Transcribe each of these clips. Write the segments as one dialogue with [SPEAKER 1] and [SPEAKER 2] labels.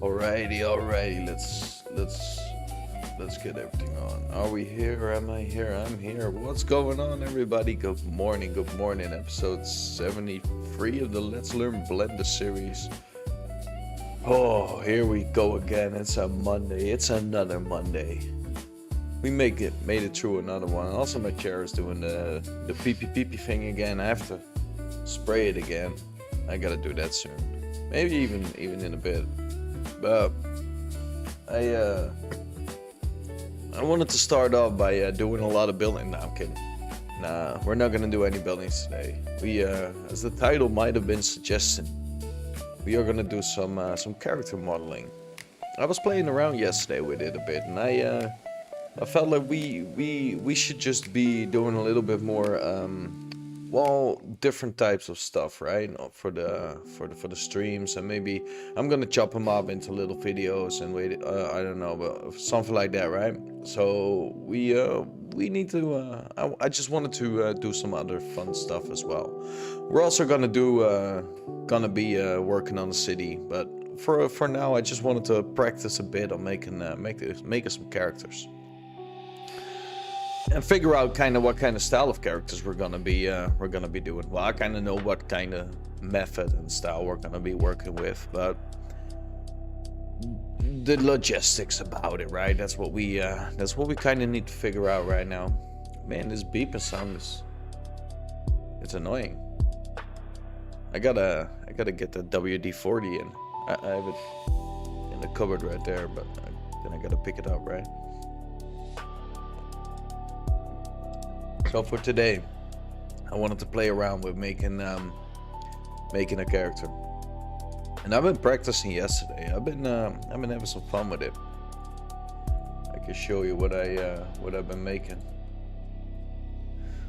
[SPEAKER 1] Alrighty. Let's get everything on. Are we here? Am I here? I'm here. What's going on, everybody? Good morning. Episode 73 of the Let's Learn Blender series. Oh, here we go again. It's a Monday. It's another Monday. We made it through another one. Also, my chair is doing the pee thing again. I have to spray it again. I gotta do that soon. Maybe even in a bit. But I wanted to start off by doing a lot of building. No, I'm kidding. Nah, we're not gonna do any buildings today. We, as the title might have been suggesting, we are gonna do some character modeling. I was playing around yesterday with it a bit, and I felt like we should just be doing a little bit more different types of stuff, right? For the streams, and maybe I'm gonna chop them up into little videos and I don't know, but something like that, right? So we need to I just wanted to do some other fun stuff as well. We're also gonna be working on the city, but for now I just wanted to practice a bit on making some characters and figure out kind of what kind of style of characters we're gonna be doing. Well, I kind of know what kind of method and style we're gonna be working with, but the logistics about it, right? That's what we kind of need to figure out right now. Man, this beeping sound it's annoying. I gotta get the WD-40 in. I have it in the cupboard right there, but then I gotta pick it up, right? So for today, I wanted to play around with making a character, and I've been practicing yesterday. I've been having some fun with it. I can show you what I've been making.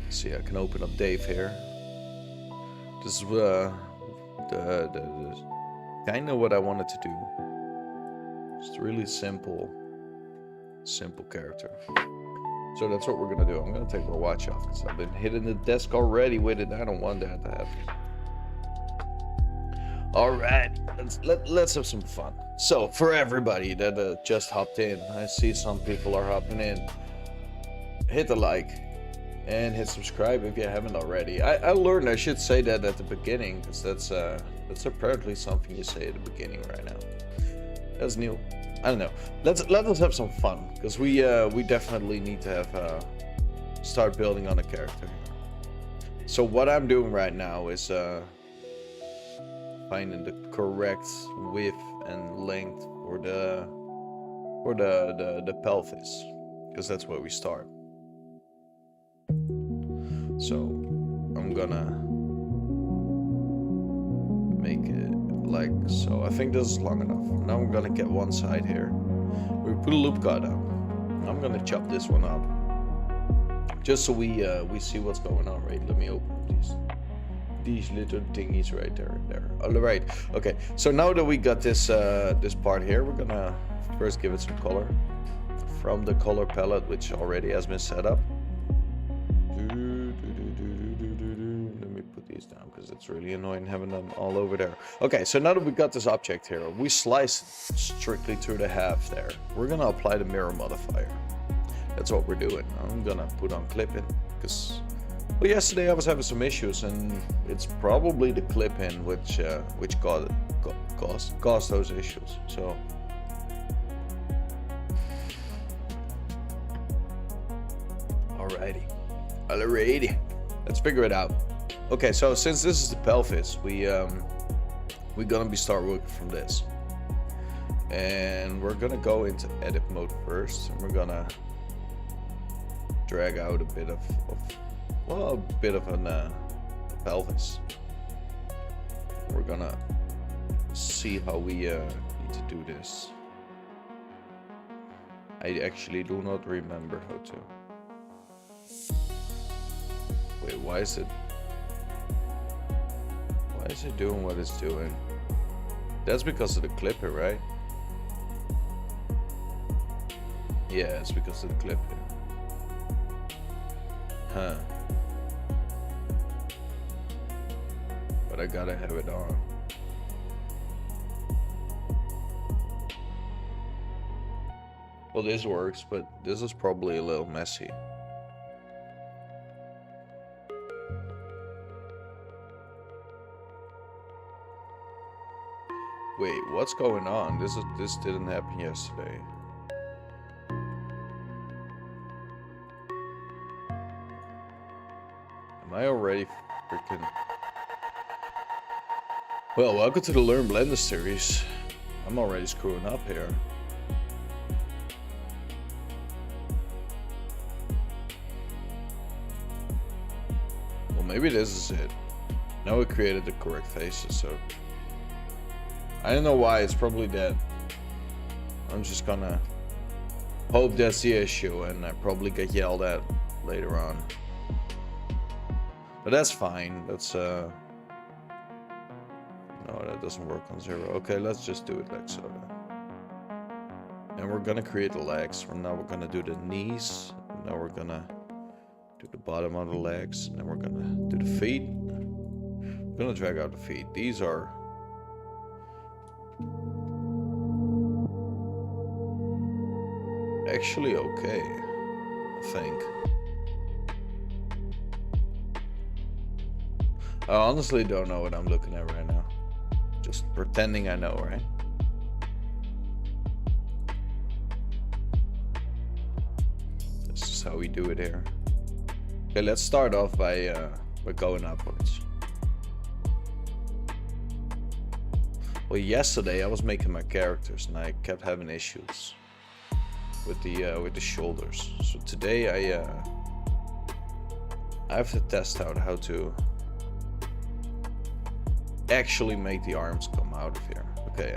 [SPEAKER 1] See, I can open up Dave here. This is the kind of what I wanted to do. Just really simple character. So that's what we're gonna do. I'm gonna take my watch off because I've been hitting the desk already with it. I don't want that to happen. All right, let's have some fun. So for everybody that just hopped in, I see some people are hopping in. Hit the like and hit subscribe if you haven't already. I learned I should say that at the beginning because that's apparently something you say at the beginning right now. That's new. I don't know. Let us have some fun because we definitely need to have start building on a character. So what I'm doing right now is finding the correct width and length for the pelvis, because that's where we start. So I'm gonna make it like so. I think this is long enough. Now I'm gonna get one side here. We put a loop guard on. I'm gonna chop this one up just so we see what's going on. Right, let me open up these little thingies right there. All right, okay, so now that we got this part here, we're gonna first give it some color from the color palette, which already has been set up. Let me put these down because it's really annoying having them all over there. Okay, so now that we got this object here, we slice it strictly through the half there. We're gonna apply the mirror modifier. That's what we're doing. I'm gonna put on clipping because, well, yesterday I was having some issues, and it's probably the clip-in which caused those issues. So alrighty, let's figure it out. Okay, so since this is the pelvis, we're gonna start working from this, and we're gonna go into edit mode first, and we're gonna drag out a bit of a pelvis. We're gonna see how we need to do this. I actually do not remember how to. Wait, why is it doing what it's doing? That's because of the clipper, right? Yeah, it's because of the clipper. Huh. But I gotta have it on. Well, this works, but this is probably a little messy. Wait, what's going on? This didn't happen yesterday. Am I already freaking... Well, welcome to the Learn Blender series. I'm already screwing up here. Well, maybe this is it. Now we created the correct faces, so... I don't know why, it's probably that. I'm just gonna hope that's the issue, and I probably get yelled at later on. But that's fine, that's no, that doesn't work on 0. Okay, let's just do it like so then. And we're gonna create the legs. Now we're gonna do the knees. Now we're gonna do the bottom of the legs. And then we're gonna do the feet. We're gonna drag out the feet. These are actually okay, I think. I honestly don't know what I'm looking at right now. Just pretending I know, right? This is how we do it here. Okay, let's start off by going upwards. Well, yesterday I was making my characters and I kept having issues with the shoulders. So today I have to test out how to actually make the arms come out of here. Okay,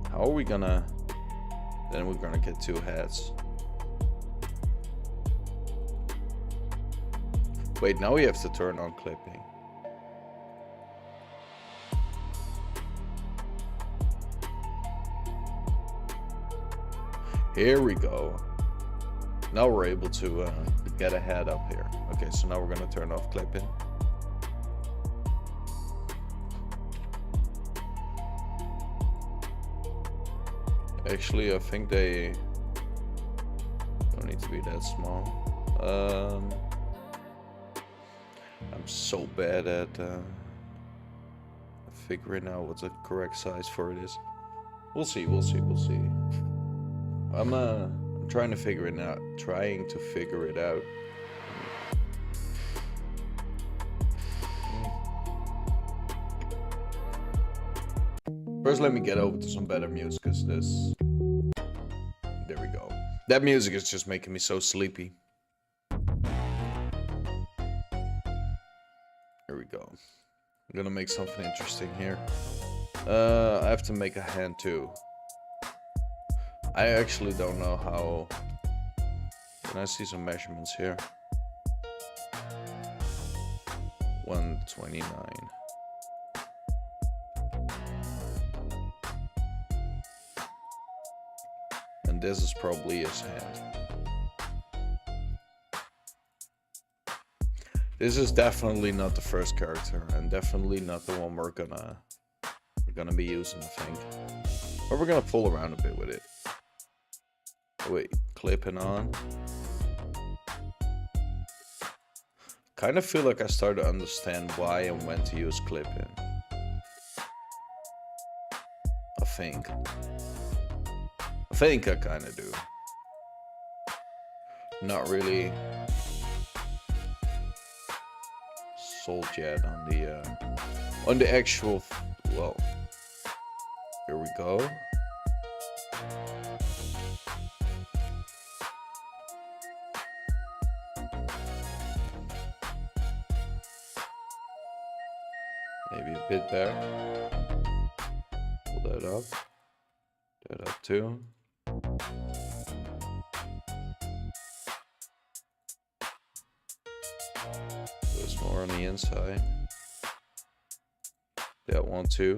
[SPEAKER 1] how are we gonna... Then we're gonna get 2 heads. Wait, now we have to turn on clipping. Here we go. Now we're able to get a head up here. Okay, so now we're gonna turn off clipping. Actually, I think they don't need to be that small. I'm so bad at figuring out what the correct size for it is. We'll see. I'm trying to figure it out. First, let me get over to some better music, because this... There we go. That music is just making me so sleepy. Here we go. I'm gonna make something interesting here. I have to make a hand too. I actually don't know how... Can I see some measurements here? 129. And this is probably his hand. This is definitely not the first character, and definitely not the one we're gonna be using, I think. But we're gonna pull around a bit with it. Wait, clipping on. Kind of feel like I start to understand why and when to use clipping. I think I kind of do. Not really sold yet on the actual. Well, here we go. Maybe a bit there. Pull that up. That up too. There's more on the inside. That one too.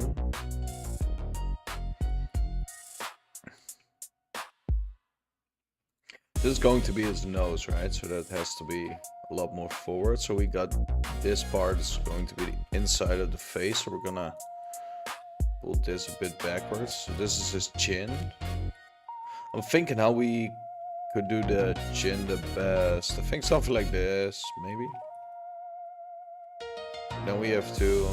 [SPEAKER 1] This is going to be his nose, right? So that has to be a lot more forward. So we got this part is going to be the inside of the face. So we're gonna pull this a bit backwards. So this is his chin. I'm thinking how we could do the chin the best. I think something like this, maybe. Then we have to...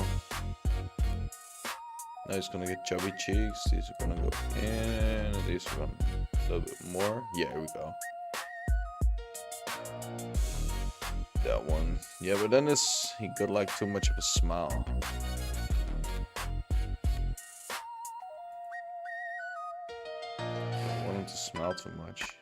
[SPEAKER 1] Now he's gonna get chubby cheeks. These are gonna go in. These are gonna a little bit more. Yeah, here we go. That one. Yeah, but then he got like too much of a smile. I don't want him to smile too much.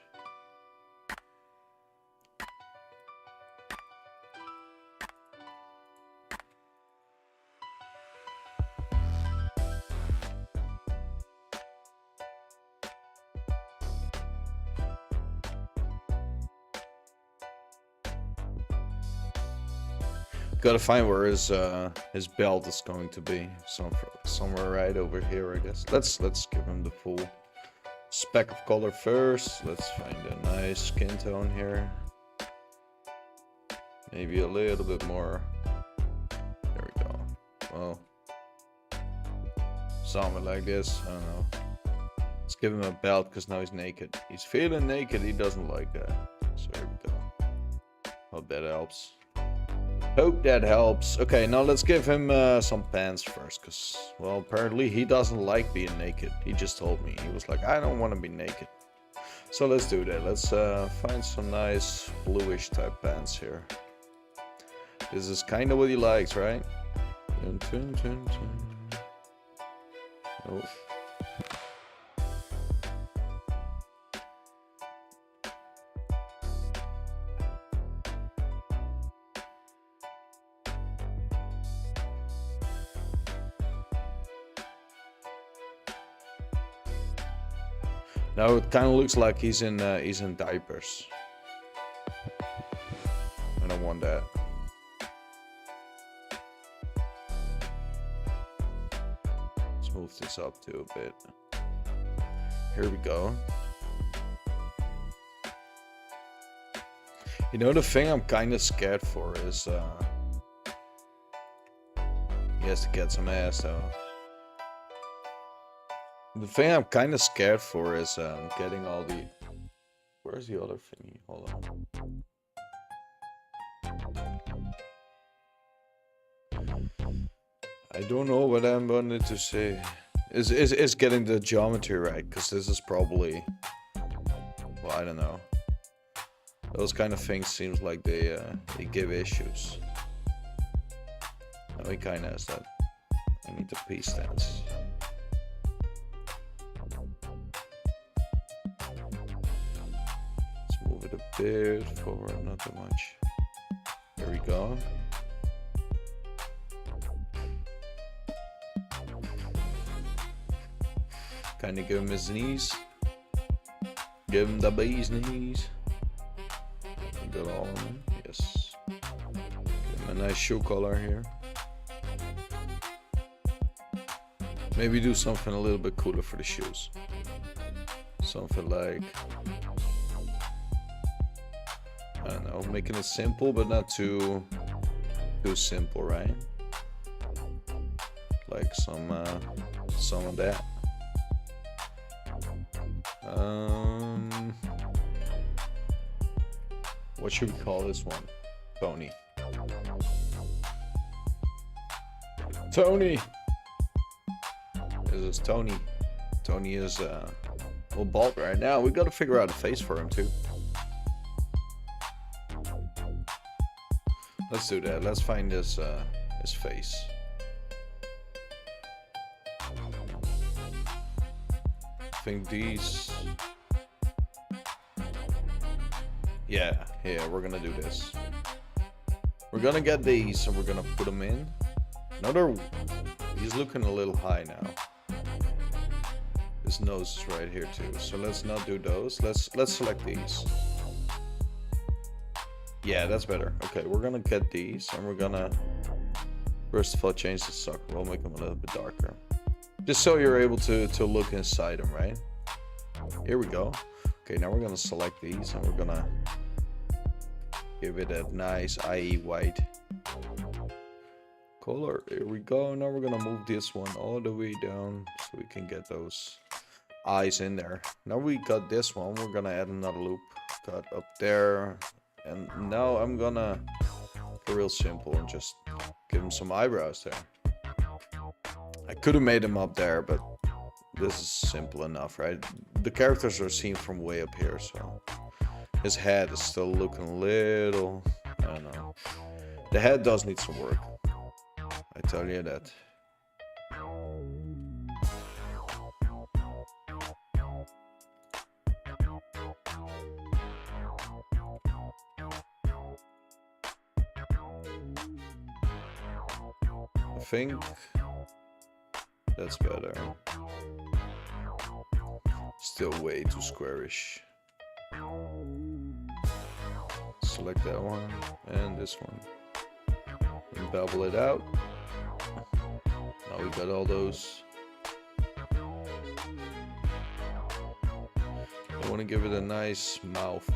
[SPEAKER 1] Gotta find where his belt is going to be. Somewhere right over here, I guess. Let's give him the full speck of color first. Let's find a nice skin tone here. Maybe a little bit more. There we go. Well, something like this. I don't know. Let's give him a belt because now he's naked. He's feeling naked. He doesn't like that. So here we go. Hope that helps. Hope that helps. Okay, now let's give him some pants first, because, well, apparently he doesn't like being naked. He just told me. He was like, I don't want to be naked. So let's do that. Let's find some nice bluish type pants here. This is kind of what he likes, right? Oh. Now it kind of looks like he's in diapers. I don't want that. Let's move this up too a bit. Here we go. You know, the thing I'm kind of scared for is he has to get some ass though. The thing I'm kind of scared for is getting all the... Where's the other thingy? Hold on. I don't know what I'm wanting to say. Is getting the geometry right, because this is probably... Well, I don't know. Those kind of things seems like they give issues. Now he kind of has that. I need the P stance. Move it a bit forward, not too much. There we go. Kind of give him his knees. Give him the bee's knees. Got all of them. Yes. Give him a nice shoe color here. Maybe do something a little bit cooler for the shoes. Something like... I don't know, making it simple, but not too simple, right? Like some of that. What should we call this one? Tony. Tony. This is Tony. Tony is well, bald right now. We got to figure out a face for him too. Let's do that. Let's find his face. I think these... Yeah, we're gonna do this. We're gonna get these and we're gonna put them in. He's looking a little high now. His nose is right here too. So let's not do those. Let's select these. Yeah, that's better. Okay, we're gonna get these and we're gonna first of all change the sock. We'll make them a little bit darker. Just so you're able to look inside them, right? Here we go. Okay, now we're gonna select these and we're gonna give it a nice IE white color. Here we go. Now we're gonna move this one all the way down so we can get those eyes in there. Now we got this one. We're gonna add another loop. Got up there. And now I'm gonna go real simple and just give him some eyebrows there. I could have made him up there, but this is simple enough, right? The characters are seen from way up here, so his head is still looking a little, I don't know. The head does need some work, I tell you that. I think that's better. Still way too squarish. Select that one and this one. And bevel it out. Now we got all those. I want to give it a nice mouth.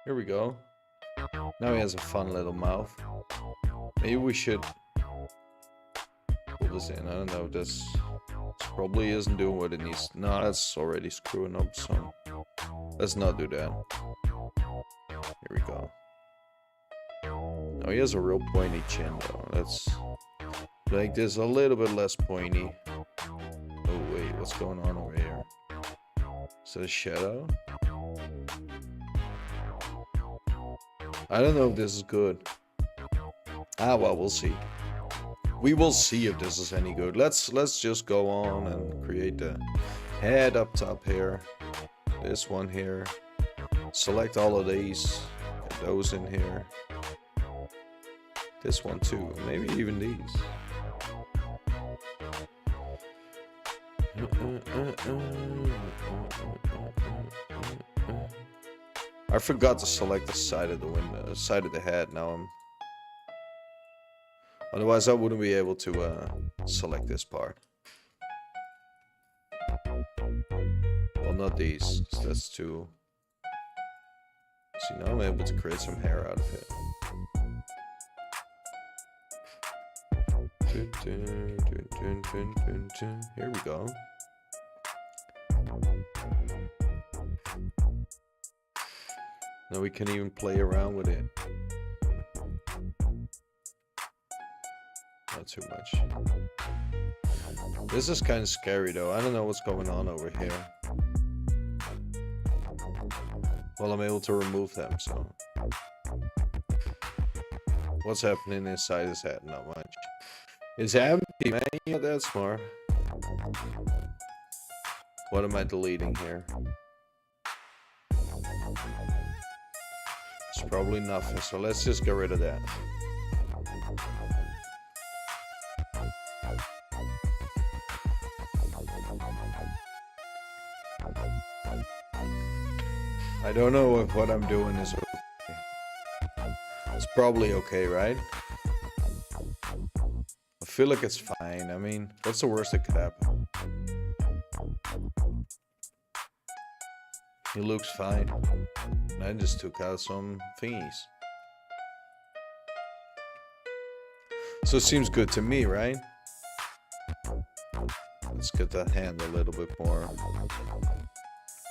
[SPEAKER 1] Here we go. Now he has a fun little mouth. Maybe we should pull this in. I don't know. This probably isn't doing what it needs. No, that's already screwing up. So let's not do that. Here we go. Now he has a real pointy chin though. Let's make this a little bit less pointy. Oh wait, what's going on over here? Is that a shadow? I don't know if this is good. Ah, well, we'll see. We will see if this is any good. Let's just go on and create the head up top here. This one here. Select all of these. Get those in here. This one too. Maybe even these. I forgot to select the side of the window, side of the head. Now I'm. Otherwise, I wouldn't be able to select this part. Well, not these. That's too. See, now I'm able to create some hair out of it. Here we go. Now we can even play around with it. Not too much. This is kind of scary though. I don't know what's going on over here. Well, I'm able to remove them, so. What's happening inside his head? Not much. It's empty, man. Yeah, that's smart. What am I deleting here? It's probably nothing, so let's just get rid of that. I don't know if what I'm doing is okay. It's probably okay, right? I feel like it's fine. I mean, what's the worst that could happen? He looks fine. And I just took out some thingies. So it seems good to me, right? Let's get that hand a little bit more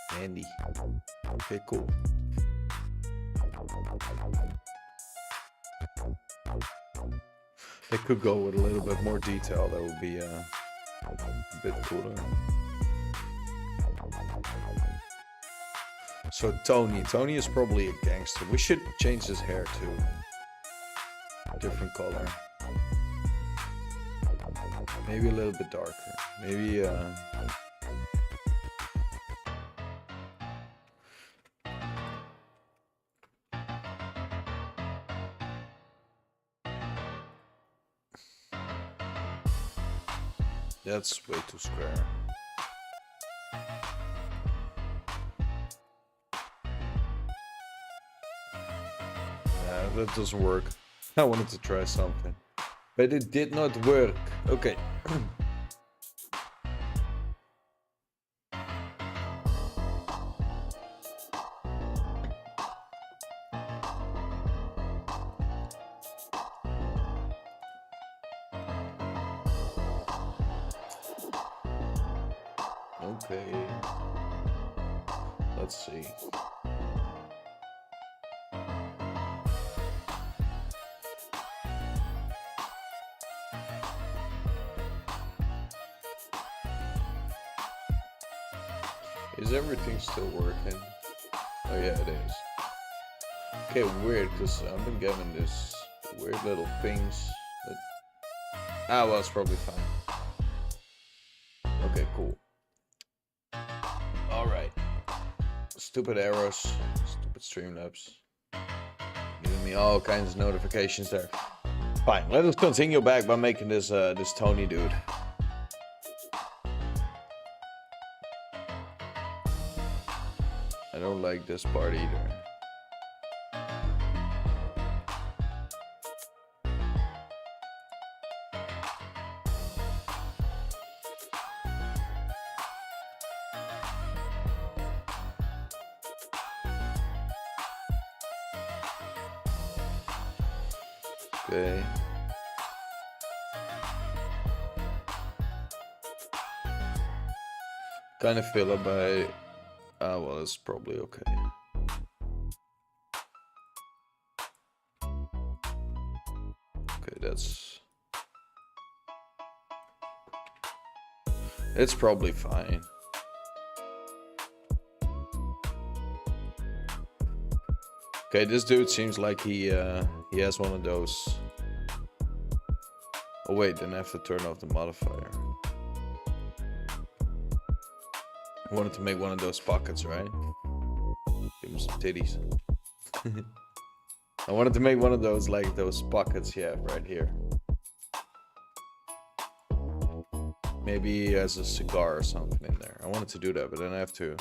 [SPEAKER 1] handy. Okay, cool. They could go with a little bit more detail. That would be a bit cooler. So Tony is probably a gangster. We should change his hair to different color. Maybe a little bit darker. Maybe that's way too square. That doesn't work. I wanted to try something, but it did not work. Okay. Okay. Let's see. Is everything still working? Oh yeah, it is. Okay, weird, because I've been getting this weird little pings that... Ah, well, it's probably fine. Okay, cool. Alright. Stupid arrows, stupid Streamlabs. Giving me all kinds of notifications there. Fine, let us continue back by making this this Tony dude. I don't like this part either. Okay. Kind of feel it by... Ah, well, it's probably okay. Okay, that's... It's probably fine. Okay, this dude seems like he has one of those... Oh wait, then I have to turn off the modifier. I wanted to make one of those pockets, right? Give him some titties. I wanted to make one of those, like those pockets you have right here. Maybe as a cigar or something in there. I wanted to do that, but then I have to...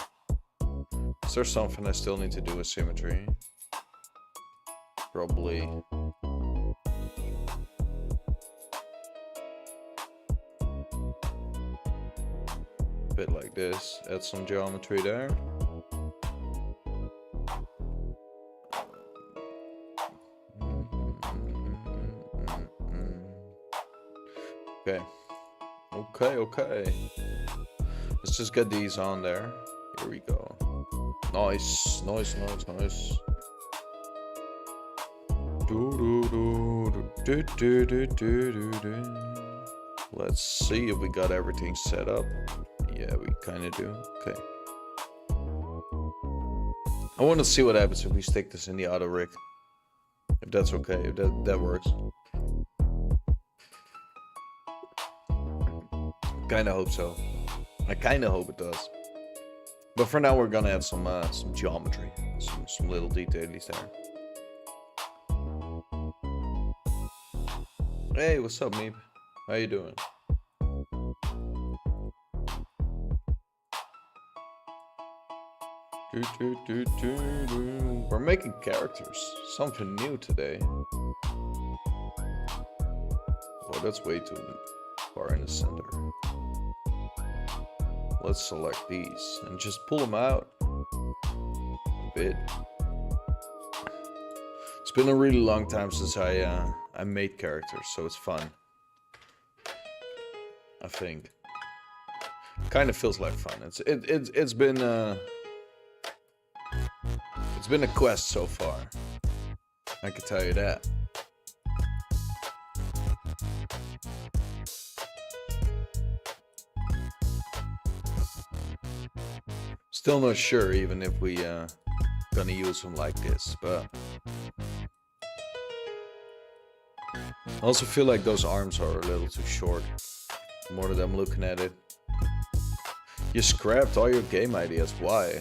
[SPEAKER 1] Is there something I still need to do with symmetry? Probably... Bit like this, add some geometry there. Okay. Okay. Let's just get these on there. Here we go. Nice. Let's see if we got everything set up. Yeah, we kind of do. Okay. I want to see what happens if we stick this in the auto rig. If that's okay, if that works. Kind of hope so. I kind of hope it does. But for now, we're gonna add some geometry, some little details there. Hey, what's up, Meep? How you doing? We're making characters. Something new today. Oh, that's way too far in the center. Let's select these and just pull them out a bit. It's been a really long time since I made characters, so it's fun. I think. Kind of feels like fun. It's been a quest so far. I can tell you that. Still not sure even if we gonna use them like this, but I also feel like those arms are a little too short. The more that I'm looking at it. You scrapped all your game ideas. Why?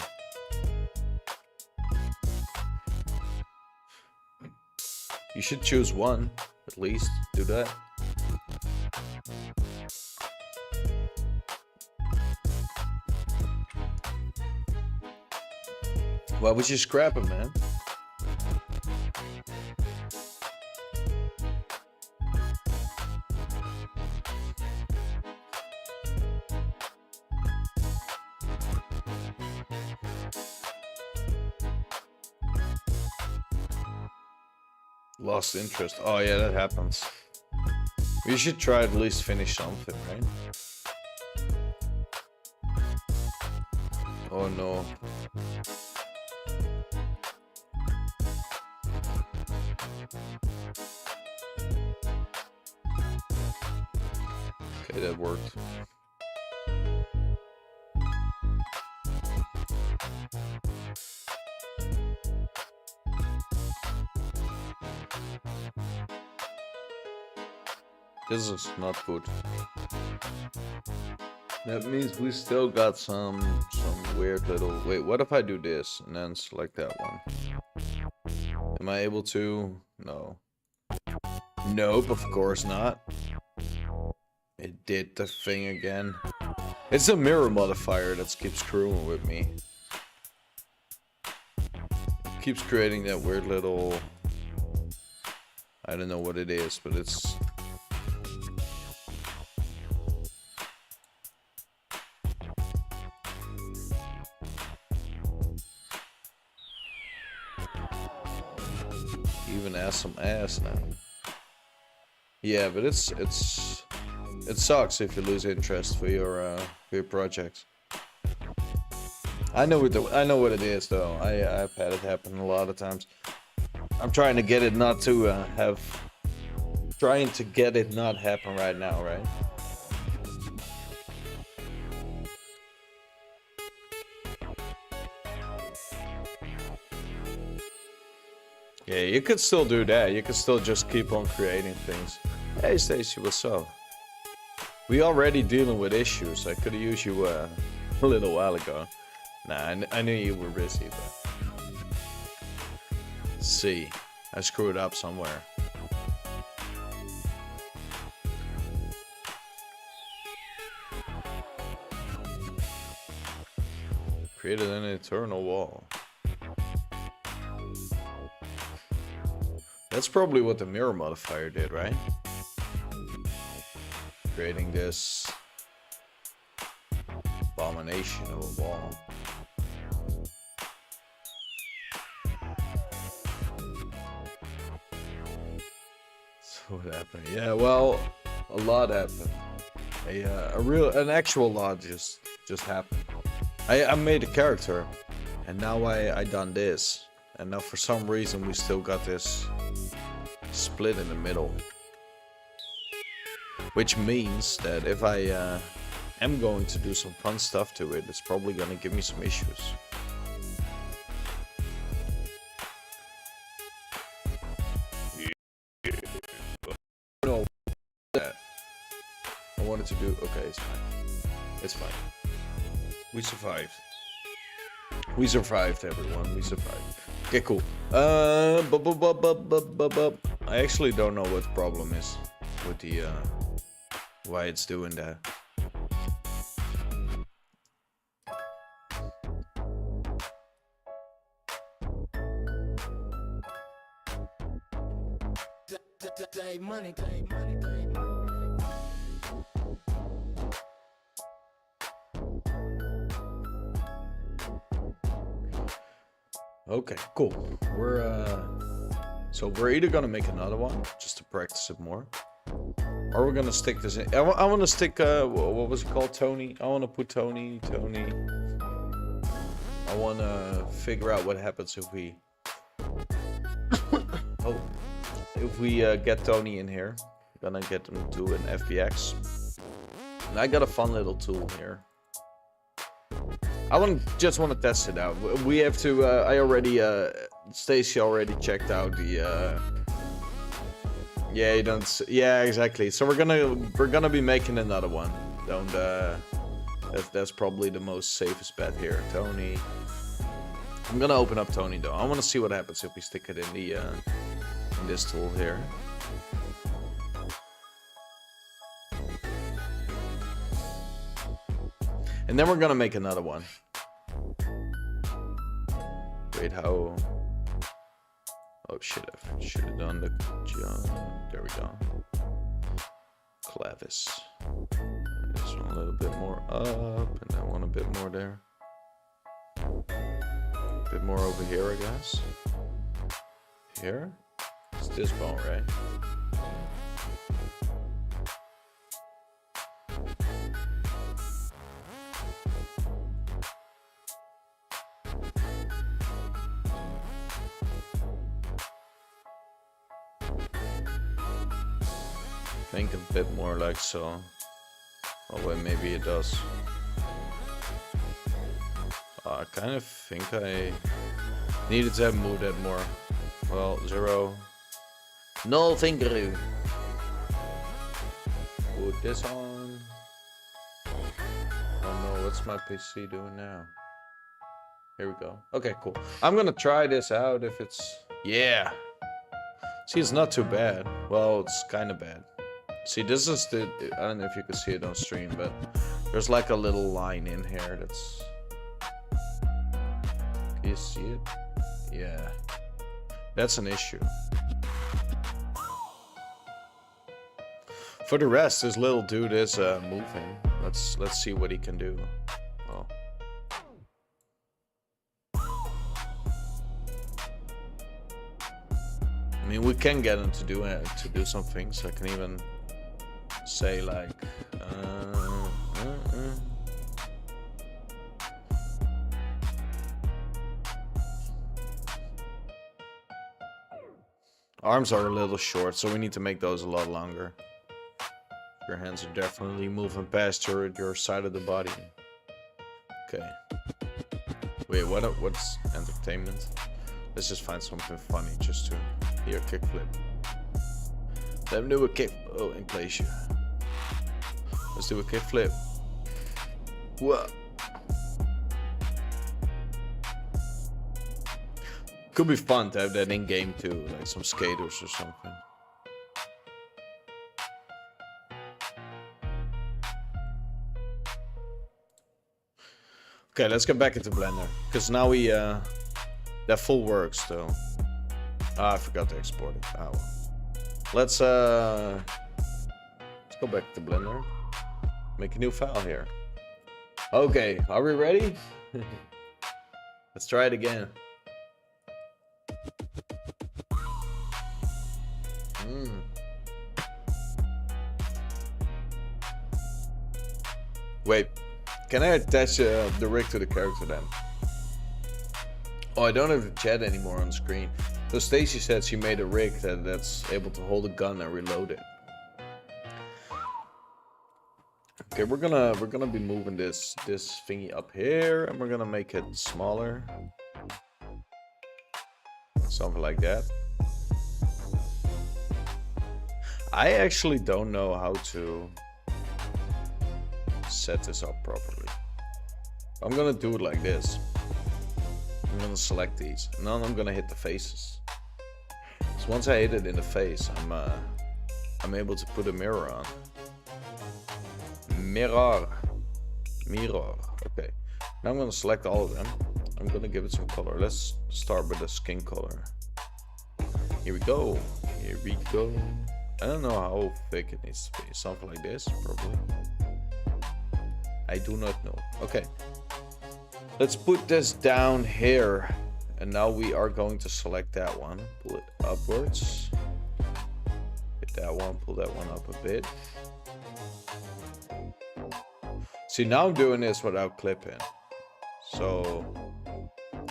[SPEAKER 1] You should choose one, at least. Do that. Why would you scrap it, man? Lost interest. Oh yeah, that happens. We should try at least finish something, right? Oh no. Okay, that worked. This is not good. That means we still got some weird little... Wait, what if I do this and then select that one? Am I able to? No. Nope, of course not. It did the thing again. It's a mirror modifier that keeps screwing with me. It keeps creating that weird little... I don't know what it is, but it's... Even has some ass now. Yeah, but it sucks if you lose interest for your projects. I know what it is though. I've had it happen a lot of times. I'm trying to get it not to not happen right now, right? Yeah, you could still do that. You could still just keep on creating things. Hey, Stacy, what's up? We already dealing with issues. I could have used you a little while ago. Nah, I knew you were busy, but... Let's see. I screwed up somewhere. Created an eternal wall. That's probably what the mirror modifier did, right? Creating this abomination of a wall. So what happened? Yeah, well, a lot happened. An actual lot just happened. I made a character, and now I done this, and now for some reason we still got this split in the middle, which means that if I am going to do some fun stuff to it, it's probably gonna give me some issues. No, I wanted to do. Okay, it's fine. It's fine. We survived. We survived, everyone. We survived. Okay, cool. I actually don't know what the problem is with the why it's doing that. Okay, cool. So we're either gonna make another one just to practice it more, or we're gonna stick this in. I want to stick. What was it called? Tony. I want to put Tony. I want to figure out what happens if we. Oh, if we get Tony in here, we're gonna get him to an FBX. And I got a fun little tool here. I just want to test it out. We have to. I already. Stacy already checked out the. Yeah, you don't. Yeah, exactly. So we're gonna be making another one. Don't. That's probably the most safest bet here, Tony. I'm gonna open up Tony though. I want to see what happens if we stick it in the in this tool here. And then we're gonna make another one. Wait, how? Oh shit! I should have done the jump. There we go. Clavis. This one a little bit more up, and that one a bit more there. A bit more over here, I guess. Here. It's this bone, right? think a bit more like so. Oh wait, maybe it does. I kind of think I needed to have moved that more. Well, 0. No finger. Put this on. Oh no, what's my PC doing now? Here we go. Okay, cool. I'm gonna try this out if it's... Yeah! See, it's not too bad. Well, it's kind of bad. See, this is the... I don't know if you can see it on stream, but there's like a little line in here that's... Can you see it? Yeah. That's an issue. For the rest, this little dude is moving. Let's see what he can do. Oh. I mean, we can get him to do some things. I can even say like, Arms are a little short, so we need to make those a lot longer. Your hands are definitely moving past your side of the body. Okay. Wait, what's entertainment? Let's just find something funny just to... Here, kickflip. Let me do a kick... Oh, in place you. Let's do a kickflip. Whoa. Could be fun to have that in game too, like some skaters or something. Okay, let's get back into Blender, because now we that full works though. Ah, I forgot to export it. Ah, well. Let's go back to Blender. Make a new file here. Okay, are we ready? Let's try it again. Wait, can I attach the rig to the character then? Oh, I don't have the chat anymore on screen. So Stacy said she made a rig that's able to hold a gun and reload it. Okay, we're gonna be moving this thingy up here, and we're gonna make it smaller, something like that. I actually don't know how to set this up properly. I'm gonna do it like this. I'm gonna select these, and then I'm gonna hit the faces. So once I hit it in the face, I'm able to put a mirror on. Mirror. Okay. Now I'm gonna select all of them. I'm gonna give it some color. Let's start with the skin color. Here we go. Here we go. I don't know how thick it needs to be. Something like this, probably. I do not know. Okay. Let's put this down here. And now we are going to select that one. Pull it upwards. Hit that one. Pull that one up a bit. See, now I'm doing this without clipping. So,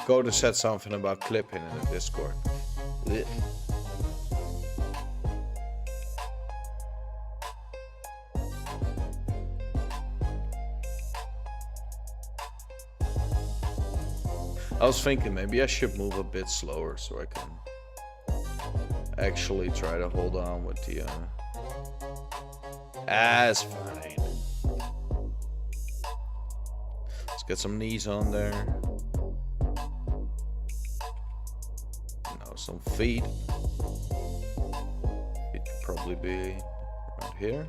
[SPEAKER 1] go to set something about clipping in the Discord. Blech. I was thinking maybe I should move a bit slower so I can actually try to hold on with the it's fine. Let's get some knees on there. Now some feet. It could probably be right here.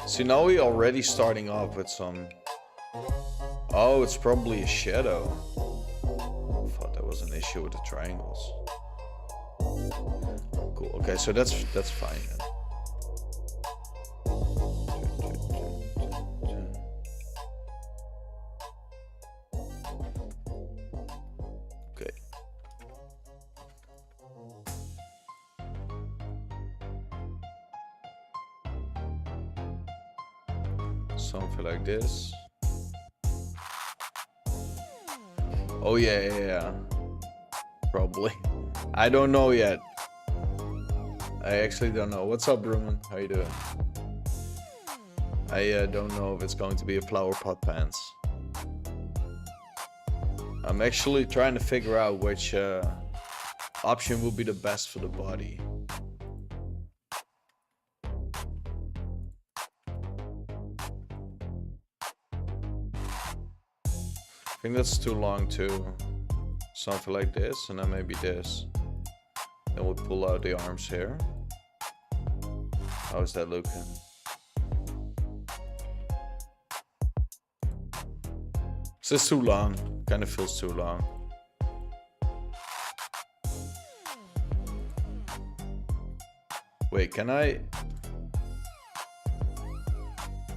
[SPEAKER 1] See, now we're already starting off with some... Oh, it's probably a shadow. I thought that was an issue with the triangles. Cool. Okay, so that's fine then. Okay. Something like this. Oh yeah. Probably. I don't know yet. I actually don't know. What's up, Rumen? How you doing? I don't know if it's going to be a flower pot pants. I'm actually trying to figure out which option will be the best for the body. I think that's too long too. Something like this, and then maybe this. Then we'll pull out the arms here. How's that looking? This is too long. Kind of feels too long. Wait, can I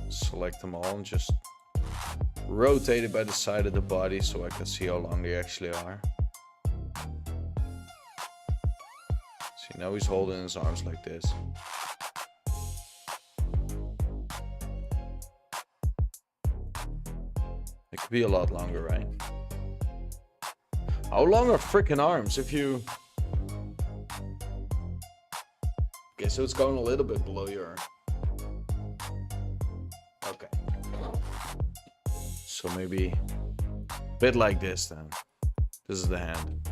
[SPEAKER 1] select them all and just rotate it by the side of the body so I can see how long they actually are? See, now he's holding his arms like this. It could be a lot longer, right? How long are freaking arms if you... Okay, so it's going a little bit below your... Okay. So maybe a bit like this then. This is the hand.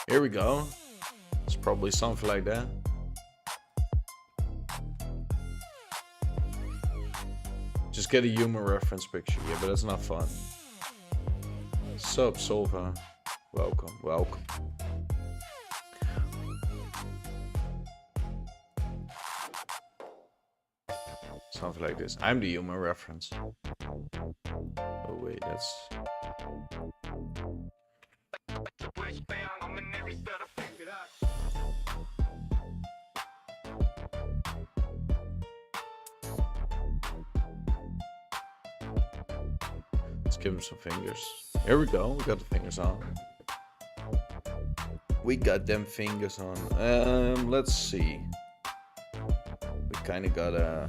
[SPEAKER 1] Here we go. It's probably something like that. Just get a humor reference picture. Yeah, but that's not fun. Sup, Solva. Welcome, welcome. Something like this. I'm the humor reference. Oh wait, that's... Let's give him some fingers. Here we go. We got the fingers on. We got them fingers on. Let's see. We kind of gotta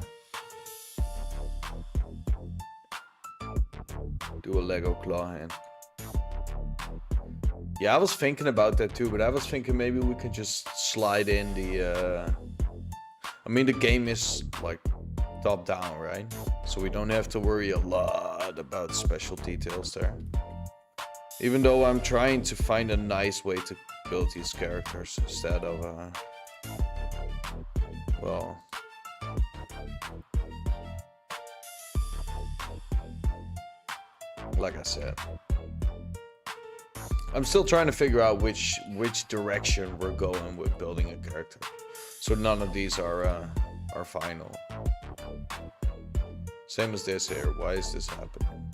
[SPEAKER 1] do a Lego claw hand. Yeah, I was thinking about that too, but I was thinking maybe we could just slide in the... I mean, the game is like top down, right? So we don't have to worry a lot about special details there. Even though I'm trying to find a nice way to build these characters instead of... well... Like I said, I'm still trying to figure out which direction we're going with building a character, so none of these are final. Same as this here. Why is this happening?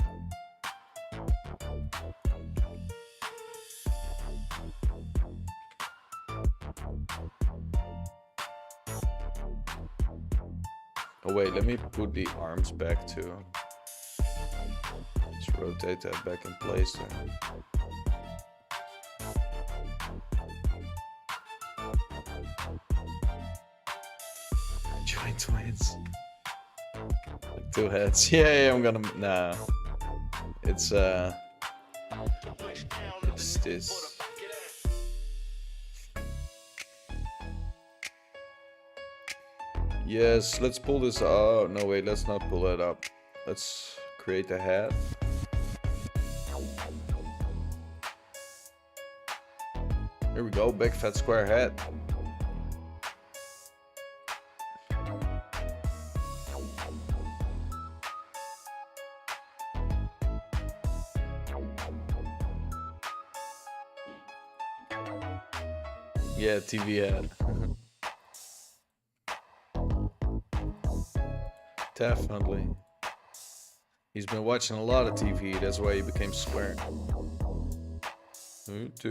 [SPEAKER 1] Oh wait, let me put the arms back too. Let's rotate that back in place there. Joint twins. Like two heads. Yeah, I'm gonna... Nah. It's this. Yes, let's pull this... Oh, no, wait, let's not pull that up. Let's create a head. Here we go, big fat square head. Yeah, TV head. Definitely. He's been watching a lot of TV, that's why he became square. Let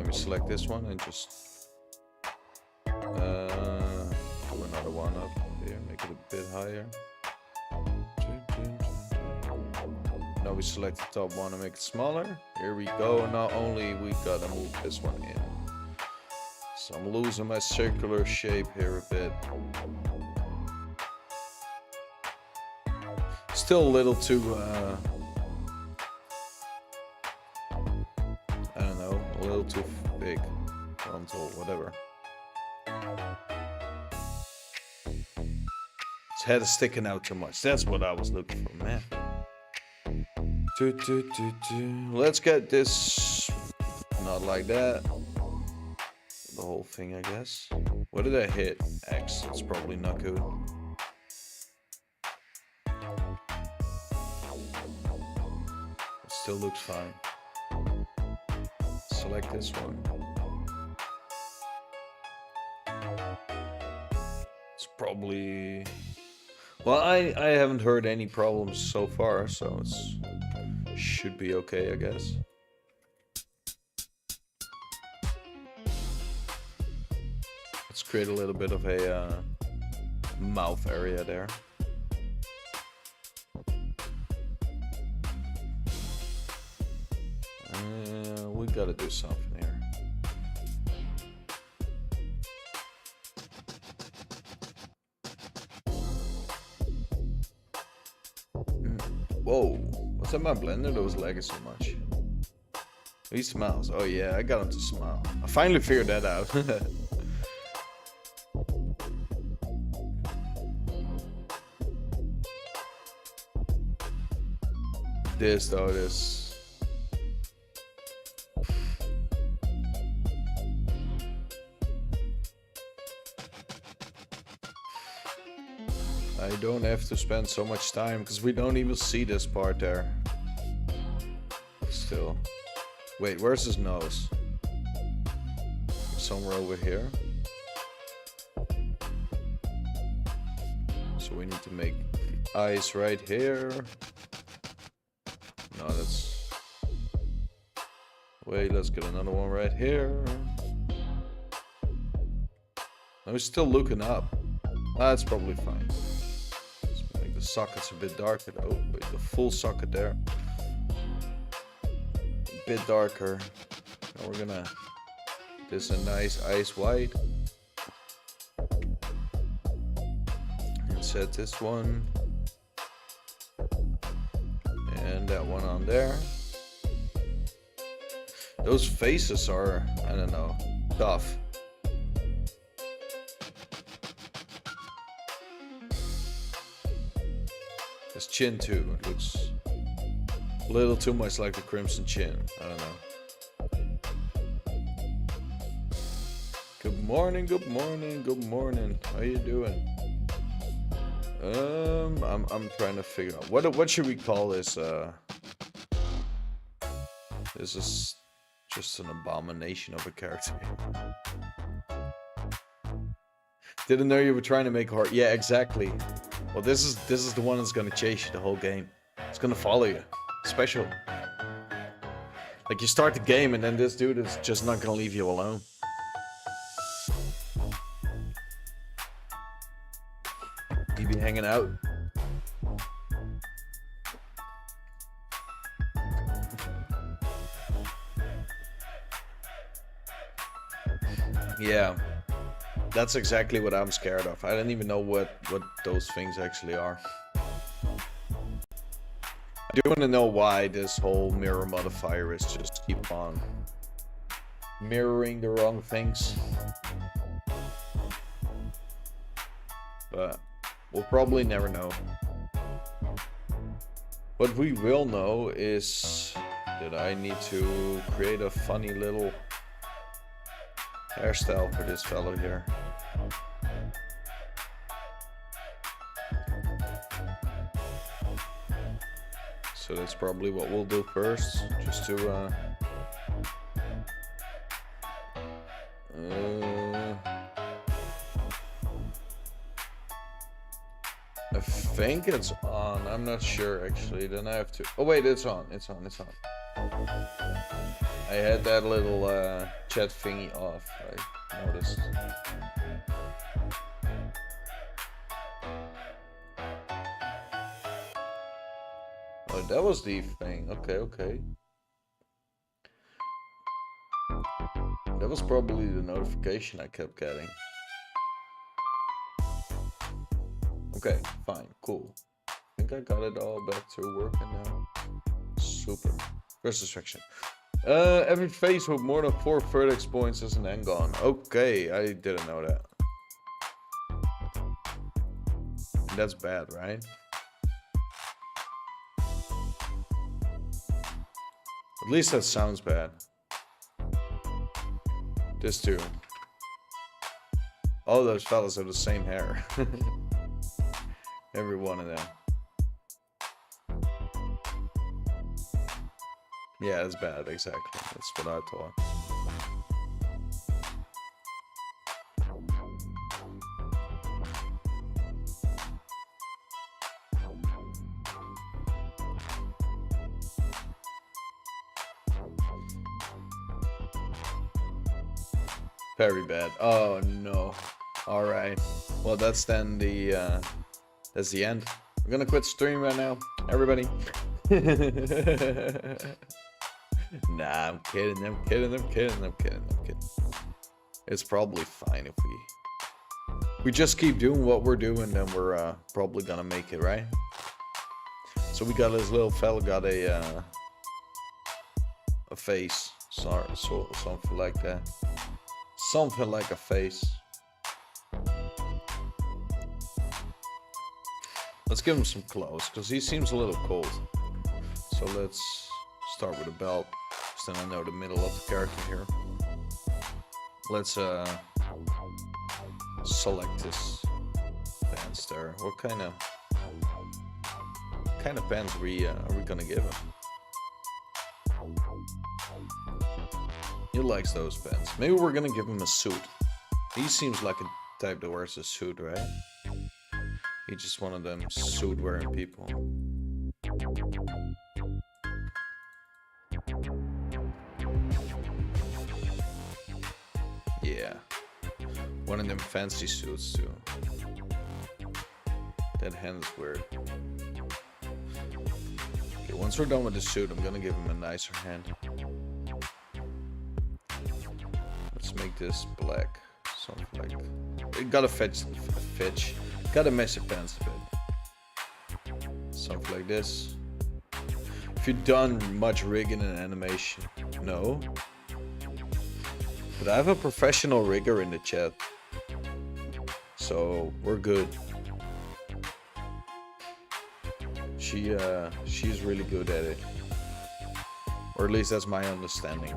[SPEAKER 1] me select this one and just do another one up here, make it a bit higher. Now we select the top one and make it smaller. Here we go. Not only we gotta move this one in. So I'm losing my circular shape here a bit. Still a little too, I don't know, a little too big. Frontal, whatever. His head is sticking out too much. That's what I was looking for, man. Let's get this not like that. The whole thing, I guess. What did I hit? X. It's probably not good. It still looks fine. Select this one. It's probably... Well, I haven't heard any problems so far, so it's should be okay, I guess. Let's create a little bit of a mouth area there. We gotta do something here. Whoa, what's that my blender that was lagging so much? He smiles. Oh yeah, I got him to smile. I finally figured that out. This though, this. I don't have to spend so much time because we don't even see this part there. Still. Wait, where's his nose? Somewhere over here. So we need to make eyes right here. No, that's... Wait, let's get another one right here. No, he's still looking up. That's probably fine. The socket's a bit darker. Oh, wait, the full socket there. A bit darker. Now we're gonna... This is a nice ice white. And set this one. And that one on there. Those faces are, I don't know, tough. His chin too, it looks a little too much like the Crimson Chin. I don't know. Good morning, good morning, good morning. How you doing? I'm trying to figure out what should we call this? This is just an abomination of a character. Didn't know you were trying to make hard. Yeah, exactly. Well, this is the one that's gonna chase you the whole game. It's gonna follow you. Special. Like you start the game and then this dude is just not gonna leave you alone. You be hanging out. Yeah. That's exactly what I'm scared of. I don't even know what those things actually are. I do want to know why this whole mirror modifier is just keep on mirroring the wrong things. But we'll probably never know. What we will know is that I need to create a funny little hairstyle for this fellow here. So that's probably what we'll do first, just to I think it's on. I'm not sure actually. Then I have to. Oh wait, it's on. It's on. It's on. I had that little chat thingy off. I noticed. Oh, that was the thing. Okay, okay. That was probably the notification I kept getting. Okay, fine, cool. I think I got it all back to working now. Super. First distraction. Every face with more than 4 vertex points is an end-gone. Okay, I didn't know that. That's bad, right? At least that sounds bad. This too. All those fellas have the same hair. Every one of them. Yeah, it's bad, exactly. That's what I thought. Very bad. Oh no. Alright. Well, that's then the that's the end. We're gonna quit stream right now, everybody. Nah, I'm kidding. It's probably fine if we just keep doing what we're doing, then we're probably gonna make it, right? So we got this little fella got a face, sorry, so something like that, something like a face. Let's give him some clothes because he seems a little cold. So let's start with a belt. So then I know the middle of the character here. Let's select this pants there. What kind of pants are we gonna give him? He likes those pants. Maybe we're gonna give him a suit. He seems like a type that wears a suit, right? He's just one of them suit wearing people. Yeah, one of them fancy suits too. That hand's weird. Okay, once we're done with the suit, I'm gonna give him a nicer hand. Let's make this black, something like. It gotta fetch. Gotta mess your pants a bit. Something like this. If you've done much rigging and animation, no. But I have a professional rigger in the chat, so we're good. She's really good at it, or at least that's my understanding.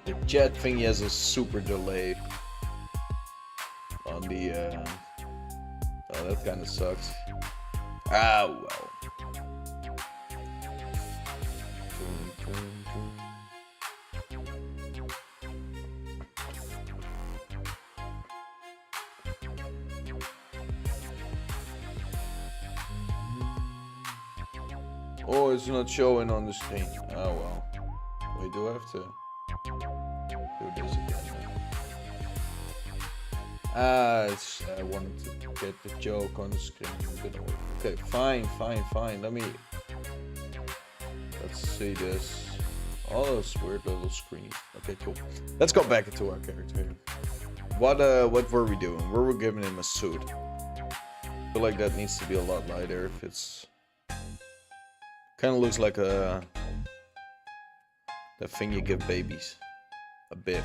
[SPEAKER 1] The jet thingy has a super delay on the oh, that kind of sucks. Ah, well. Oh, it's not showing on the screen. Oh well. Wait, do I have to do this again? I wanted to get the joke on the screen. Okay, fine. Let's see this. All those weird little screens. Okay, cool. Let's go back into our character here. What were we doing? We were giving him a suit. I feel like that needs to be a lot lighter if it's. Kind of looks like that thing you give babies. A bib.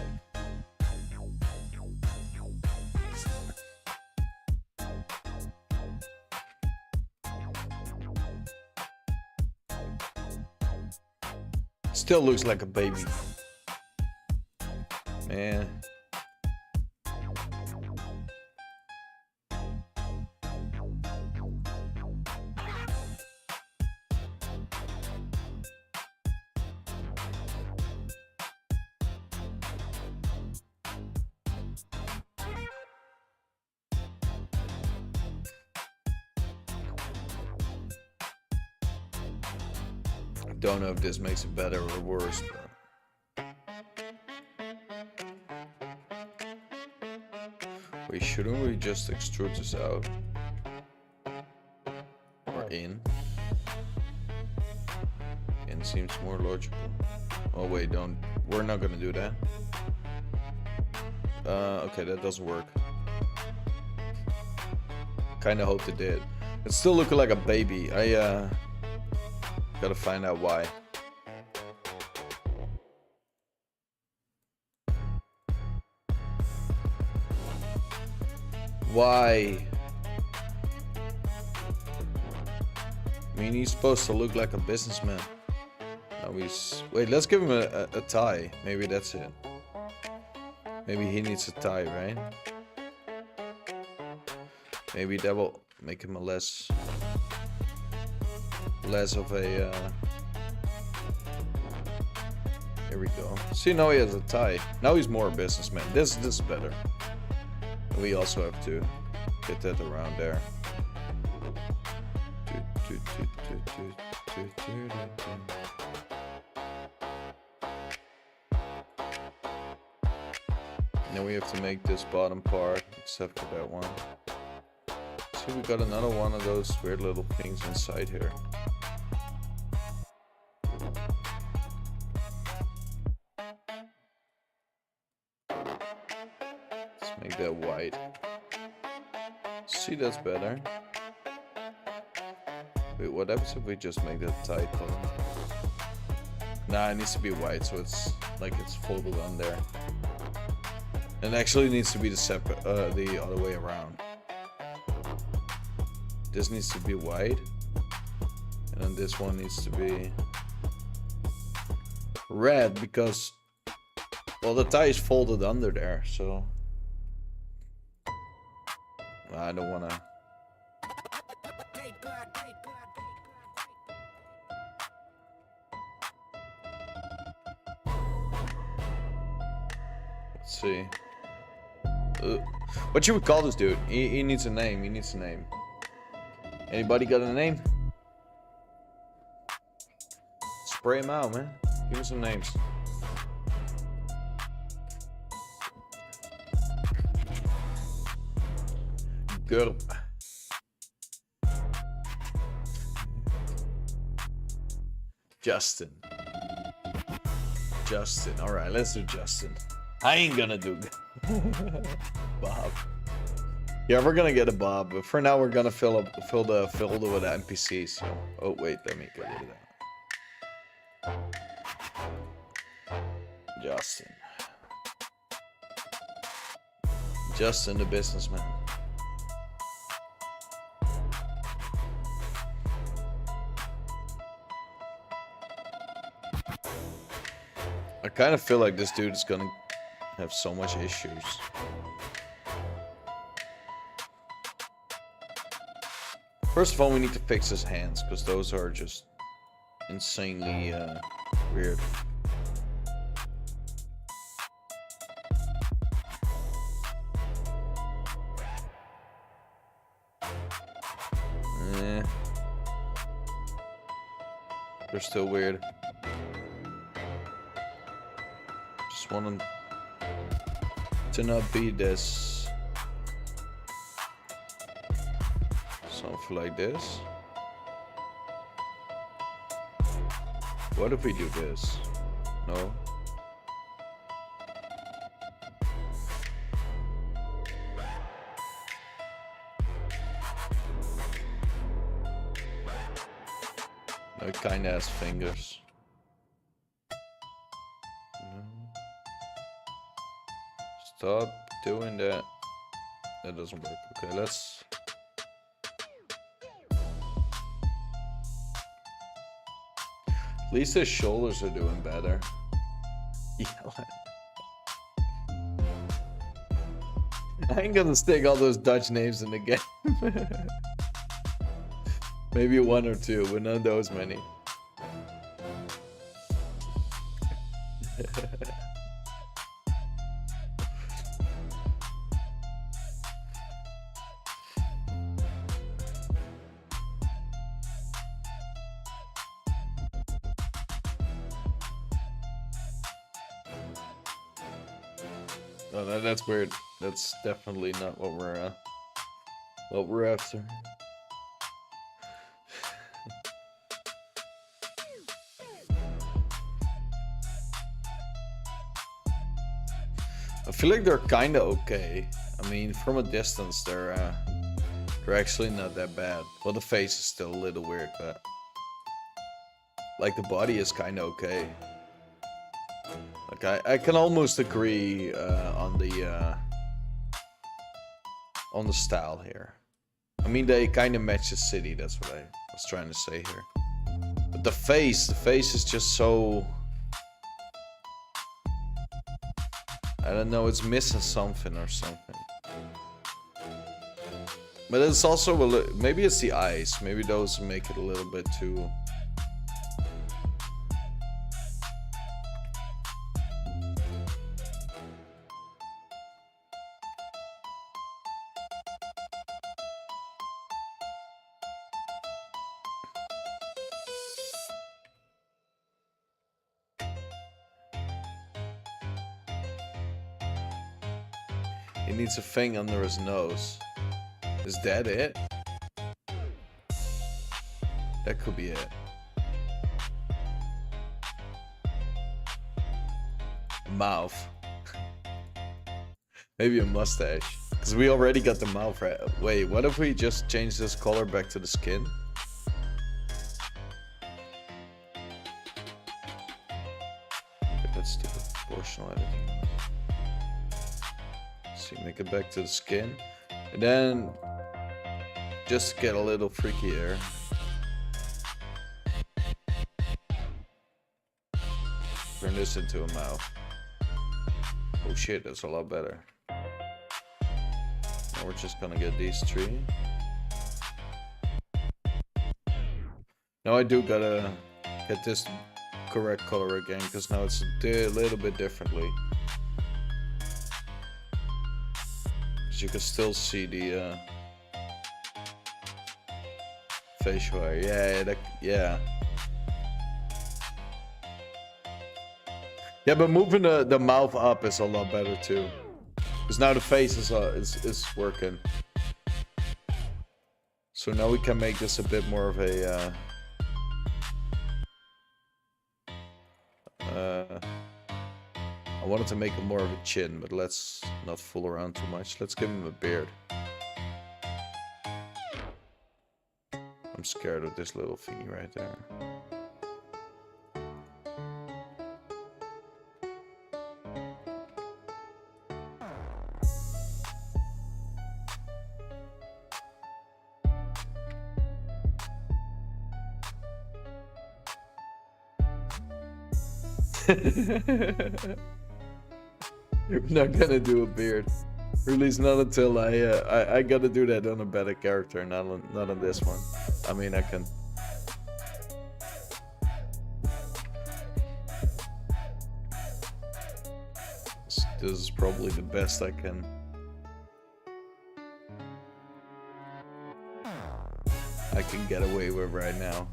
[SPEAKER 1] Still looks like a baby. Man. Don't know if this makes it better or worse, but... Wait, shouldn't we just extrude this out? Or in? In seems more logical. Oh wait, don't. We're not gonna do that. Okay, that doesn't work. Kinda hoped it did. It's still looking like a baby. I gotta find out why. Why? I mean, he's supposed to look like a businessman. Now he's... Wait, let's give him a tie. Maybe that's it. Maybe he needs a tie, right? Maybe that will make him a less of a... Here we go. See, now he has a tie. Now he's more a businessman. This is better. We also have to get that around there. Now we have to make this bottom part, except for that one. See, we got another one of those weird little things inside here. Let's make that white. See, that's better. Wait, what happens if we just make that tight color? Nah, it needs to be white, so it's like it's folded on there. And actually needs to be the other way around. This needs to be white, and then this one needs to be red because, well, the tie is folded under there, so I don't wanna. Let's see. What should we call this dude? He needs a name. He needs a name. Anybody got a name? Spray him out, man. Give him some names. Gurp. Justin. Alright, let's do Justin. I ain't gonna do Bob. Yeah, we're gonna get a Bob, but for now we're gonna fill the folder with NPCs. So, oh wait, let me get rid of that. Justin the businessman. I kind of feel like this dude is gonna have so much issues. First of all, we need to fix his hands, because those are just insanely weird. They're still weird. Just want them to not be this. Something like this. What if we do this? No. No, it kinda has fingers. No. Stop doing that. That doesn't work. Okay, let's... At least his shoulders are doing better. Yeah. I ain't gonna stick all those Dutch names in the game. Maybe one or two, but not those many. Oh, that's weird. That's definitely not what we're after. I feel like they're kind of okay. I mean, from a distance, they're actually not that bad. Well, the face is still a little weird, but like the body is kind of okay. Like I can almost agree on the style here. I mean, they kind of match the city. That's what I was trying to say here. But the face is just so. I don't know, it's missing something or something. But it's also maybe it's the eyes. Maybe those make it a little bit too. He needs a thing under his nose. Is that it? That could be it. Mouth. Maybe a mustache. Because we already got the mouth right. Wait, what if we just change this color back to the skin? Okay, let's do proportional editing. See, make it back to the skin. And then, just to get a little freakier, turn this into a mouth. Oh shit, that's a lot better. Now we're just gonna get these three. Now I do gotta get this correct color again, because now it's a little bit differently. You can still see the facial hair. Yeah. Yeah, but moving the mouth up is a lot better too, because now the face is working. So now we can make this a bit more of a I wanted to make it more of a chin, but let's not fool around too much. Let's give him a beard. I'm scared of this little thingy right there. We're not gonna do a beard, or at least not until I gotta do that on a better character, not on this one. I mean, I can. This is probably the best I can. Get away with right now.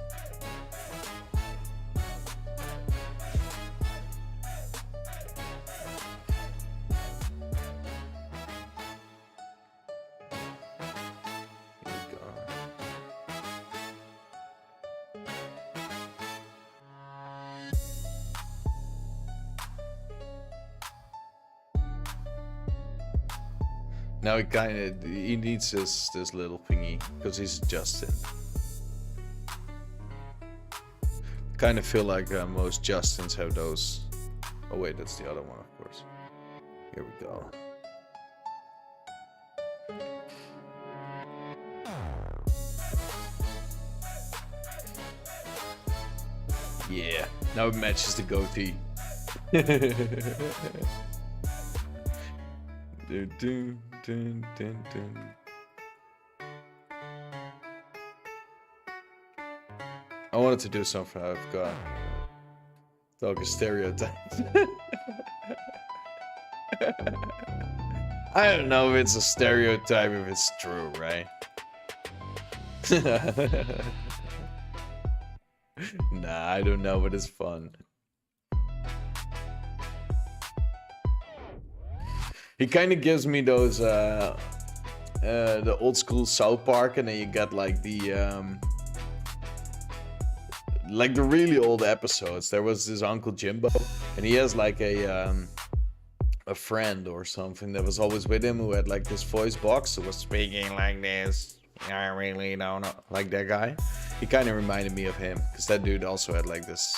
[SPEAKER 1] Now he needs this little thingy because he's Justin. Kind of feel like most Justins have those. Oh wait, that's the other one, of course. Here we go. Yeah, now it matches the goatee. Dun, dun, dun, dun, dun. I wanted to do something I've got. Dog is stereotyped. I don't know if it's a stereotype, if it's true, right? Nah, I don't know, but it's fun. He kind of gives me those the old school South Park, and then you got like the really old episodes. There was this Uncle Jimbo, and he has like a friend or something that was always with him who had like this voice box who was speaking like this. I really don't know, like that guy. He kind of reminded me of him because that dude also had like this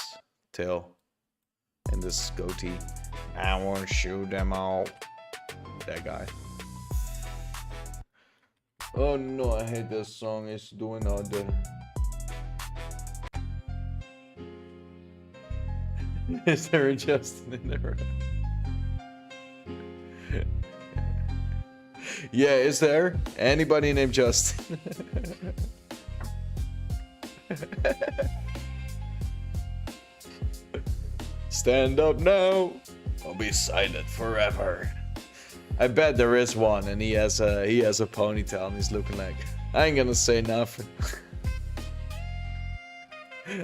[SPEAKER 1] tail and this goatee. I want to shoot them all. That guy. Oh no, I hate this song. It's doing all the. Is there a Justin in there? Yeah, is there? Anybody named Justin? Stand up now. I'll be silent forever. I bet there is one, and he has a ponytail, and he's looking like. I ain't gonna say nothing.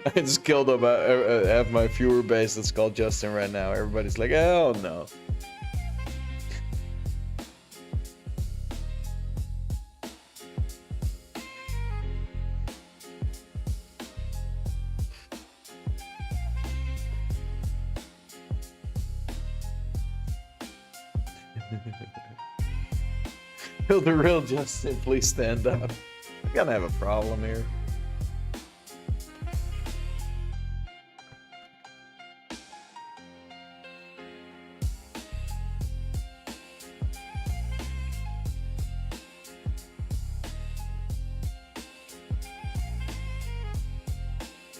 [SPEAKER 1] I just killed up half my viewer base that's called Justin right now. Everybody's like, hell no. Will the real Justin please stand up? I'm gonna have a problem here.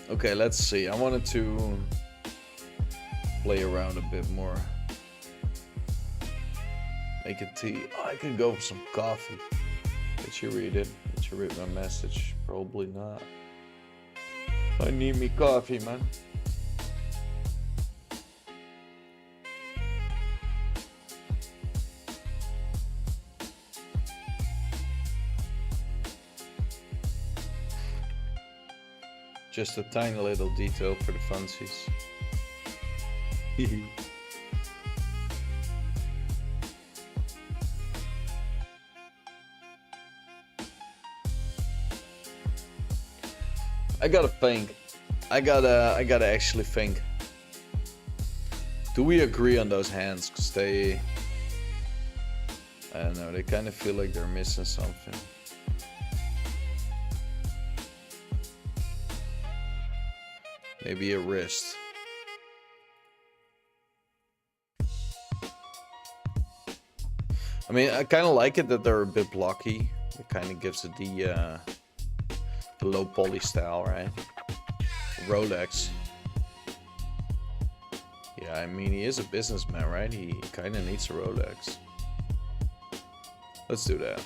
[SPEAKER 1] Okay, let's see. I wanted to play around a bit more. Make a tea. Oh, I could go for some coffee. Did you read it? Did you read my message? Probably not. I need me coffee, man. Just a tiny little detail for the funsies. I gotta think. I gotta actually think. Do we agree on those hands? Cause they, I don't know, they kind of feel like they're missing something. Maybe a wrist. I mean, I kind of like it that they're a bit blocky. It kind of gives it the low poly style, right? Rolex. Yeah, I mean, he is a businessman, right? He kind of needs a Rolex. Let's do that.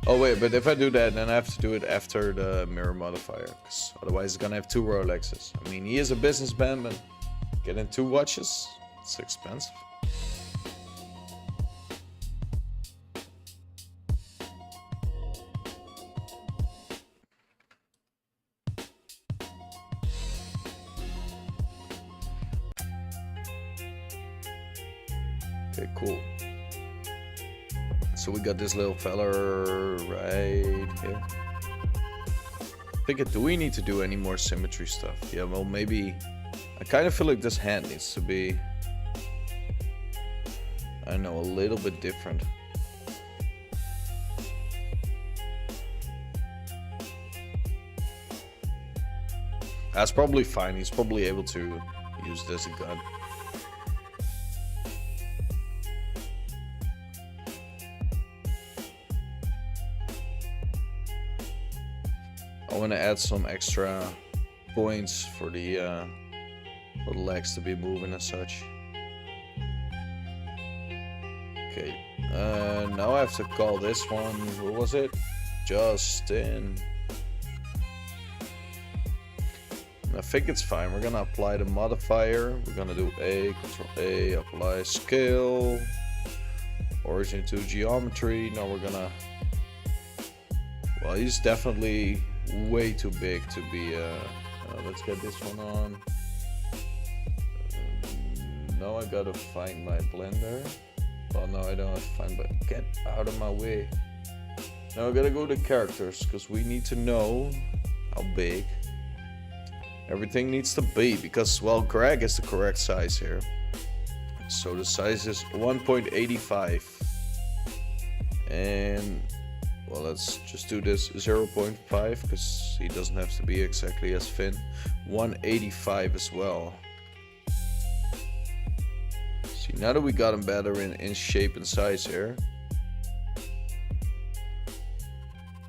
[SPEAKER 1] Oh wait, but if I do that, then I have to do it after the mirror modifier, because otherwise it's gonna have two Rolexes. I mean, he is a businessman, but getting two watches, it's expensive. Okay, cool. So we got this little fella right here. Do we need to do any more symmetry stuff? Yeah, well, maybe. I kind of feel like this hand needs to be, I don't know, a little bit different. That's probably fine. He's probably able to use this as a gun. I want to add some extra points for the legs to be moving and such. Okay, now I have to call this one, what was it? Justin. I think it's fine. We're gonna apply the modifier. We're gonna do Control A, apply scale, origin to geometry. Now we're gonna, well, he's definitely way too big to be let's get this one on. Now I gotta find my blender. Well, no, I don't have to find, but get out of my way. Now I gotta go to characters, because we need to know how big everything needs to be, because, well, Greg is the correct size here. So the size is 1.85. And, well, let's just do this 0.5, because he doesn't have to be exactly as thin. 185 as well. See, now that we got him better in shape and size here.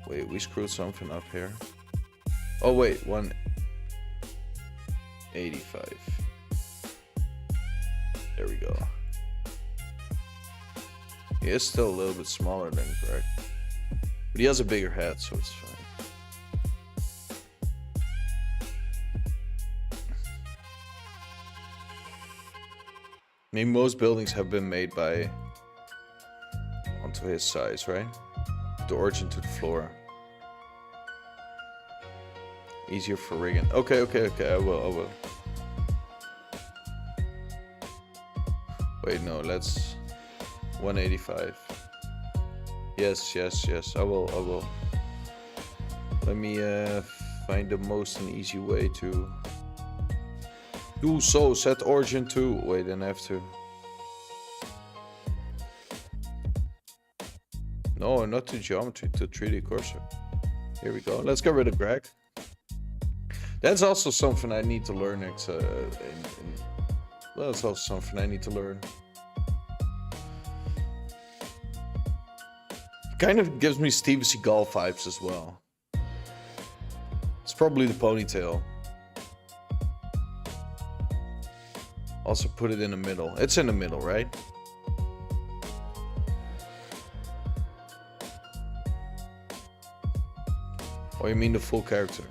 [SPEAKER 1] Wait, we screwed something up here. Oh wait, 185. There we go. He is still a little bit smaller than Greg. But he has a bigger head, so it's fine. I mean, most buildings have been made by onto his size, right? The origin to the floor. Easier for rigging. Okay, I will. Wait, no, let's 185. Yes, I will. Let me find the most and easy way to do so. Set origin to. Wait, then I have to. No, not to geometry, to 3D cursor. Here we go. Let's get rid of Greg. That's also something I need to learn. That's also something I need to learn. Kind of gives me Steven Seagal vibes as well. It's probably the ponytail. Also put it in the middle. It's in the middle, right? Or you mean the full character?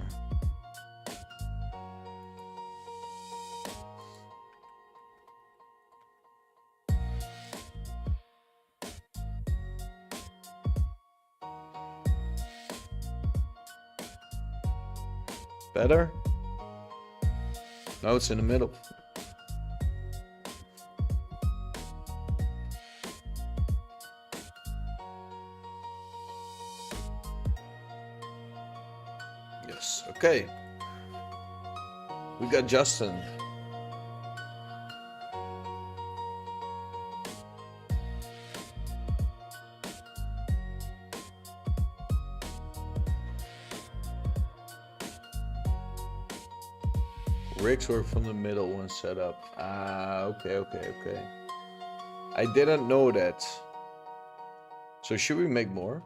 [SPEAKER 1] Better? No, it's in the middle. Yes, okay. We got Justin. Rigs work from the middle when set up. Ah, okay. I didn't know that. So should we make more?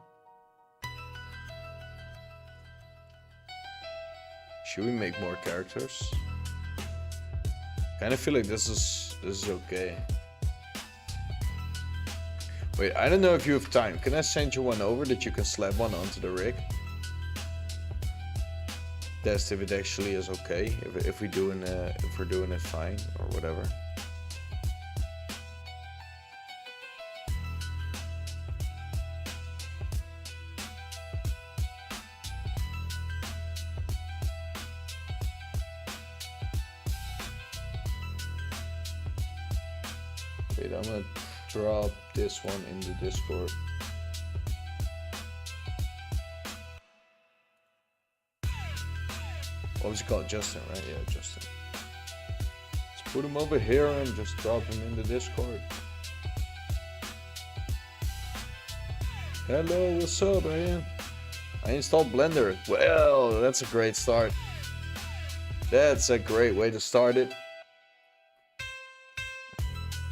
[SPEAKER 1] Should we make more characters? Kind of feel like this is okay. Wait, I don't know if you have time. Can I send you one over that you can slap one onto the rig? Test if it actually is okay. If we're doing it fine or whatever. Wait, I'm gonna drop this one in the Discord. What was he called? Justin, right? Yeah, Justin. Let's put him over here and just drop him in the Discord. Hello, what's up, man? I installed Blender. Well, that's a great start. That's a great way to start it.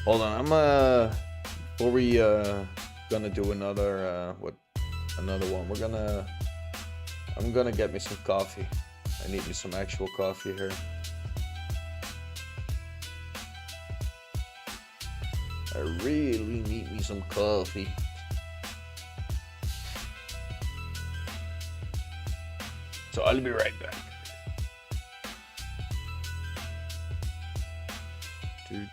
[SPEAKER 1] Hold on, I'm before we gonna do another another one. I'm gonna get me some coffee. I need me some actual coffee here. I really need me some coffee. So I'll be right back. Dude.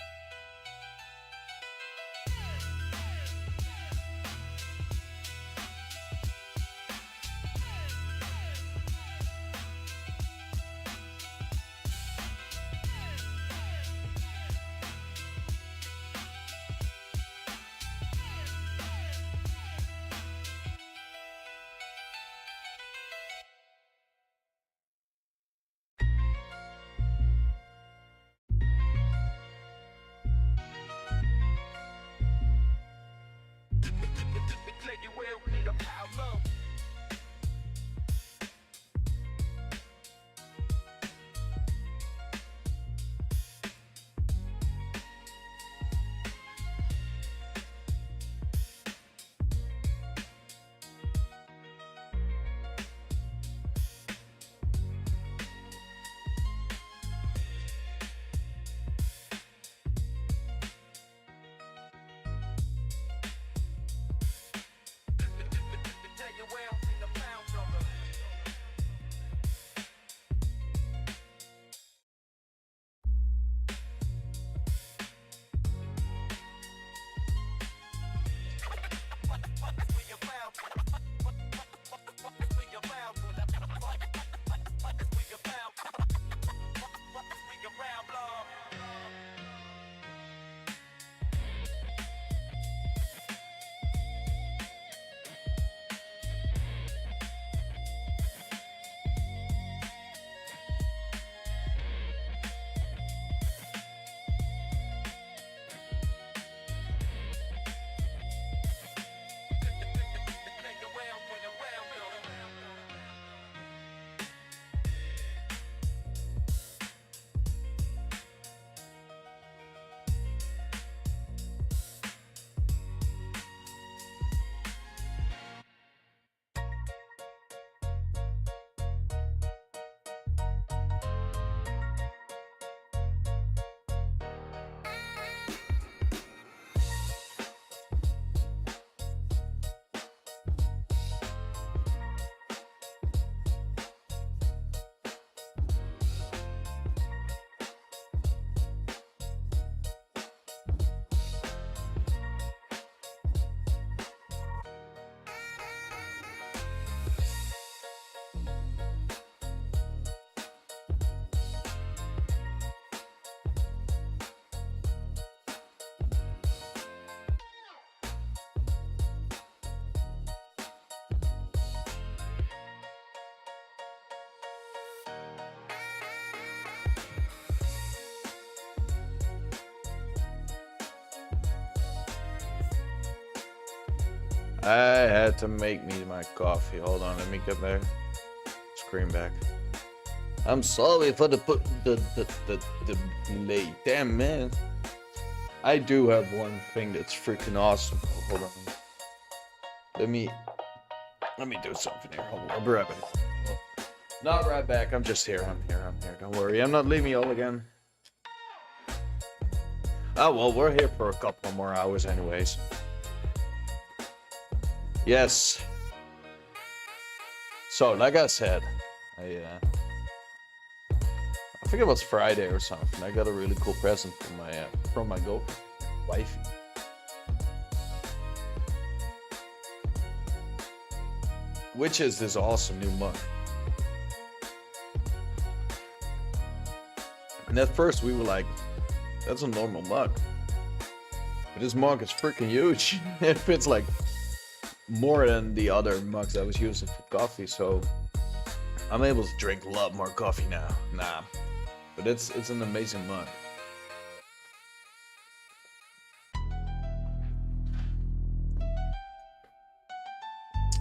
[SPEAKER 1] I had to make me my coffee. Hold on, let me get my screen back. I'm sorry for the delay. Damn, man. I do have one thing that's freaking awesome. Oh, hold on. Let me do something here. Hold on, I'll be right back. Well, not right back. I'm just here. I'm here. Don't worry. I'm not leaving you all again. Oh, well, we're here for a couple more hours anyways. Yes. So, like I said, I think it was Friday or something. I got a really cool present from my girlfriend, wifey. Which is this awesome new mug. And at first we were like, that's a normal mug. But this mug is freaking huge. It fits like more than the other mugs I was using for coffee, so I'm able to drink a lot more coffee now. Nah. But it's an amazing mug.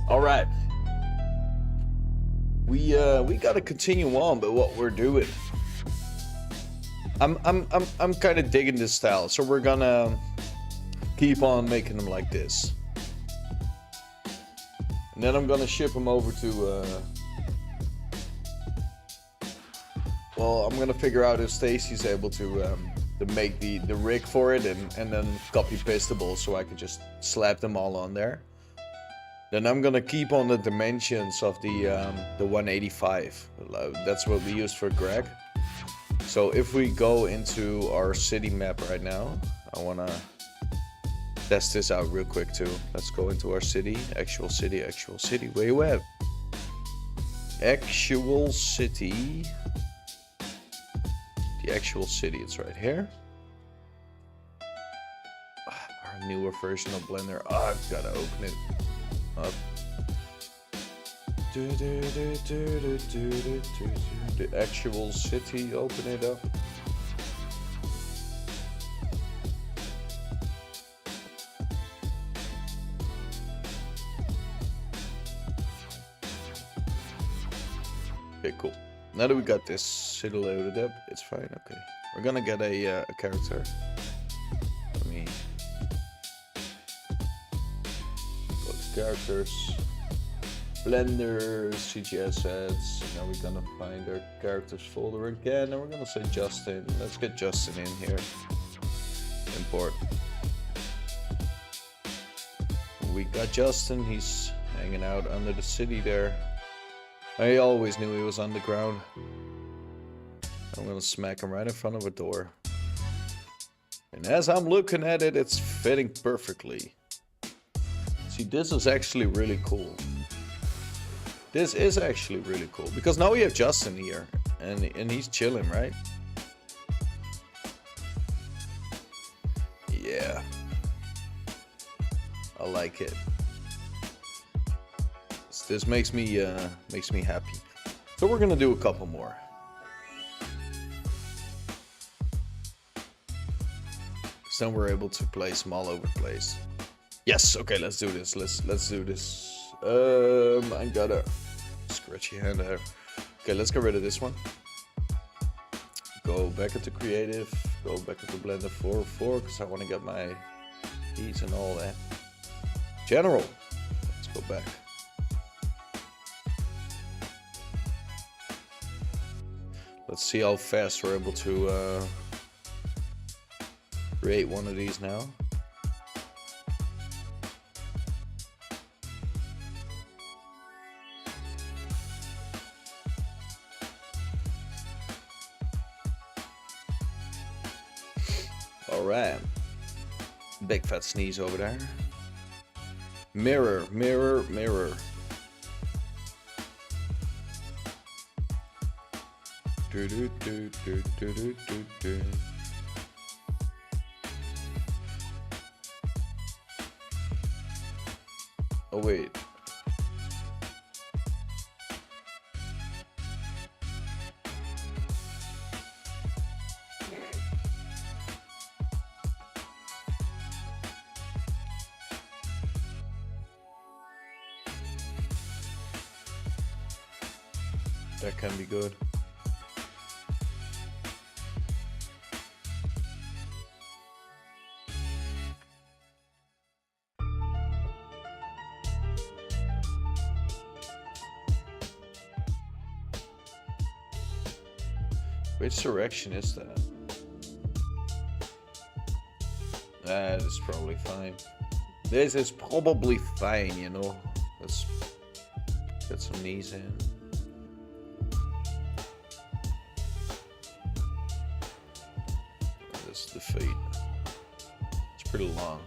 [SPEAKER 1] Alright. We gotta continue on with what we're doing. I'm kind of digging this style, so we're gonna keep on making them like this. And then I'm gonna ship them over to well, I'm gonna figure out if Stacy's able to make the rig for it and then copy pasteable so I can just slap them all on there. Then I'm gonna keep on the dimensions of the 185. That's what we used for Greg. So if we go into our city map right now, I wanna test this out real quick too. Let's go into our city, actual city. Where you at? Actual city. The actual city, it's right here. Our newer version of Blender. Oh, I've gotta open it up. The actual city, open it up. Okay, cool. Now that we got this city loaded up, it's fine. Okay, we're gonna get a character. Let me go to characters, Blender, CG assets, and now we're gonna find our characters folder again, and we're gonna say Justin. Let's get Justin in here. Import. We got Justin. He's hanging out under the city there. I always knew he was underground. I'm gonna smack him right in front of a door. And as I'm looking at it, it's fitting perfectly. See, this is actually really cool. This is actually really cool. Because now we have Justin here. And he's chilling, right? Yeah. I like it. This makes me happy. So we're gonna do a couple more. So then we're able to place them all over the place. Yes, okay, let's do this. Let's do this. I got a scratchy hand there. Okay, let's get rid of this one. Go back into creative. Go back into Blender 4.4 because I want to get my keys and all that. General. Let's go back. Let's see how fast we're able to create one of these now. Alright. Big fat sneeze over there. Mirror, mirror, mirror. Do, do, do, do, do, do, do, do. Oh wait. That can be good. Which direction is that? That is probably fine. This is probably fine, you know. Let's get some knees in. This is the feet. It's pretty long.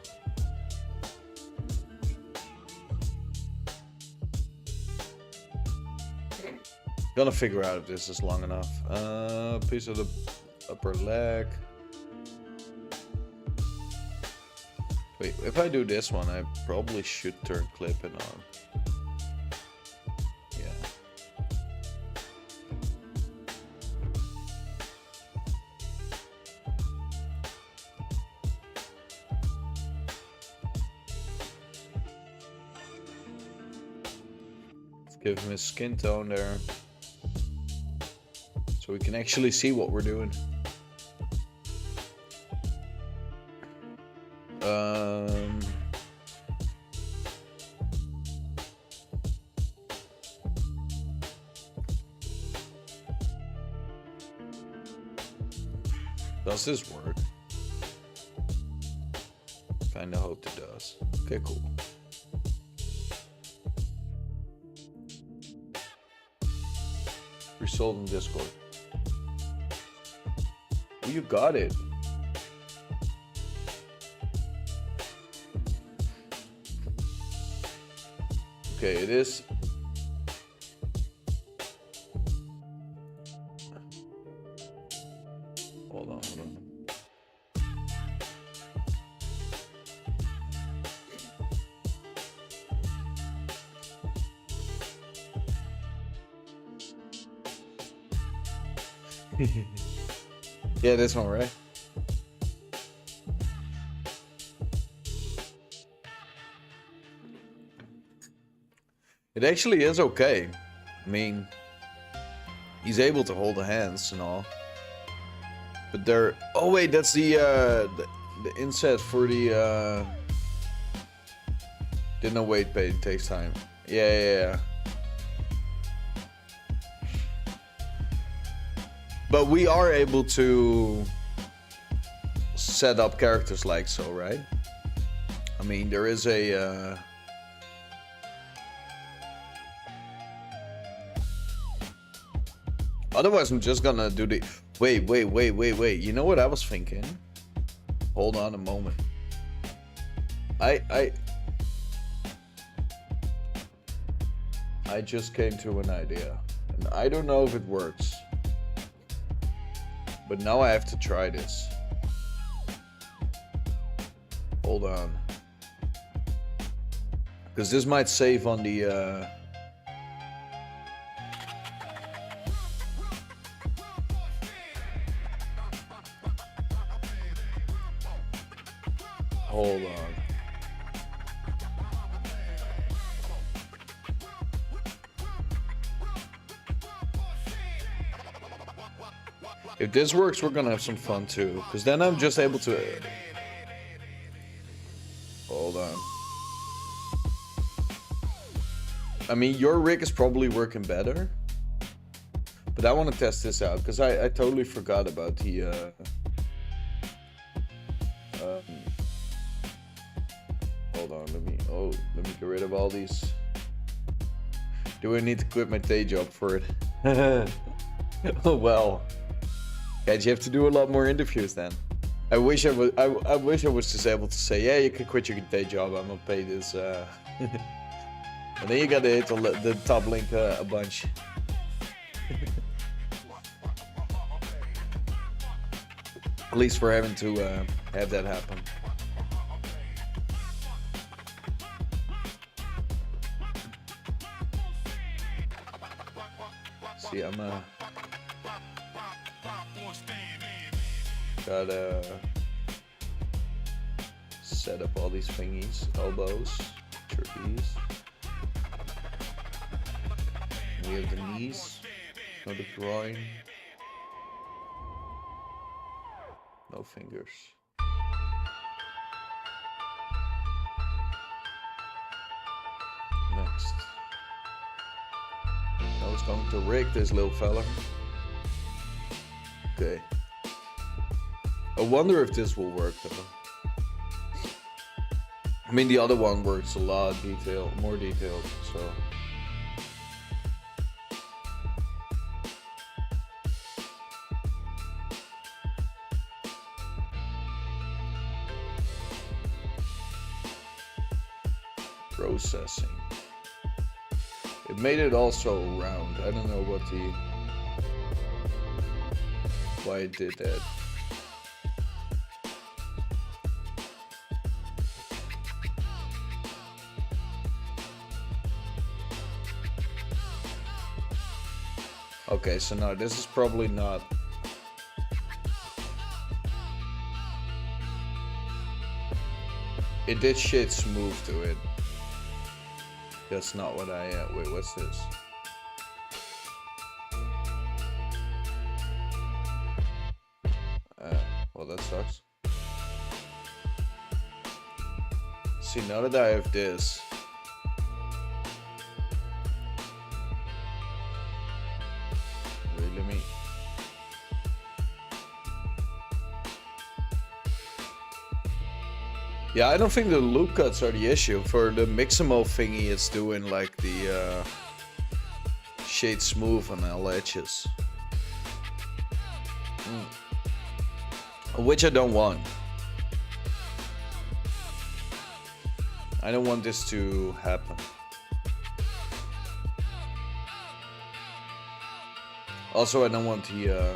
[SPEAKER 1] Gonna figure out if this is long enough. Piece of the upper leg. Wait, if I do this one, I probably should turn clipping on. Yeah. Let's give him his skin tone there. So we can actually see what we're doing. Does this work? Kinda hope it does. Okay, cool. Resolve in Discord. Oh, you got it. Okay, it is. Hold on. Yeah, this one, right? It actually is okay. I mean, he's able to hold the hands and all. But they're... Oh wait, that's the inset for the... Didn't know wait, but it takes time. Yeah. But we are able to set up characters like so, right? I mean, there is a... Otherwise, I'm just gonna do the... Wait. You know what I was thinking? Hold on a moment. I just came to an idea. And I don't know if it works. But now I have to try this. Hold on. Because this might save on the... Hold on. If this works, we're gonna have some fun too. Because then I'm just able to... Hold on. I mean, your rig is probably working better. But I want to test this out. Because I totally forgot about the... Hold on, let me get rid of all these. Do I need to quit my day job for it? Oh well. Guys, you have to do a lot more interviews then. I wish I was just able to say, yeah, you can quit your day job. I'm gonna pay this. And then you gotta hit the top link a bunch. At least for having to have that happen. See, I'm gotta set up all these thingies, elbows, trapeze. We have the knees. No, the groin. No fingers. Next. Now it's going to rig this little fella. Okay. I wonder if this will work though. I mean, the other one works a lot more detailed, so. Processing. It made it also round. I don't know why it did that. Okay, so now this is probably not. It did shade smooth to it. That's not what I, wait, what's this? Well, that sucks. See, now that I have this. Wait, let me. Yeah, I don't think the loop cuts are the issue. For the Mixamo thingy, it's doing like the shade smooth on all edges. Which I don't want. I don't want this to happen. Also, I don't want the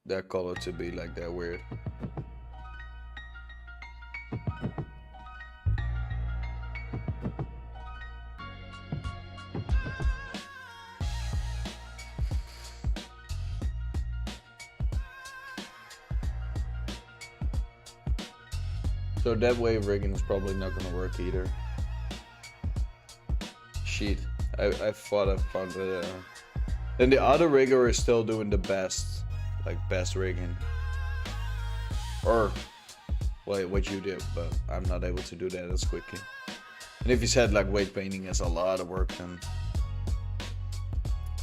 [SPEAKER 1] that color to be like that weird. So that wave rigging is probably not gonna work either. Shit, I thought I found it. Then the other rigger is still doing the best. Like best rigging, or well, what you did, but I'm not able to do that as quickly. And if you said like weight painting is a lot of work, then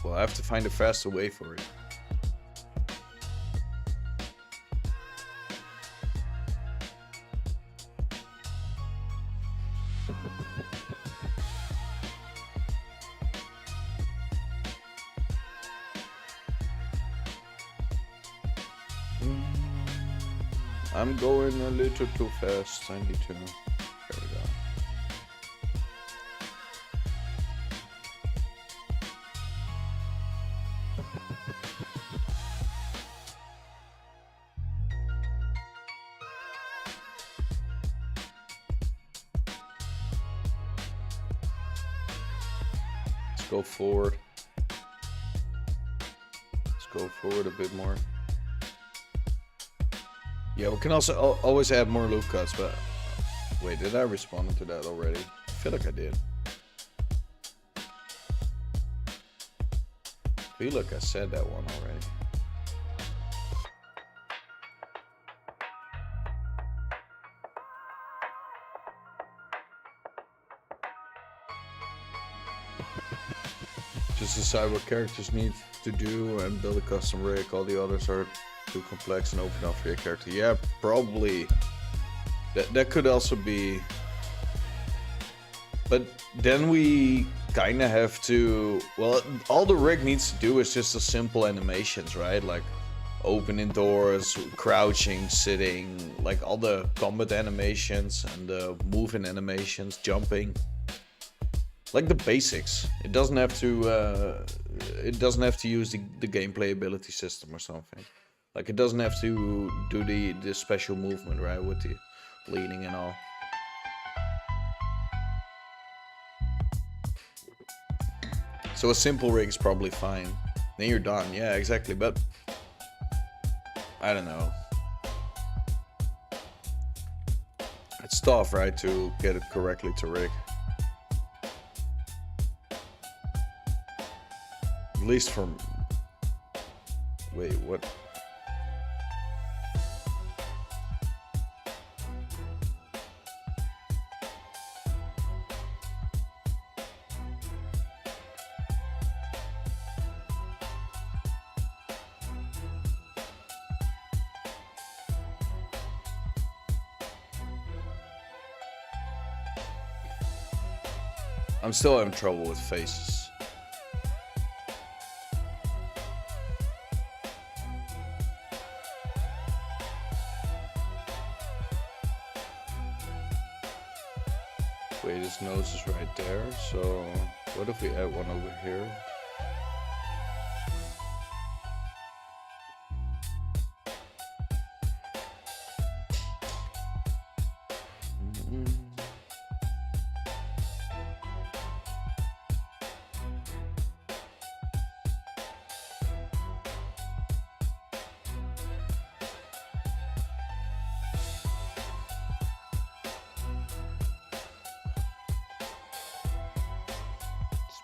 [SPEAKER 1] well, I have to find a faster way for it. I'm going a little too fast. I need to. There we go. Let's go forward. Let's go forward a bit more. Yeah, we can also always add more loop cuts, but wait, did I respond to that already? I feel like I did. I feel like I said that one already. Just decide what characters need to do and build a custom rig. All the others are too complex and open up for your character. Yeah, probably. That could also be. But then we kind of have to. Well, all the rig needs to do is just the simple animations, right? Like opening doors, crouching, sitting, like all the combat animations and the moving animations, jumping. Like the basics. It doesn't have to. It doesn't have to use the gameplay ability system or something. Like it doesn't have to do the special movement, right, with the leaning and all. So a simple rig is probably fine. Then you're done. Yeah, exactly. But I don't know. It's tough, right, to get it correctly to rig. At least from... Wait, what? I'm still having trouble with faces. Wait, his nose is right there, so what if we add one over here?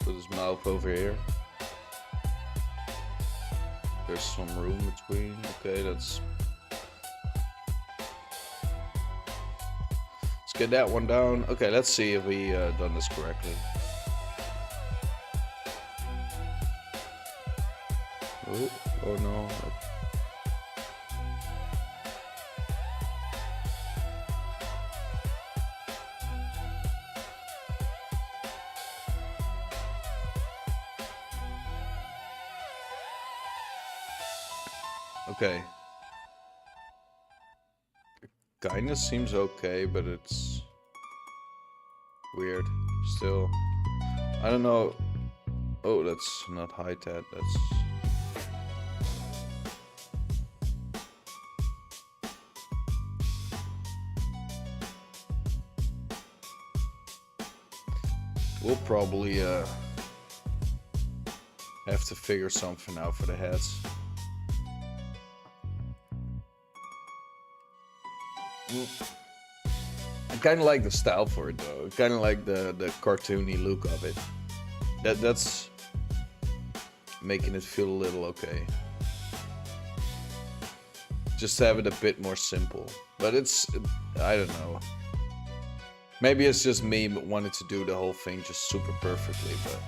[SPEAKER 1] Put his mouth over here. There's some room between. Okay, let's get that one down. Okay, let's see if we done this correctly. Oh no. Okay. Kinda seems okay, but it's weird still. I don't know. Oh, that's not high tat. That's... We'll probably have to figure something out for the heads. I kind of like the style for it though. I kind of like the cartoony look of it. That's making it feel a little okay. Just have it a bit more simple. But it's, I don't know. Maybe it's just me wanting to do the whole thing just super perfectly, but...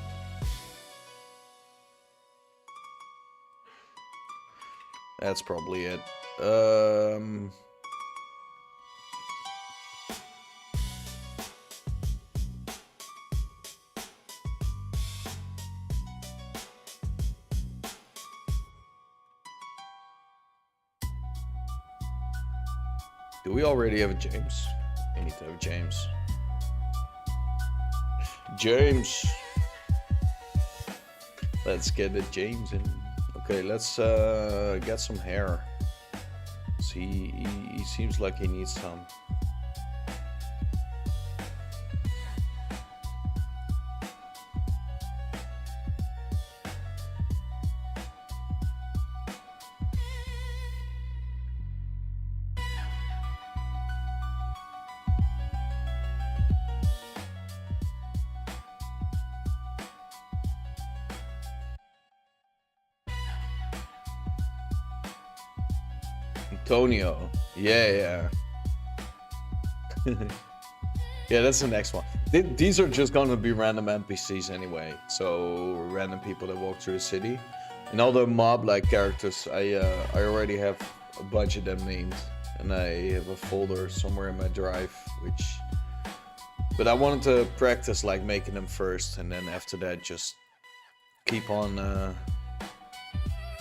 [SPEAKER 1] That's probably it. Do we already have a James? I need to have James. James! Let's get the James in. Okay, let's get some hair. See, he seems like he needs some. Antonio. Yeah. Yeah, that's the next one. These are just gonna be random NPCs anyway. So random people that walk through the city. And all the mob-like characters, I already have a bunch of them named. And I have a folder somewhere in my drive, which... But I wanted to practice like making them first, and then after that just keep on...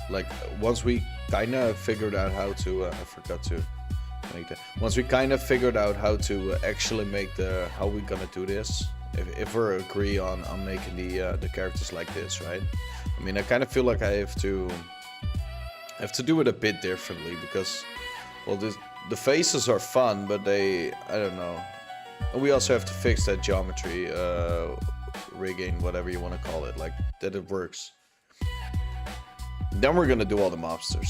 [SPEAKER 1] Like, once we kind of figured out how to, I forgot to make that. Once we kind of figured out how to actually make how we're gonna do this, if we agree on making the characters like this, right? I mean, I kind of feel like I have to do it a bit differently because, well, the faces are fun, but I don't know. And we also have to fix that geometry, rigging, whatever you want to call it, like that it works. Then we're gonna do all the mobsters.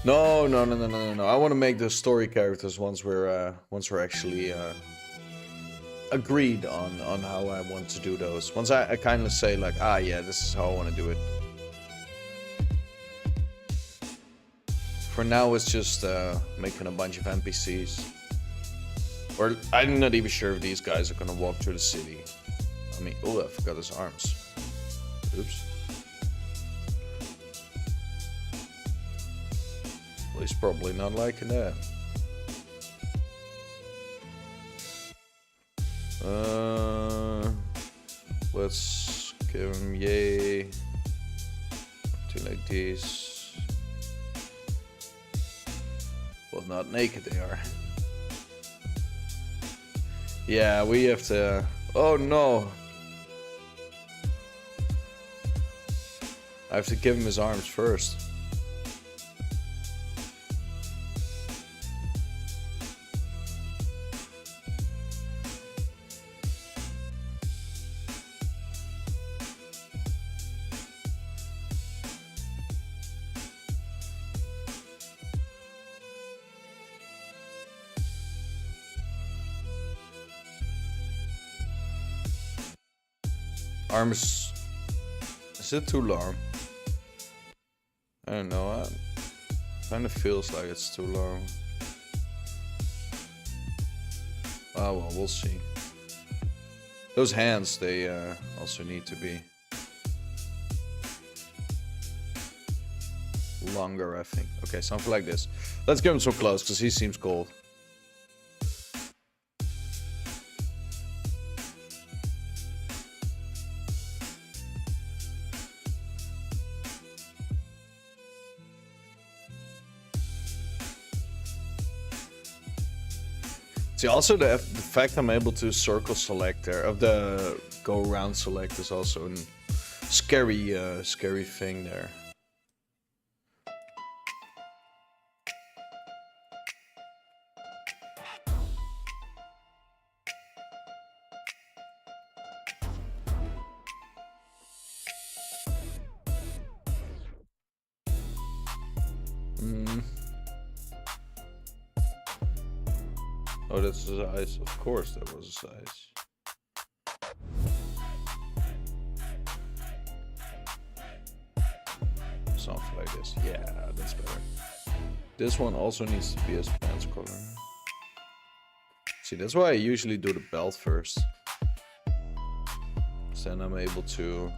[SPEAKER 1] No. I want to make the story characters once we're actually agreed on how I want to do those. Once I kind of say like, ah, yeah, this is how I want to do it. For now, it's just making a bunch of NPCs. Or I'm not even sure if these guys are gonna walk through the city. I mean, oh, I forgot his arms. Oops. Well, he's probably not liking that. Let's give him yay. Do like this. Well, not naked they are. Yeah, we have to. Oh no! I have to give him his arms first. Arms. Is it too long? I don't know. It kind of feels like it's too long. Oh well, we'll see. Those hands, they also need to be longer, I think. Okay, something like this. Let's give him some clothes because he seems cold. See, also the fact I'm able to circle select there, of the go around select, is also a scary thing there. Oh, that's a size. Of course, that was a size. Something like this. Yeah, that's better. This one also needs to be his pants color. See, that's why I usually do the belt first. So then I'm able to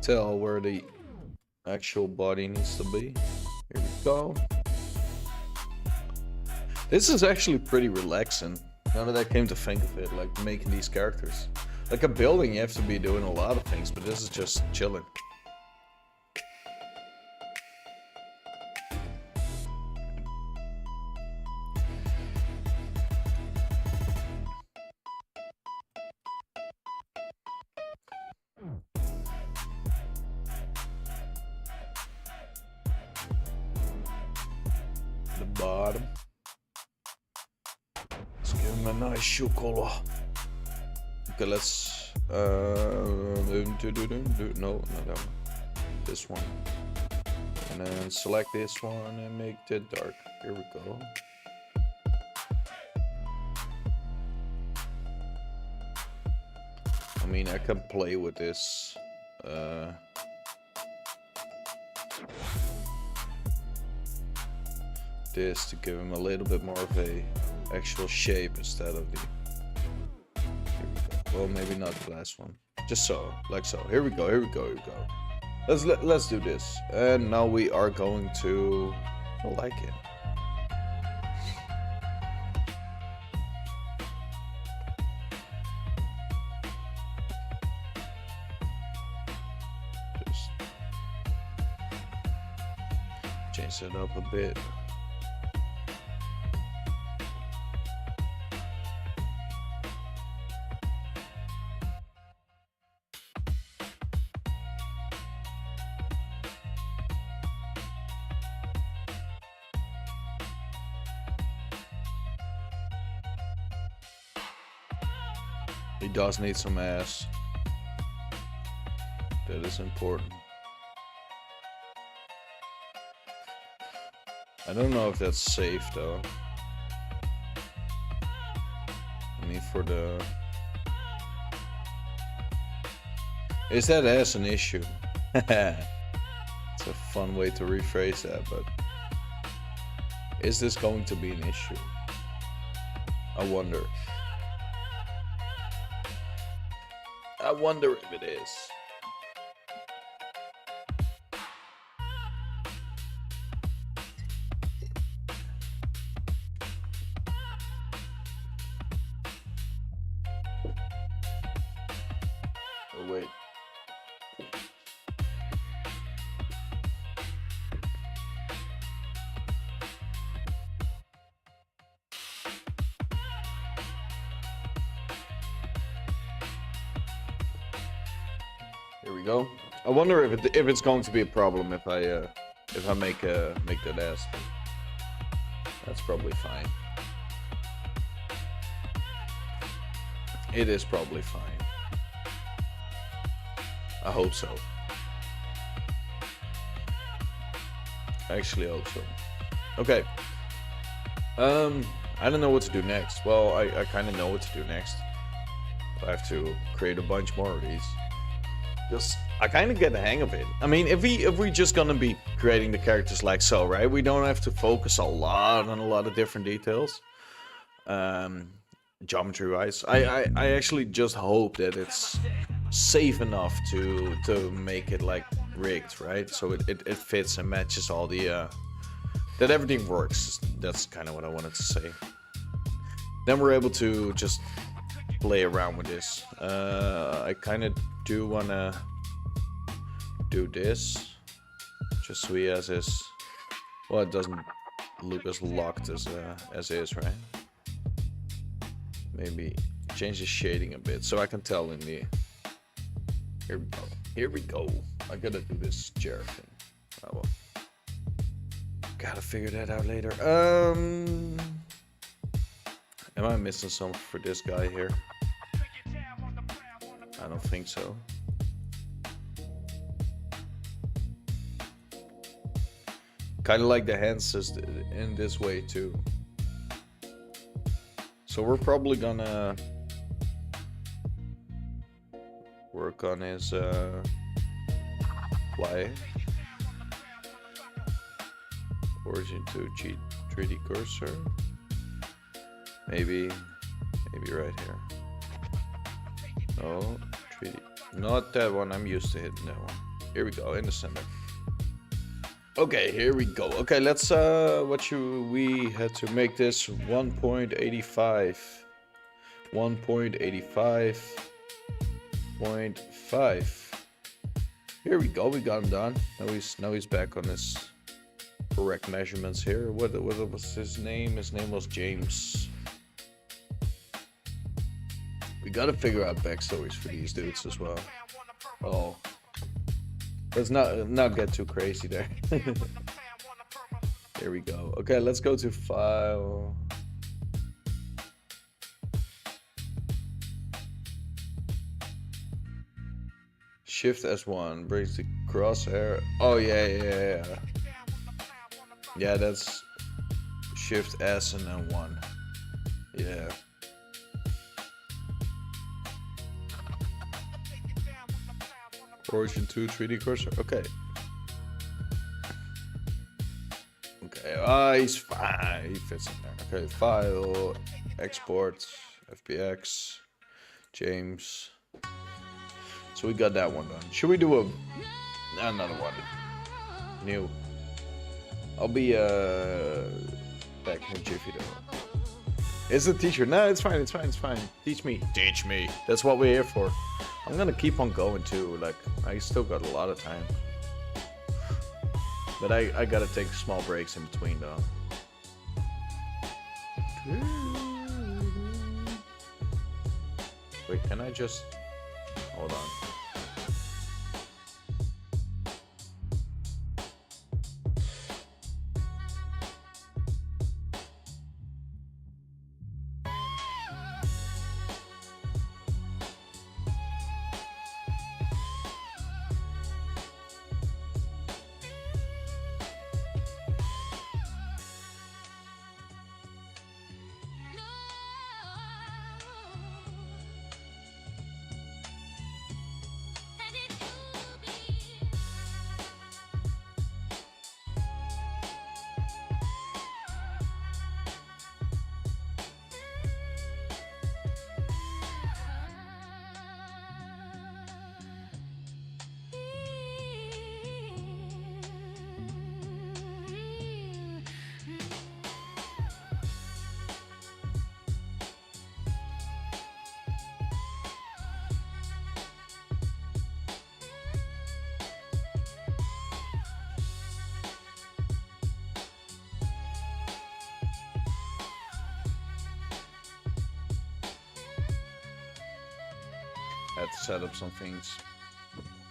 [SPEAKER 1] tell where the actual body needs to be. Here we go. This is actually pretty relaxing, now that I came to think of it, like making these characters. Like a building, you have to be doing a lot of things, but this is just chilling. The bottom. A nice shoe color. Okay, let's no, not that one. This one. And then select this one and make it dark. Here we go. I mean, I can play with this. This to give him a little bit more of a actual shape instead of the. Here we go. Well, maybe not the last one. Just so, like so. Here we go. Here we go. Here we go. Let's do this. And now we are going to. I like it. Just change it up a bit. He does need some ass. That is important. I don't know if that's safe though. mean, for the... Is that as an issue? It's a fun way to rephrase that, but... Is this going to be an issue? I wonder. I wonder if it is. Oh, wait. Here we go. I wonder if it's going to be a problem if I make that ass. That's probably fine. It is probably fine. I hope so. I actually hope so. Okay. I don't know what to do next. Well, I kind of know what to do next. I have to create a bunch more of these. Just, I kind of get the hang of it. I mean, if we just gonna be creating the characters like so, right? We don't have to focus a lot on a lot of different details. Geometry-wise, I actually just hope that it's safe enough to make it like rigged, right? So it fits and matches all the that everything works. That's kind of what I wanted to say. Then we're able to just play around with this. I kind of do want to do this just so he has his, well, it doesn't look as locked as is, right? Maybe change the shading a bit so I can tell in the, here we go. I gotta do this chair thing. Oh well, gotta figure that out later. Am I missing something for this guy here? I don't think so. Kind of like the hands is in this way too. So we're probably gonna work on his fly. Origin to 3D cursor. Maybe right here. No, 3D. Not that one. I'm used to hitting that one. Here we go, in the center. Okay, here we go. Okay, let's we had to make this 1.85. 1.85.5. Here we go, we got him done. Now he's back on his correct measurements here. What was his name? His name was James. We gotta figure out backstories for these dudes as well. Oh. Let's not get too crazy there. Here we go. Okay, let's go to file. Shift S1 brings the crosshair. Oh yeah. Yeah, that's Shift S and then 1. Yeah. Origin 2 3D cursor. Okay. Okay. He's fine. He fits in there. Okay. File. Export. FBX. James. So we got that one done. Should we do another one? New. I'll be back in a jiffy though. It's a teacher. No, it's fine. It's fine. Teach me. That's what we're here for. I'm gonna keep on going too. Like, I still got a lot of time. But I gotta take small breaks in between though. Wait, can I just... Hold on. Had to set up some things.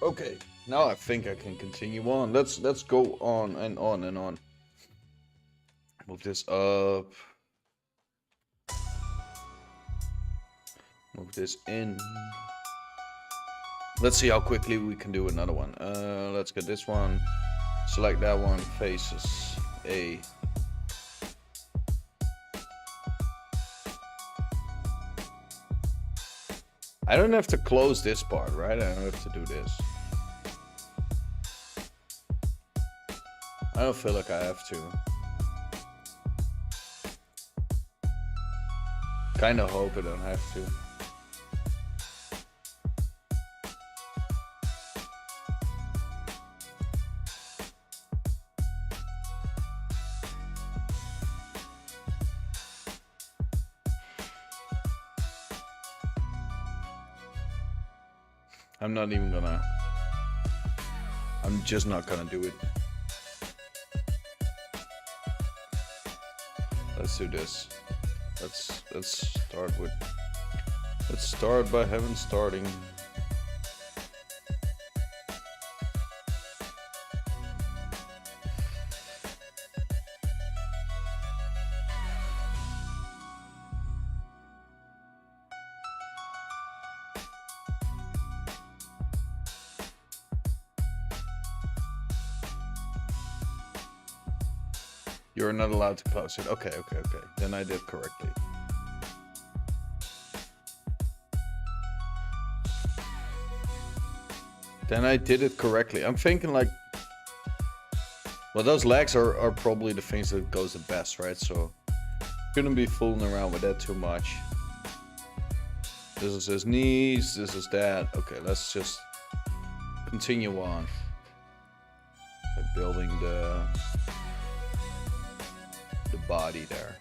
[SPEAKER 1] Okay, now I think I can continue on. Let's go on and on and on. Move this up. Move this in. Let's see how quickly we can do another one. Let's get this one. Select that one. Faces A. I don't have to close this part, right? I don't have to do this. I don't feel like I have to. Kinda hope I don't have to. I'm not even gonna... I'm just not gonna do it. Let's do this. Let's start with... Let's start by having starting. You're not allowed to close it. Okay. Then I did correctly. Then I did it correctly. I'm thinking like... Well, those legs are probably the things that goes the best, right? So, shouldn't be fooling around with that too much. This is his knees, this is that. Okay, let's just continue on. By building the body there.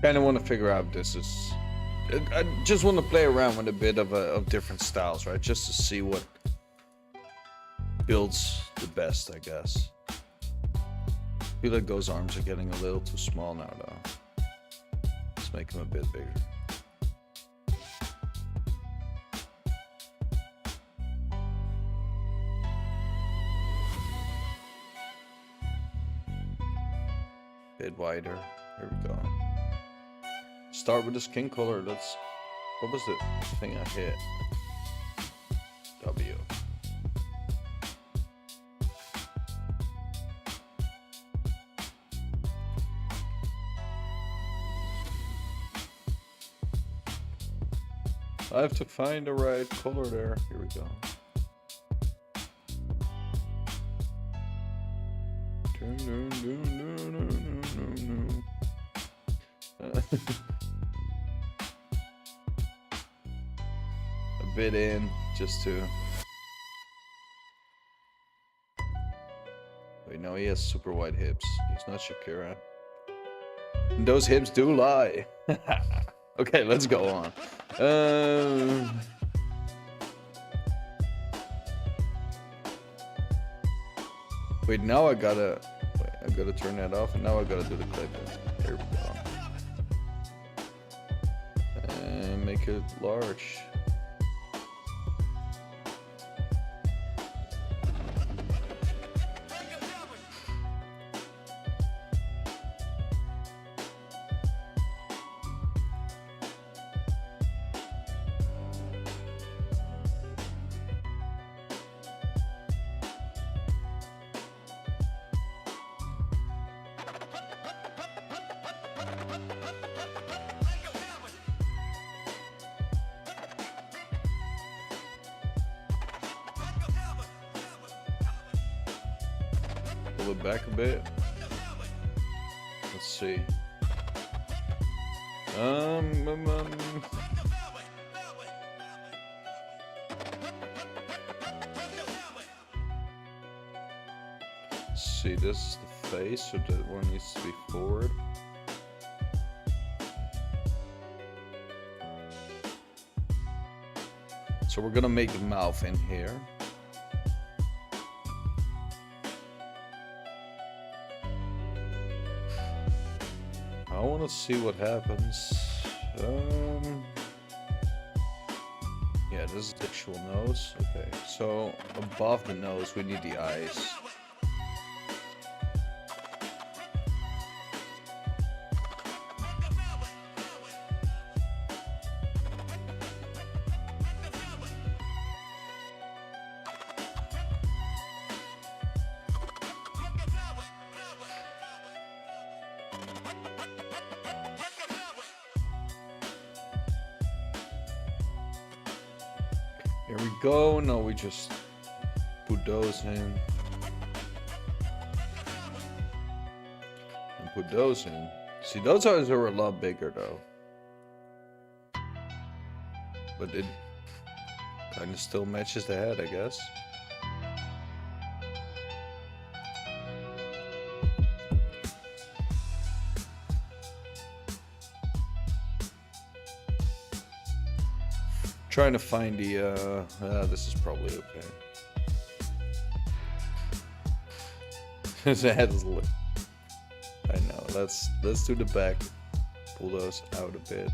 [SPEAKER 1] Kind of want to figure out if this is... I just want to play around with a bit of different styles, right? Just to see what builds the best, I guess. I feel like those arms are getting a little too small now, though. Let's make them a bit bigger. Bit wider. Here we go. Start with the skin color. Let's... What was the thing I hit? W. I have to find the right color there. Here we go. A bit in, just to... Wait, no, he has super wide hips. He's not Shakira. And those hips do lie. Okay, let's go on. Wait, now I gotta... Wait, I gotta turn that off, and now I gotta do the clip. Here we go. And make it large. pull it back a bit. Let's see. See, this is the face, so that one needs to be forward. So we're gonna make the mouth in here. I want to see what happens. Yeah, this is the actual nose. Okay, so above the nose we need the eyes. Here we go. Now we just put those in. And put those in. See, those eyes are a lot bigger though. But it kind of still matches the head, I guess. Trying to find the this is probably okay. His head is lit. I know. Let's do the back. Pull those out a bit.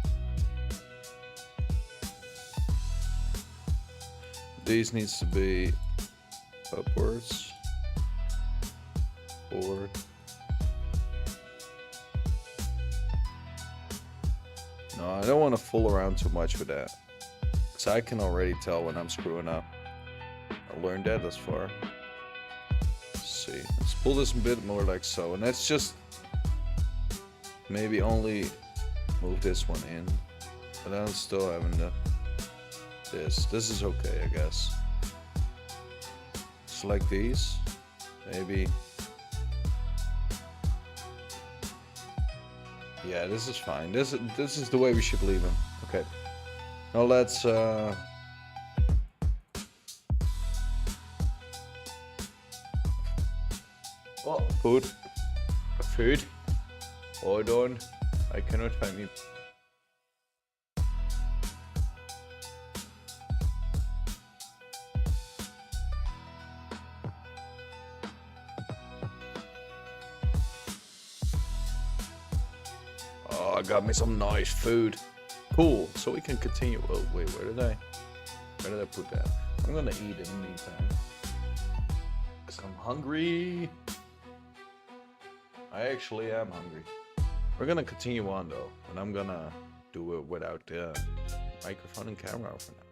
[SPEAKER 1] These needs to be upwards, forward. No, I don't want to fool around too much with that. So I can already tell when I'm screwing up. I learned that thus far. Let's see. Let's pull this a bit more like so. And that's just maybe only move this one in. But I'm still having this. This is okay, I guess. Select these. Maybe. Yeah, this is fine. This is the way we should leave him. Okay. Now let's oh, food. Food. Hold on. I cannot find me. Oh, I got me some nice food. Cool, so we can continue. Oh wait, where did I put that? I'm gonna eat in the meantime. Cause I'm hungry. I actually am hungry. We're gonna continue on though, and I'm gonna do it without the microphone and camera for now.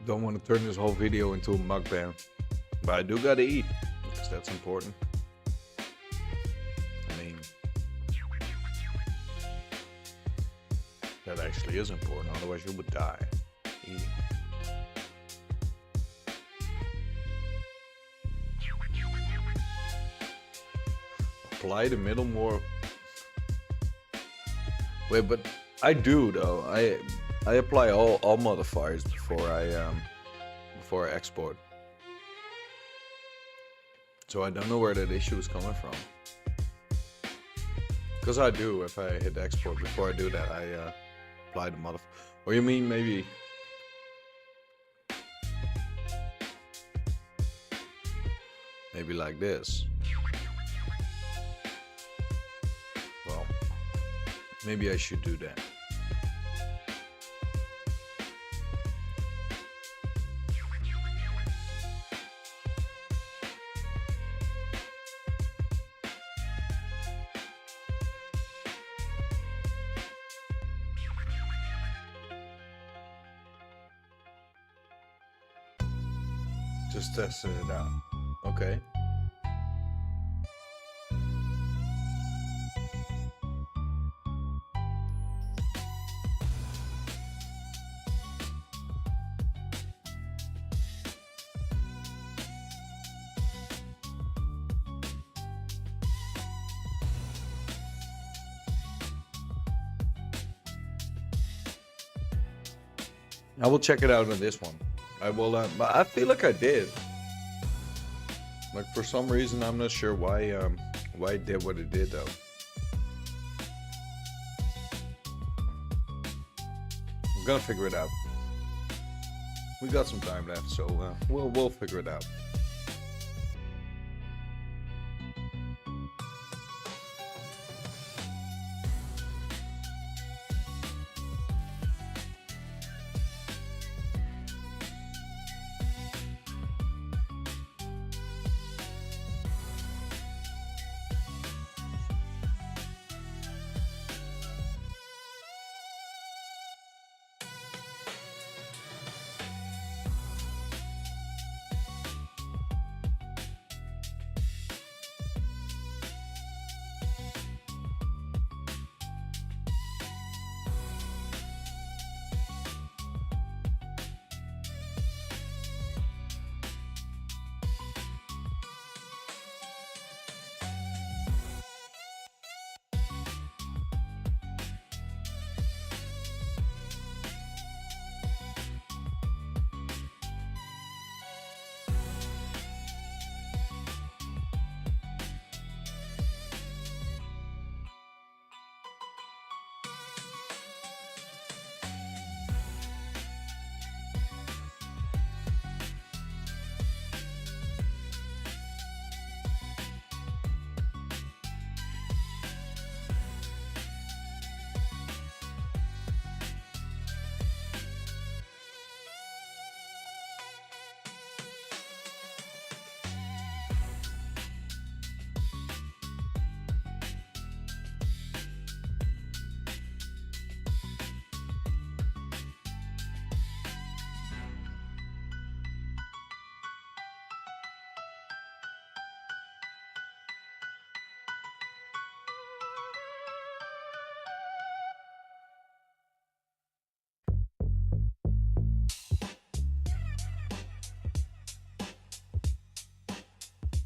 [SPEAKER 1] Don't want to turn this whole video into a mukbang, but I do gotta eat because that's important. I mean, that actually is important, otherwise you would die eating. Apply the middle more. Wait, but I do though. I apply all modifiers before I export. So I don't know where that issue is coming from. Because I do, if I hit export before I do that, I apply the modifier. Or you mean maybe like this? Well, maybe I should do that. Just testing it out. Okay. I will check it out on this one. I will. I feel like I did. Like for some reason, I'm not sure why it did what it did though. We're gonna figure it out. We got some time left, so we'll figure it out.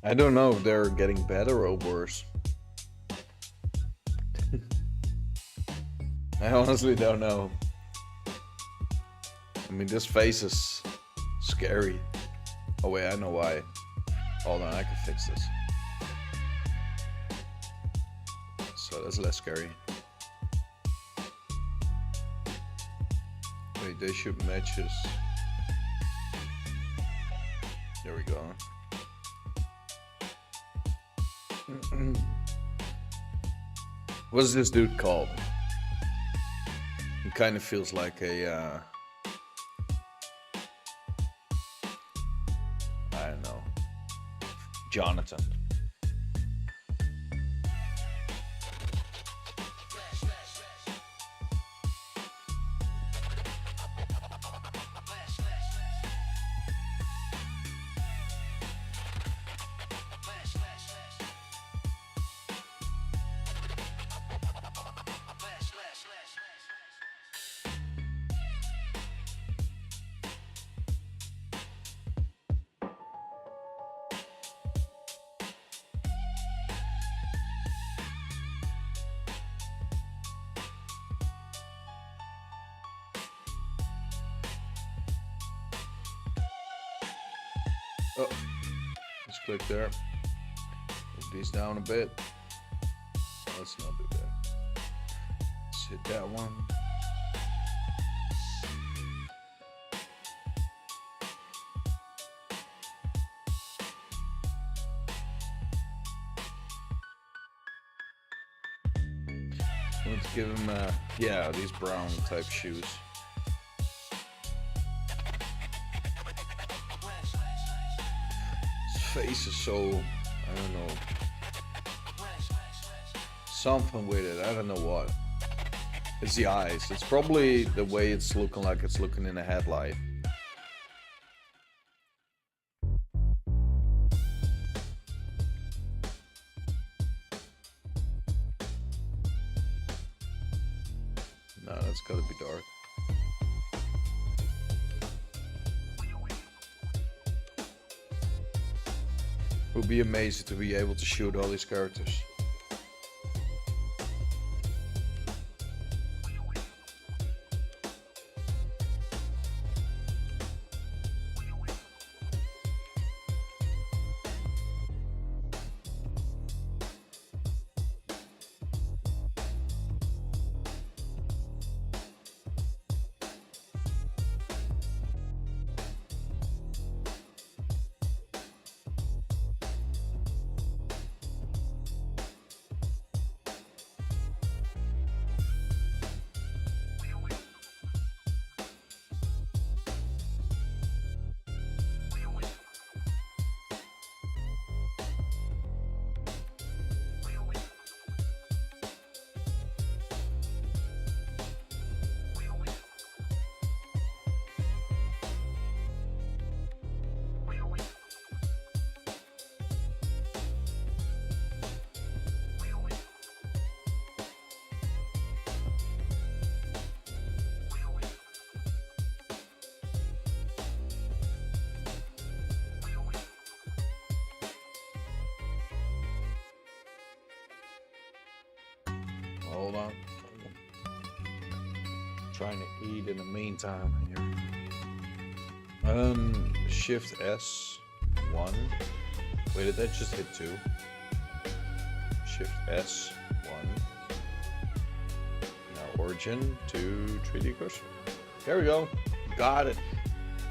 [SPEAKER 1] I don't know if they're getting better or worse. I honestly don't know. I mean, this face is scary. Oh wait, I know why. Hold on, I can fix this. So that's less scary. Wait, they should match us. There we go. What is this dude called? He kind of feels like a I don't know, Jonathan. Oh, let's click there. Move these down a bit. Let's not do that. Let's hit that one. Let's give him, yeah, these brown type shoes. Face is so, I don't know, something with it. I don't know what. It's the eyes. It's probably the way it's looking, like it's looking in a headlight. That's gotta be dark. Would be amazing to be able to shoot all these characters. Hold on. Trying to eat in the meantime here. Shift S 1. Wait, did that just hit 2? Shift S 1. Now origin to 3D cursor. There we go. Got it.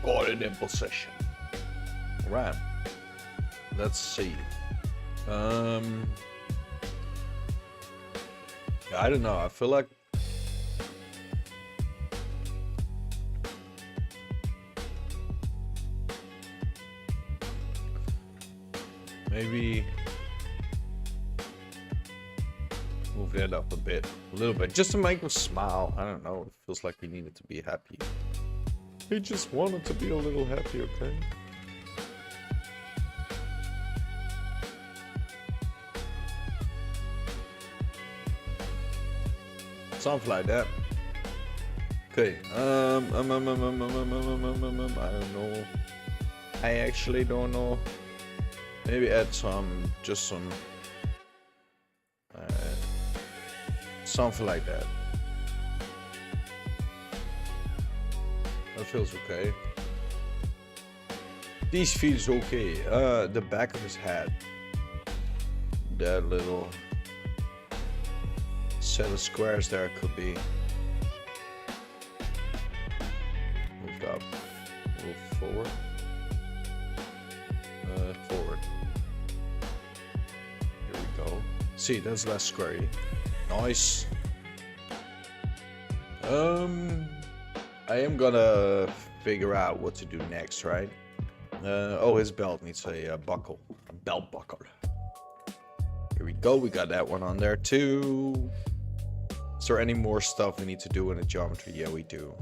[SPEAKER 1] Got it in possession. Right. Let's see. I don't know. I feel like maybe move that up a little bit, just to make him smile. I don't know. It feels like he needed to be happy. He just wanted to be a little happy, okay? Something like that. Okay. I don't know. I actually don't know. Maybe add just some, something like that. That feels okay. These feels okay. The back of his head. That little set of squares there could be moved up, move forward, forward. Here we go. See, that's less squarey. Nice. I am gonna figure out what to do next, right? Oh, his belt needs a buckle, a belt buckle. Here we go. We got that one on there too. Is there any more stuff we need to do in the geometry? Yeah, we do.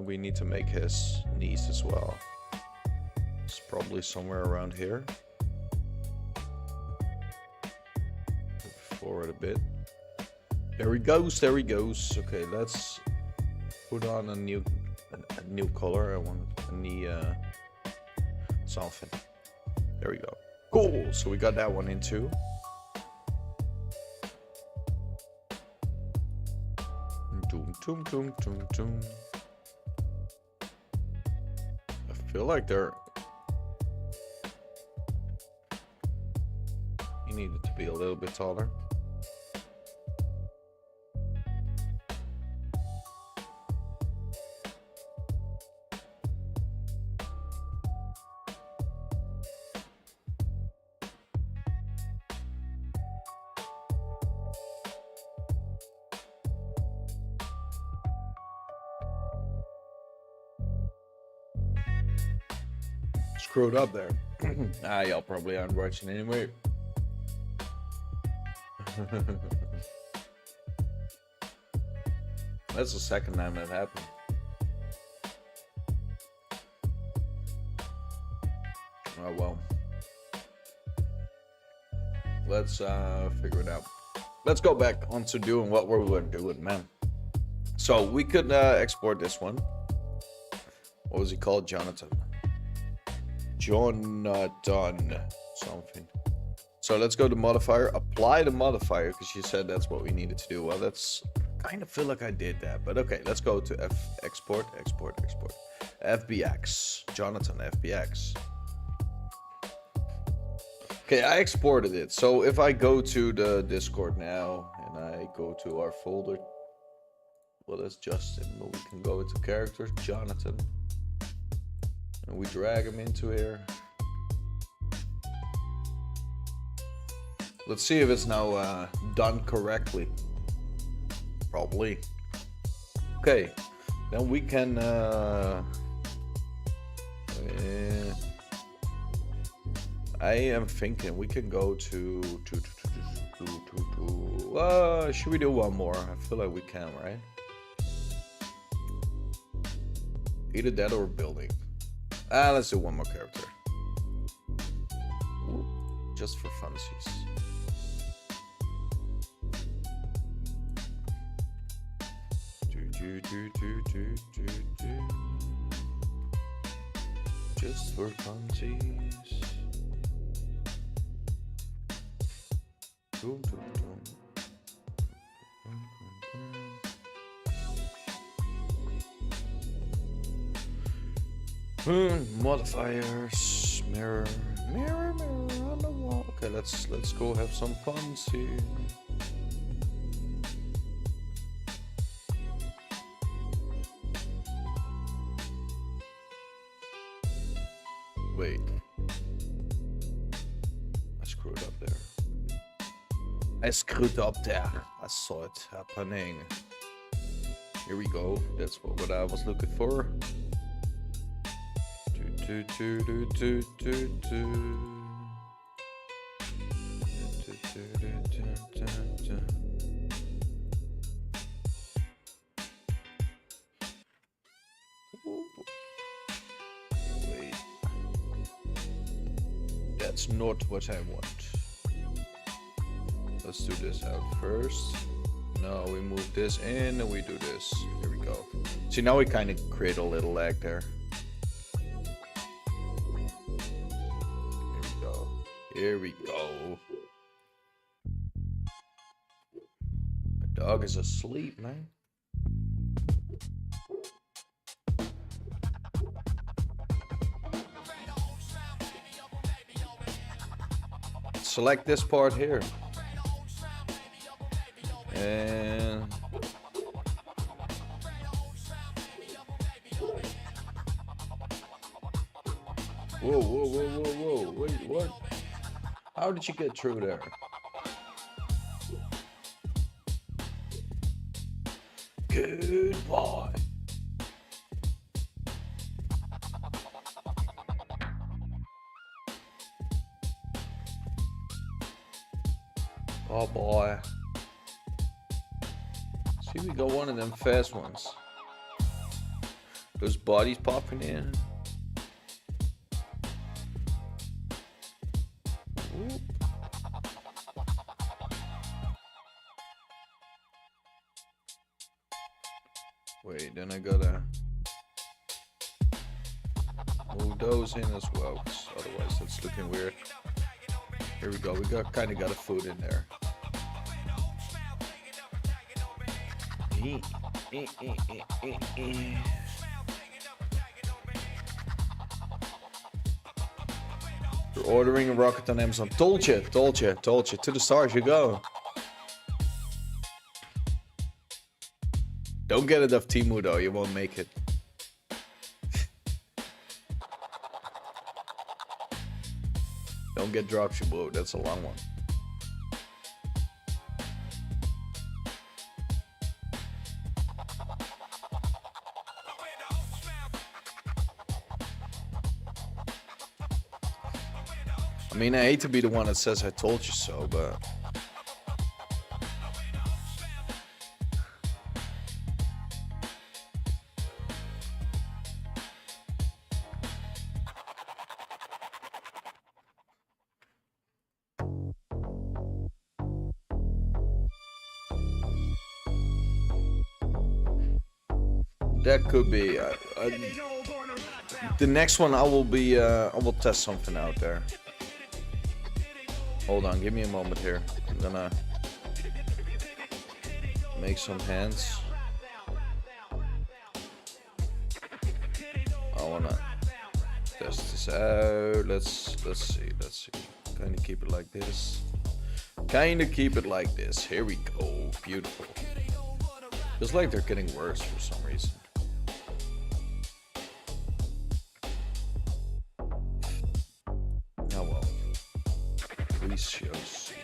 [SPEAKER 1] We need to make his knees as well. It's probably somewhere around here. Move forward a bit. There he goes. There he goes. Okay, let's put on a new color. I want a knee something. There we go. Cool. So we got that one in too. Toom, toom, toom, toom. I feel like he needed to be a little bit taller. Screwed up there. Y'all probably aren't watching anyway. That's the second time that happened. Oh well. Let's figure it out. Let's go back onto doing what we were doing, man. So we could export this one. What was he called? Jonathan. Jonathan something. So let's go to modifier, apply the modifier, because you said that's what we needed to do. Well, that's kind of feel like I did that, but okay, let's go to export. FBX, Jonathan, FBX. Okay, I exported it. So if I go to the Discord now and I go to our folder, well, that's Justin, but we can go into characters, Jonathan, and we drag him into here. Let's see if it's now done correctly. Probably. Okay, then we can I am thinking we can go to should we do one more? I feel like we can, right? Either that or building. Let's do one more character. Just for funsies. Just for funsies. Modifiers, mirror on the wall. Okay, let's go have some fun here. Wait, I screwed up there. I screwed up there. I saw it happening. Here we go. That's what I was looking for. Wait. That's not what I want. Let's do this out first. No, we move this in and we do this. Here we go. See, now we kind of create a little lag there. Here we go. My dog is asleep, man. Select this part here. And whoa. Wait, what? How did you get through there? Good boy. Oh boy. See, we got one of them fast ones. Those bodies popping in. Wait, then I gotta move those in as well, otherwise that's looking weird. Here we go, we kind of got a foot in there. You're ordering a rocket on Amazon. Told you. To the stars you go. Don't get it off Temu though, you won't make it. Don't get dropshippable, that's a long one. I mean, I hate to be the one that says I told you so, but... That could be. The next one I will test something out there. Hold on, give me a moment here. I'm gonna make some hands. I wanna test this out. Let's see. Kind of keep it like this. Here we go. Beautiful. Feels like they're getting worse for some reason. Oh well. We shall see.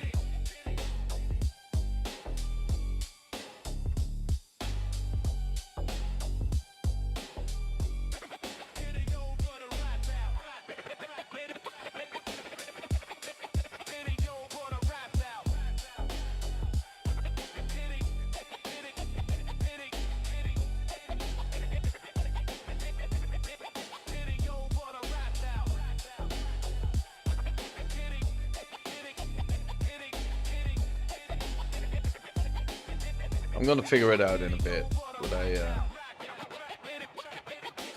[SPEAKER 1] I'm gonna figure it out in a bit, but I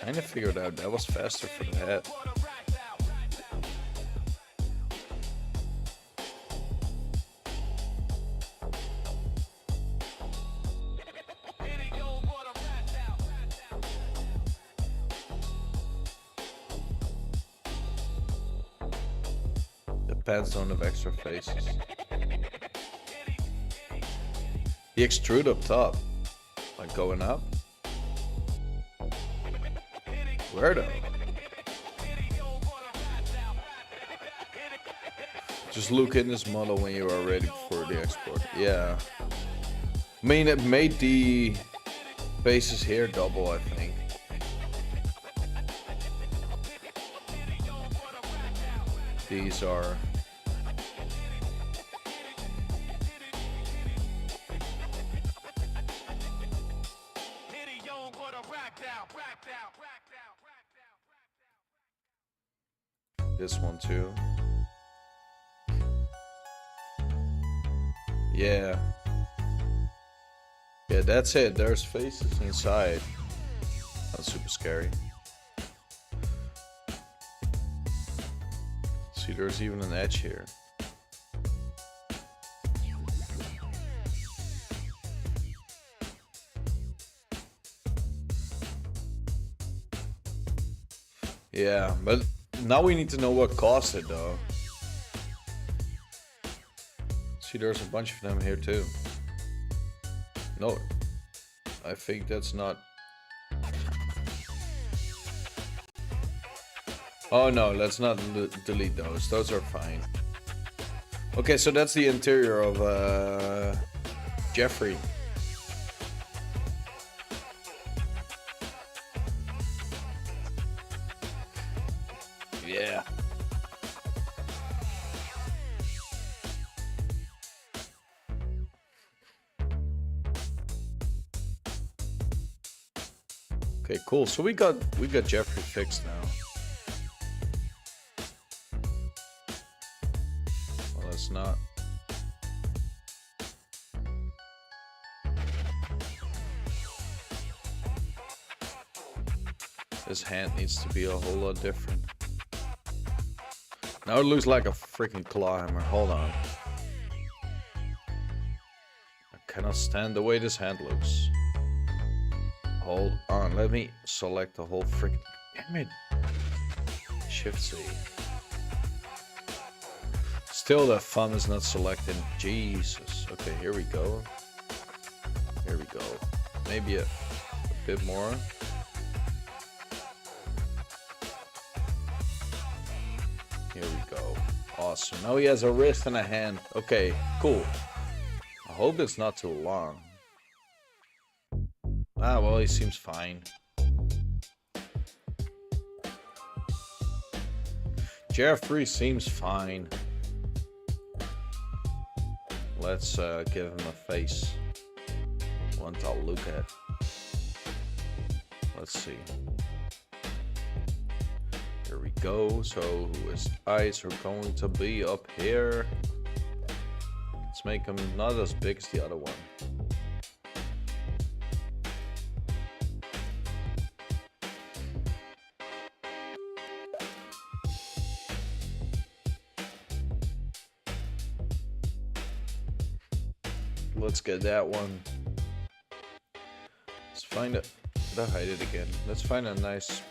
[SPEAKER 1] kind of figured out that was faster for the head. The pants don't have extra faces. The extrude up top, like going up. Where though? Just look in this model when you are ready for the export. Yeah. I mean, it made the faces here double, I think. These are... This one too. Yeah. Yeah, that's it. There's faces inside. That's super scary. See, there's even an edge here. Yeah, but now we need to know what caused it though. See, there's a bunch of them here too. No, I think that's not... Oh no, let's not delete those. Those are fine. Okay, so that's the interior of Jeffrey. Yeah. Okay, cool. So we got Jeffrey fixed now. Well, let's not. This hand needs to be a whole lot different. Now it looks like a freaking claw hammer. Hold on. I cannot stand the way this hand looks. Hold on. Let me select the whole freaking... Damn it. Shift C. Still that thumb is not selected. Jesus. Okay, here we go. Here we go. Maybe a bit more. Here we go. Awesome. Now he has a wrist and a hand. Okay, cool. I hope it's not too long. Ah, well, he seems fine. Jeffrey seems fine. Let's give him a face. One to look at. Let's see. Here we go. So his eyes are going to be up here. Let's make him not as big as the other one. Let's get that one. Let's find it. Did I hide it again? Let's find a nice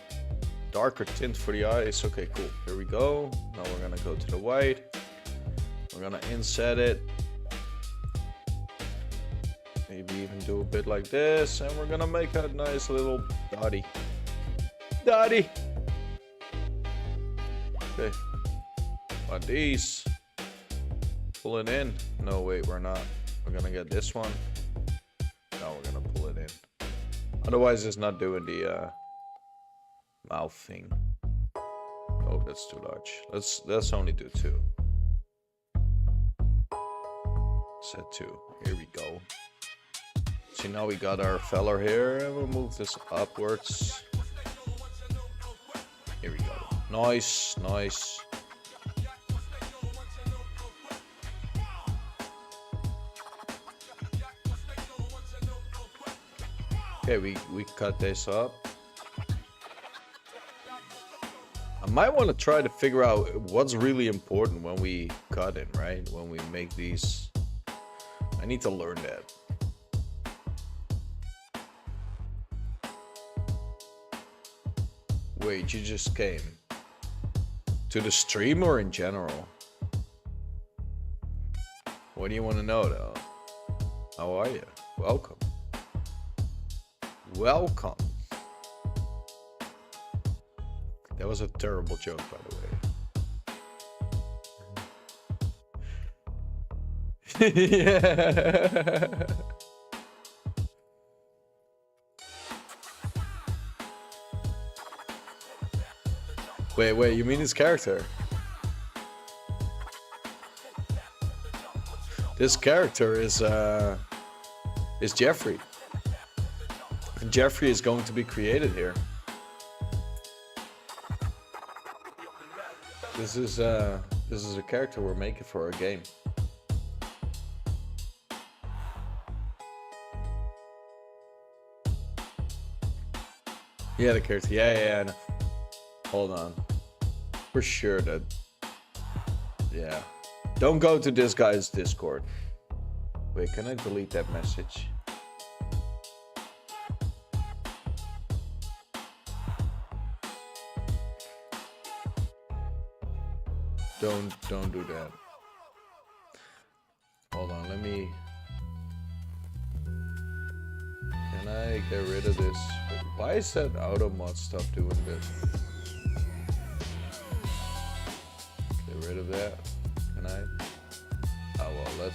[SPEAKER 1] darker tint for the eyes. Okay, cool. Here we go. Now we're gonna go to the white. We're gonna inset it. Maybe even do a bit like this. And we're gonna make a nice little dotty. Dotty! Okay. On these. Pull it in. No, wait, we're not. We're gonna get this one. Now we're gonna pull it in. Otherwise, it's not doing the mouth thing. Oh, that's too large. Let's only do 2. Set 2. Here we go. See, now we got our feller here, and we'll move this upwards. Here we go. Nice, nice. Okay, we cut this up. I might want to try to figure out what's really important when we cut it, right? When we make these. I need to learn that. Wait, you just came to the stream or in general? What do you want to know though? How are you? Welcome. Welcome. That was a terrible joke, by the way. Yeah. Wait, you mean his character? This character is Jeffrey. Jeffrey is going to be created here. This is a character we're making for our game. Yeah, the character. Yeah. No. Hold on. For sure that. Yeah. Don't go to this guy's Discord. Wait, can I delete that message? Don't do that. Hold on, let me. Can I get rid of this? Why is that auto mod stuff doing this? Get rid of that. Can I? Oh well,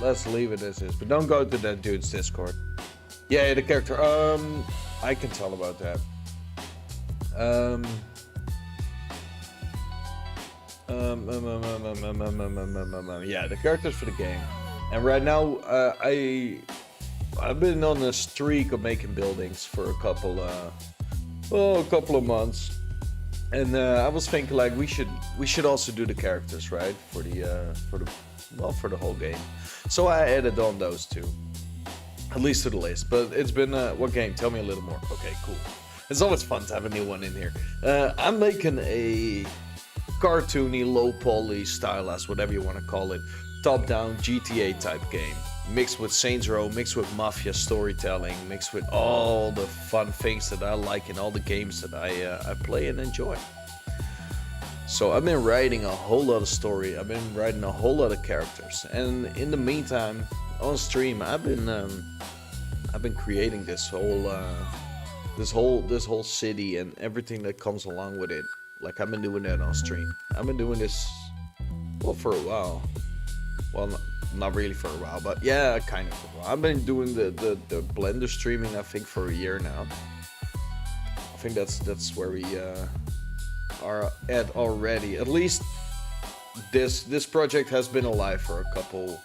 [SPEAKER 1] let's leave it as is. But don't go to that dude's Discord. Yeah, the character. I can tell about that. Yeah, the characters for the game. And right now, I've been on a streak of making buildings for a couple of months, and I was thinking like we should also do the characters, right, for the whole game. So I added on those two, at least to the list. But it's been what game? Tell me a little more. Okay, cool. It's always fun to have a new one in here. I'm making a cartoony, low poly, stylized, whatever you want to call it, top-down GTA type game, mixed with Saints Row, mixed with Mafia storytelling, mixed with all the fun things that I like in all the games that I play and enjoy. So I've been writing a whole lot of story. I've been writing a whole lot of characters, and in the meantime, on stream, I've been creating this whole city and everything that comes along with it. Like, I've been doing that on stream. I've been doing this, well, for a while. Well, not really for a while, but yeah, kind of for a while. I've been doing the Blender streaming, I think, for a year now. I think that's where we are at already. At least this project has been alive for a couple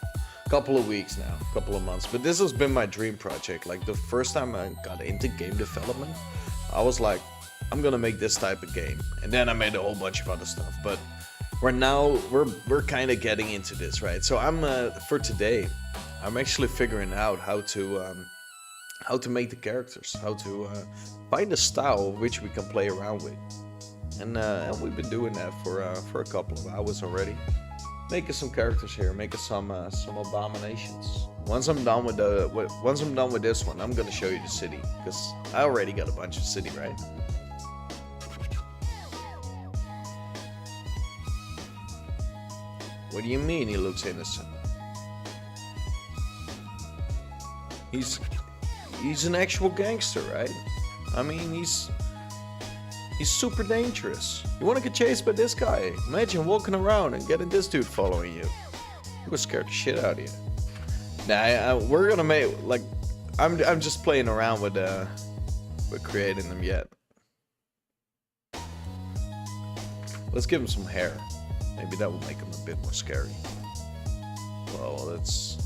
[SPEAKER 1] of weeks now, a couple of months. But this has been my dream project. Like, the first time I got into game development, I was like, I'm gonna make this type of game, and then I made a whole bunch of other stuff. But we're kind of getting into this, right? So for today, I'm actually figuring out how to make the characters, how to find a style which we can play around with, and we've been doing that for a couple of hours already, making some characters here, making some abominations. Once I'm done with this one, I'm gonna show you the city, because I already got a bunch of city, right? What do you mean he looks innocent? He's an actual gangster, right? I mean, he's super dangerous. You wanna get chased by this guy? Imagine walking around and getting this dude following you. He would scare the shit out of you. Nah, we're gonna make, like, I'm just playing around with creating them yet. Let's give him some hair. Maybe that will make him a bit more scary. Well, that's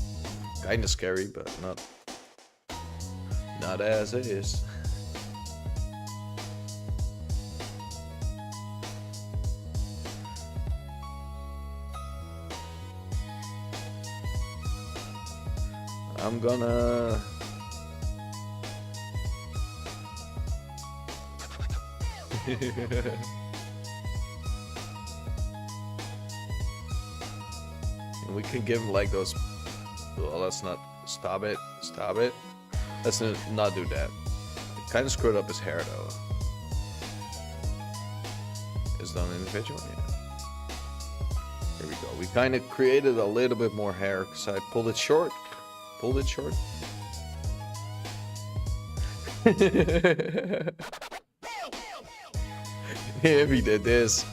[SPEAKER 1] kinda scary, but not as it is. I'm gonna... We can give him like those... Well, let's not... Stop it. Stop it. Let's not do that. It kind of screwed up his hair, though. Is it done individual? Yeah. Here we go. We kind of created a little bit more hair, because I pulled it short. Pulled it short. If he did this.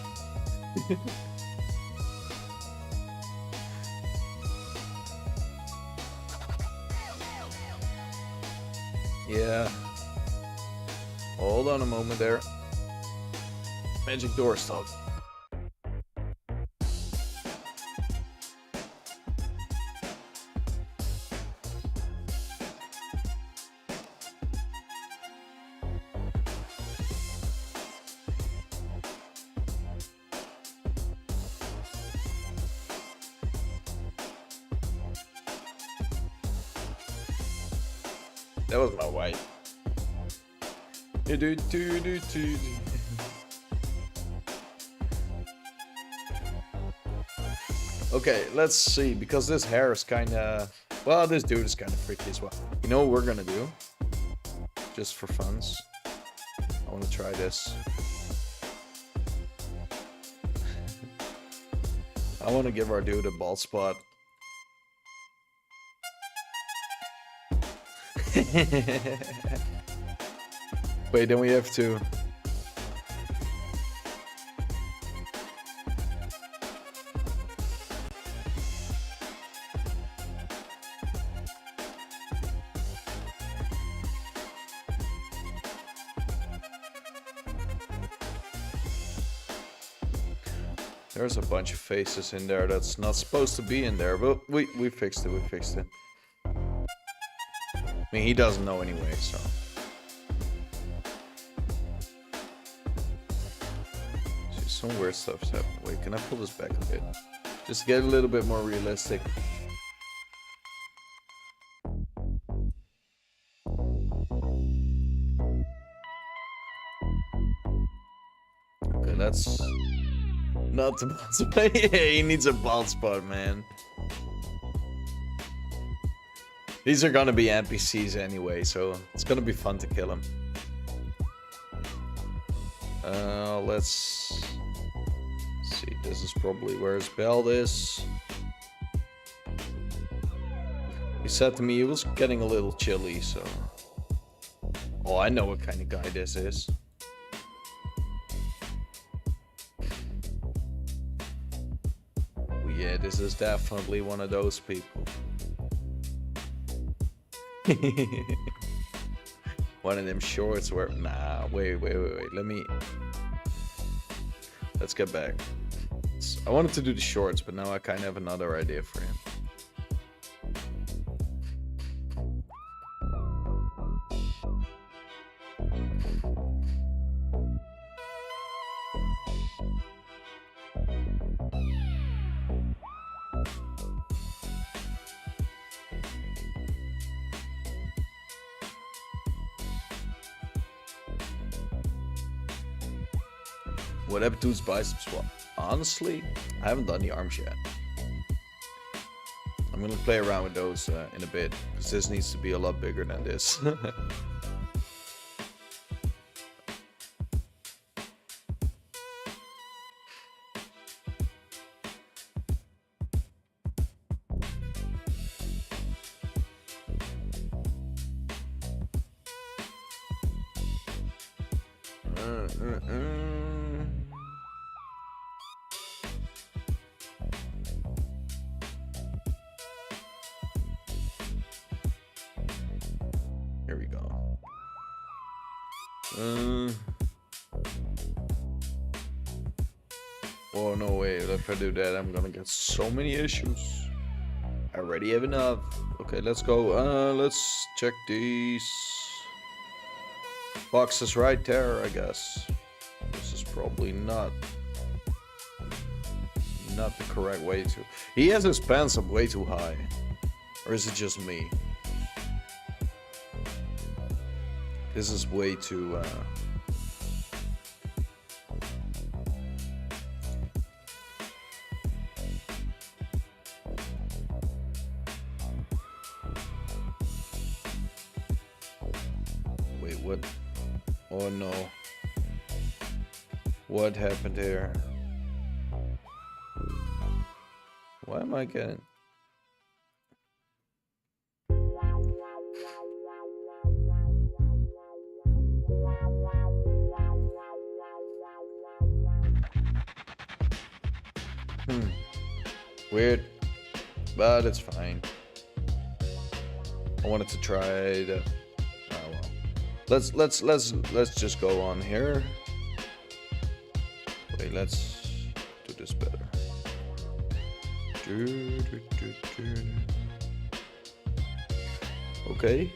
[SPEAKER 1] Yeah. Hold on a moment there. Magic door stop. That was my wife. Okay, let's see, because this hair is kinda... Well, this dude is kinda freaky as well. You know what we're gonna do? Just for funs. I wanna try this. I wanna give our dude a bald spot. Wait, then we have to... There's a bunch of faces in there that's not supposed to be in there, but we fixed it, we fixed it. I mean, he doesn't know anyway, so... See, some weird stuff's happening. Wait, can I pull this back a bit? Just get a little bit more realistic. Okay, that's... Not the bald spot. Yeah, he needs a bald spot, man. These are gonna be NPCs anyway, so it's gonna be fun to kill them. Let's see. This is probably where his belt is. He said to me he was getting a little chilly, so... Oh, I know what kind of guy this is. Yeah, this is definitely one of those people. One of them shorts where... Nah, wait. Let's get back. I wanted to do the shorts, but now I kind of have another idea for him. What happened to his biceps? Well, honestly, I haven't done the arms yet. I'm gonna play around with those in a bit, because this needs to be a lot bigger than this. Here we go. Oh no way, if I do that I'm gonna get so many issues. I already have enough. Okay, let's go. Let's check these boxes right there, I guess. This is probably not the correct way to. He has his pants up way too high. Or is it just me? This is way too Wait, what? Oh no. What happened here? Why am I getting... Weird, but it's fine. I wanted to try the... Oh well. Let's just go on here. Wait, let's do this better. Okay.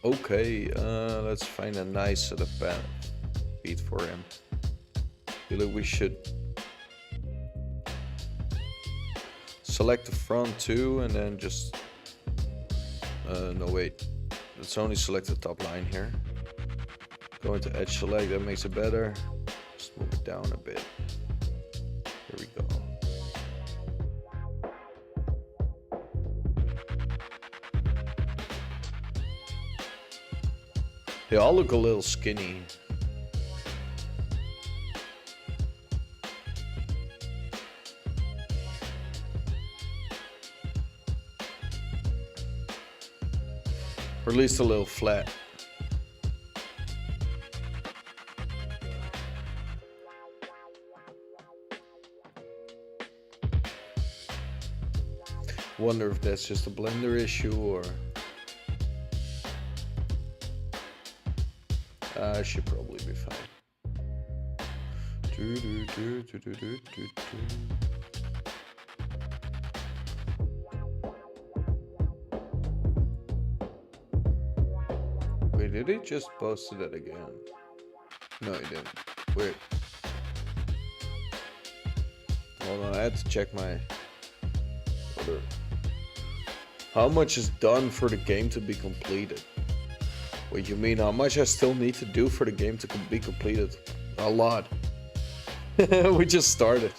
[SPEAKER 1] Okay, let's find a nice sort of beat for him. I feel like we should select the front too, and then just no wait, let's only select the top line here. Go into edge select, that makes it better. Just move it down a bit. Here we go. They all look a little skinny. Or at least a little flat. Wonder if that's just a blender issue or... should probably be fine. Wait, did he just post it again? No, he didn't. Weird. Hold on, I had to check my order. How much is done for the game to be completed? What you mean, how much I still need to do for the game to be completed? A lot. We just started.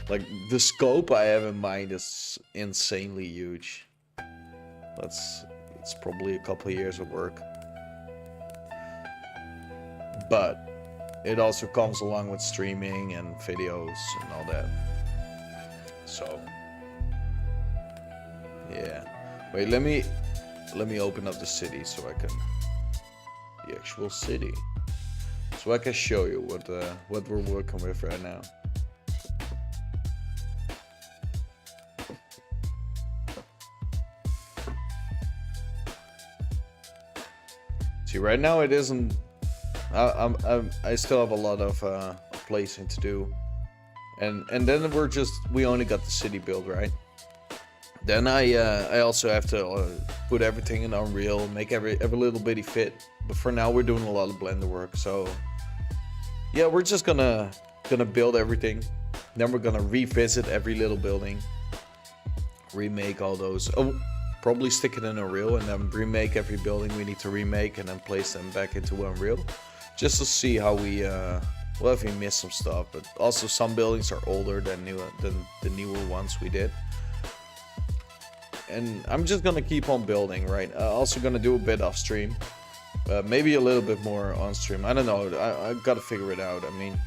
[SPEAKER 1] Like, the scope I have in mind is insanely huge. It's probably a couple of years of work. But it also comes along with streaming and videos and all that. So, yeah. Wait, let me open up the city so I can... The actual city. So I can show you what we're working with right now. See, right now it isn't... I still have a lot of placing to do. And then we only got the city built, right? Then I also have to put everything in Unreal, make every little bitty fit. But for now we're doing a lot of Blender work, so yeah, we're just gonna build everything. Then we're gonna revisit every little building, remake all those. Oh, probably stick it in Unreal and then remake every building we need to remake and then place them back into Unreal, just to see how we Well, if we missed some stuff, but also some buildings are older than the newer ones we did. And I'm just gonna keep on building, right? Also gonna do a bit off stream, maybe a little bit more on stream. I don't know. I gotta figure it out. I mean,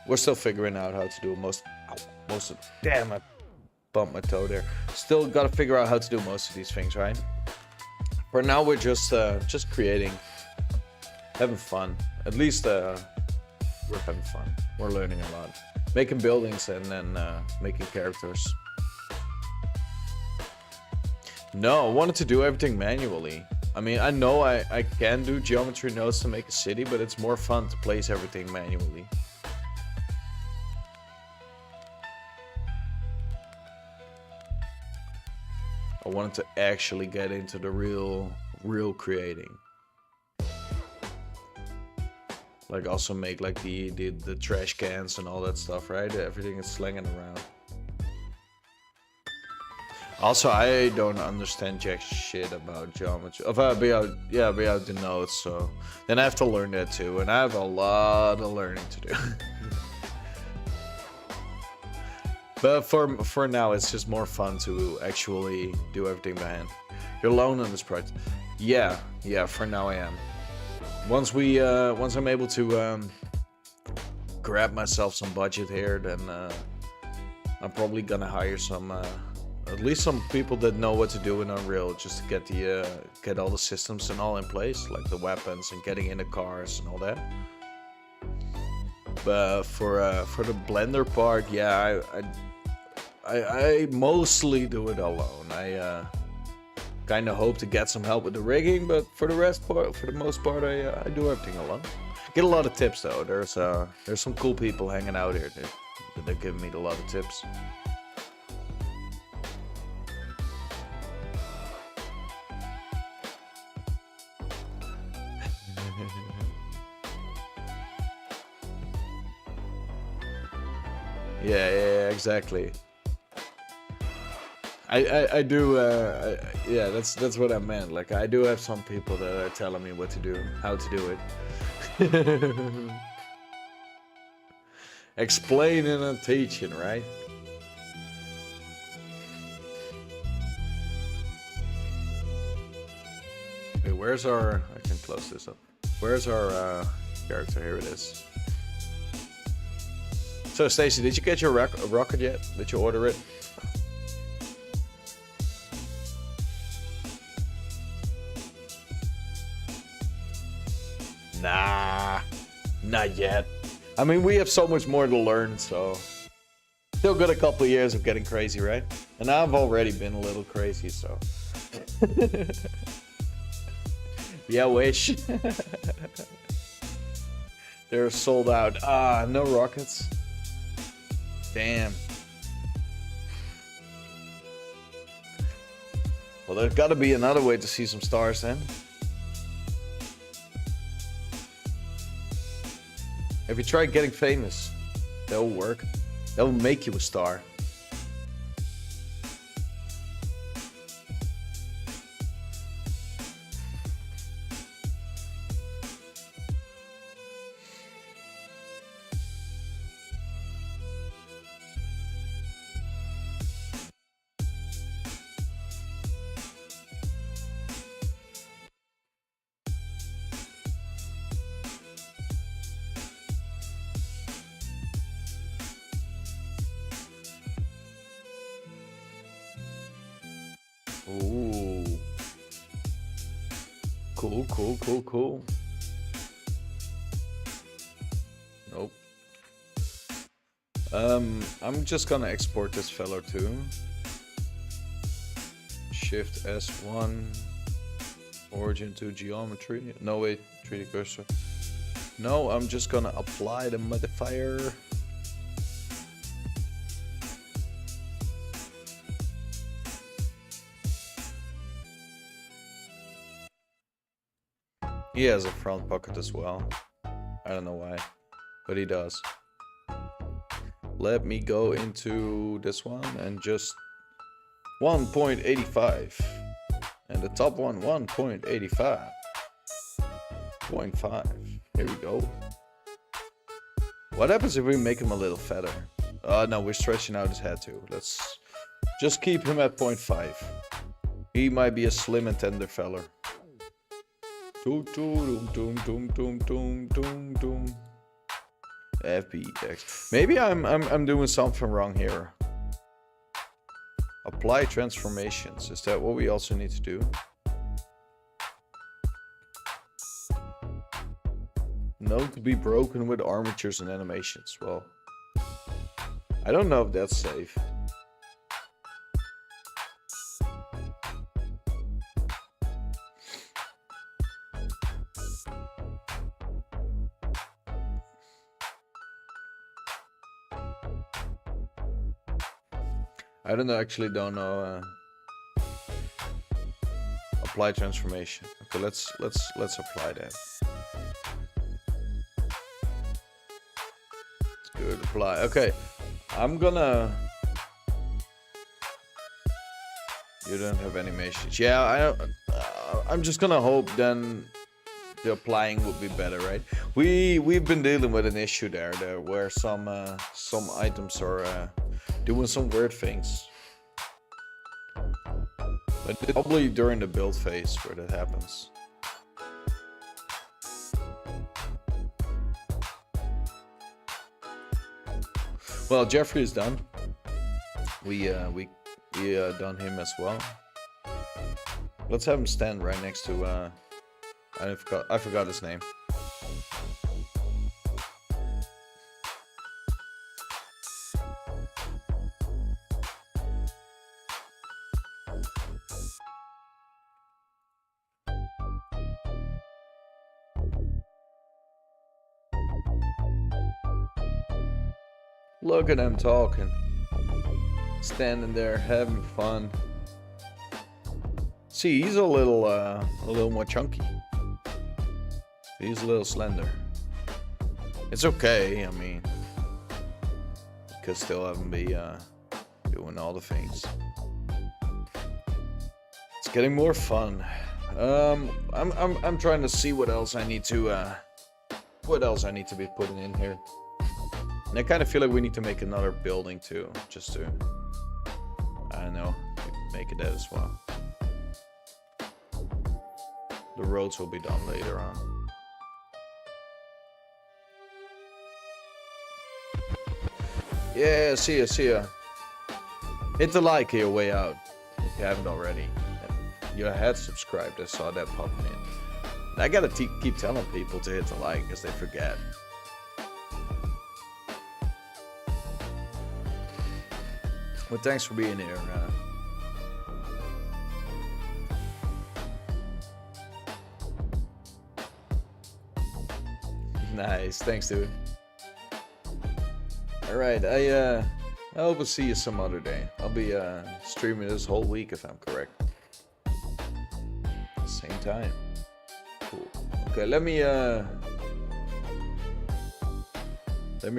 [SPEAKER 1] we're still figuring out how to do most of. Damn, I bumped my toe there. Still gotta figure out how to do most of these things, right? For now, we're just creating, having fun. At least we're having fun. We're learning a lot, making buildings and then making characters. No, I wanted to do everything manually. I mean, I know I can do geometry nodes to make a city, but it's more fun to place everything manually. I wanted to actually get into the real creating. Like also make like the trash cans and all that stuff, right? Everything is slinging around. Also, I don't understand jack shit about geometry. About the nodes, so then I have to learn that too, and I have a lot of learning to do. But for now, it's just more fun to actually do everything by hand. You're alone on this project. Yeah. For now, I am. Once I'm able to grab myself some budget here, then I'm probably gonna hire some. At least some people that know what to do in Unreal, just to get all the systems and all in place, like the weapons and getting in the cars and all that. But for the Blender part, yeah, I mostly do it alone. I kind of hope to get some help with the rigging, but for the most part, I do everything alone. Get a lot of tips though. There's some cool people hanging out here that are giving me a lot of tips. Yeah, exactly. I do, yeah, that's what I meant. Like, I do have some people that are telling me what to do, how to do it. Explaining and teaching, right? Okay, where's our, I can close this up. Where's our character? Here it is. So, Stacy, did you get your rocket yet? Did you order it? Nah, not yet. I mean, we have so much more to learn, so still got a couple of years of getting crazy, right? And I've already been a little crazy, so yeah, wish. They're sold out. Ah, no rockets. Damn. Well, there's got to be another way to see some stars then. Have you tried getting famous? That'll work. That'll make you a star. Ooh. Cool. Nope. I'm just gonna export this fellow too. Shift S1. Origin to geometry. No, wait, 3D cursor. No, I'm just gonna apply the modifier. He has a front pocket as well. I don't know why, but he does. Let me go into this one and just 1.85. And the top one, 1.85. 0.5. Here we go. What happens if we make him a little fatter? Oh no, we're stretching out his head too. Let's just keep him at 0.5. He might be a slim and tender feller. FBX. Maybe I'm doing something wrong here. Apply transformations. Is that what we also need to do? Known to be broken with armatures and animations. Well, I don't know if that's safe. I actually don't know. Apply transformation. Okay, let's apply that. Good, apply. Okay, I'm gonna. You don't have animations. Yeah, I'm just gonna hope then the applying will be better, right? We've been dealing with an issue there where some items are doing some weird things. But it's probably during the build phase where that happens. Well, Jeffrey is done. We done him as well. Let's have him stand right next to I forgot his name. Look at him talking. Standing there having fun. See, he's a little more chunky. He's a little slender. It's okay, I mean, you could still have him be doing all the things. It's getting more fun. I'm trying to see what else I need to be putting in here. And I kind of feel like we need to make another building too, just to, I don't know, make it that as well. The roads will be done later on. Yeah, see ya. Hit the like here way out if you haven't already. You had subscribed, I saw that popping in. I gotta keep telling people to hit the like because they forget. Well, thanks for being here. Nice, thanks, dude. All right, I hope I'll see you some other day. I'll be streaming this whole week if I'm correct. Same time. Cool. Okay, let me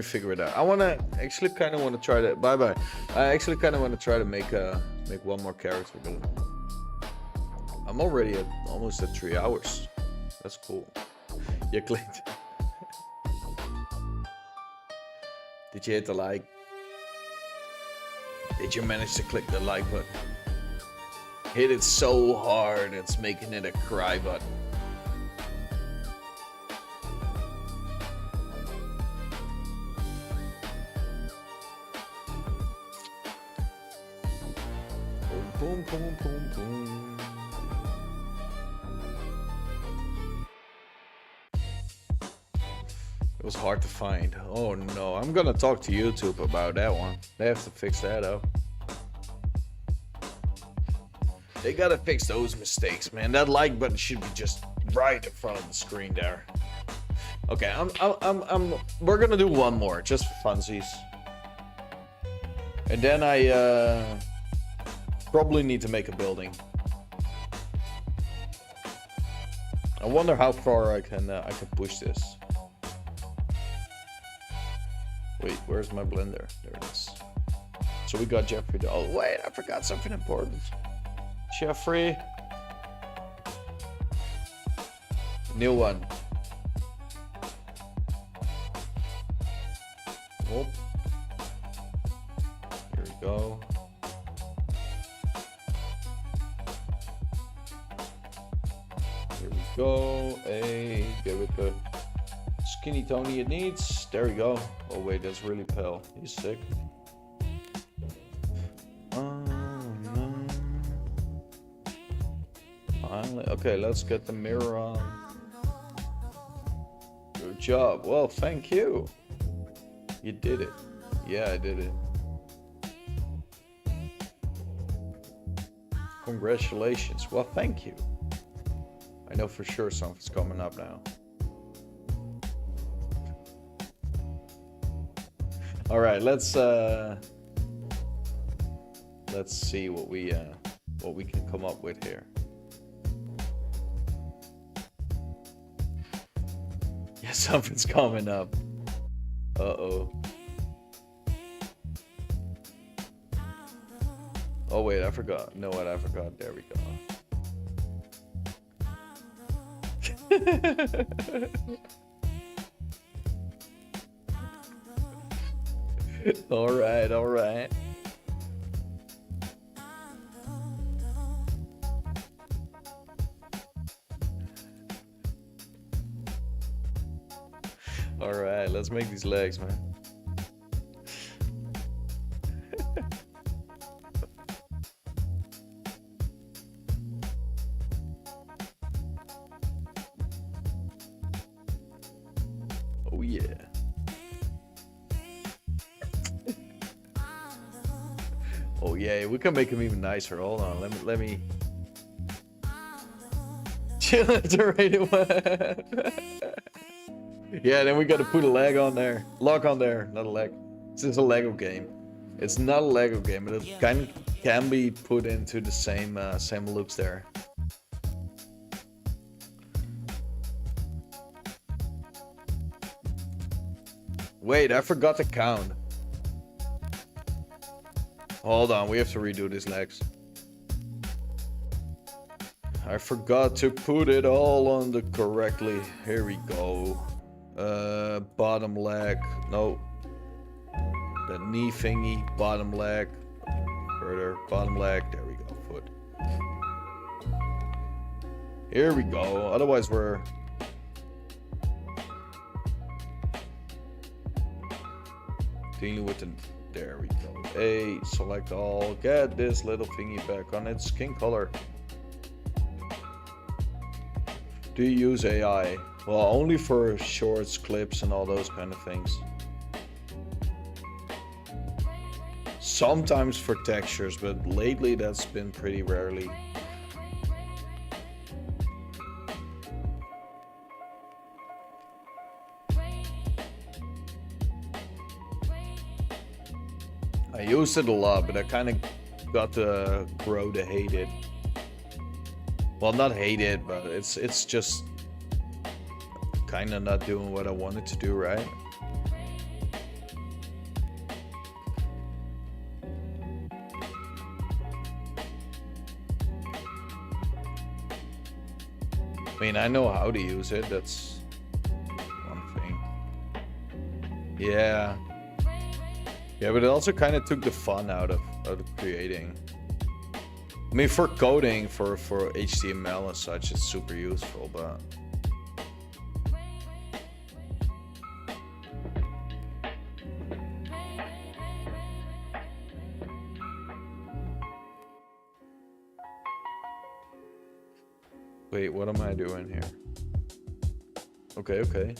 [SPEAKER 1] figure it out. I actually kind of want to try to. Bye. I actually kind of want to try to make one more character, but I'm already almost at 3 hours. That's cool. You clicked. Did you hit the like? Did you manage to click the like button? Hit it so hard, it's making it a cry button. Boom, boom, boom, boom. It was hard to find. Oh no, I'm gonna talk to YouTube about that one. They have to fix that up. They gotta fix those mistakes, man. That like button should be just right in front of the screen there. Okay, we're gonna do one more, just for funsies. And then I probably need to make a building. I wonder how far I can push this. Wait, where's my blender? There it is. So we got Jeffrey. Oh wait, I forgot something important. Jeffrey. New one. Oh. Here we go. Here we go. Hey, give it the skinny Tony it needs. There we go. Oh wait, that's really pale. He's sick. No. Finally. Okay, let's get the mirror on. Good job. Well, thank you. You did it. Yeah, I did it. Congratulations. Well, thank you. I know for sure something's coming up now. All right, let's see what we can come up with here. Yeah, something's coming up. Uh-oh. Oh wait, I forgot. You know what? I forgot. There we go. All right, all right. All right, let's make these legs, man. Oh yeah. Oh yeah, we can make him even nicer. Hold on, let me. That's the right one. Yeah, then we got to put a leg on there. Lock on there, not a leg. This is a Lego game. It's not a Lego game, but it kind of can be put into the same looks there. Wait, I forgot to count. Hold on, we have to redo these legs. I forgot to put it all on the correctly. Here we go. Bottom leg. No. The knee thingy. Bottom leg. Further. Bottom leg. There we go. Foot. Here we go. Otherwise we're... dealing with the... There we go. Hey, select all. Get this little thingy back on its skin color. Do you use AI? Well, only for shorts, clips, and all those kind of things. Sometimes for textures, but lately that's been pretty rarely. I used it a lot, but I kind of got to grow to hate it. Well, not hate it, but it's just kind of not doing what I wanted to do, right? I mean, I know how to use it. That's one thing. Yeah. Yeah, but it also kind of took the fun out of creating. I mean, for coding, for HTML and such, it's super useful, but... Wait, what am I doing here? Okay, okay.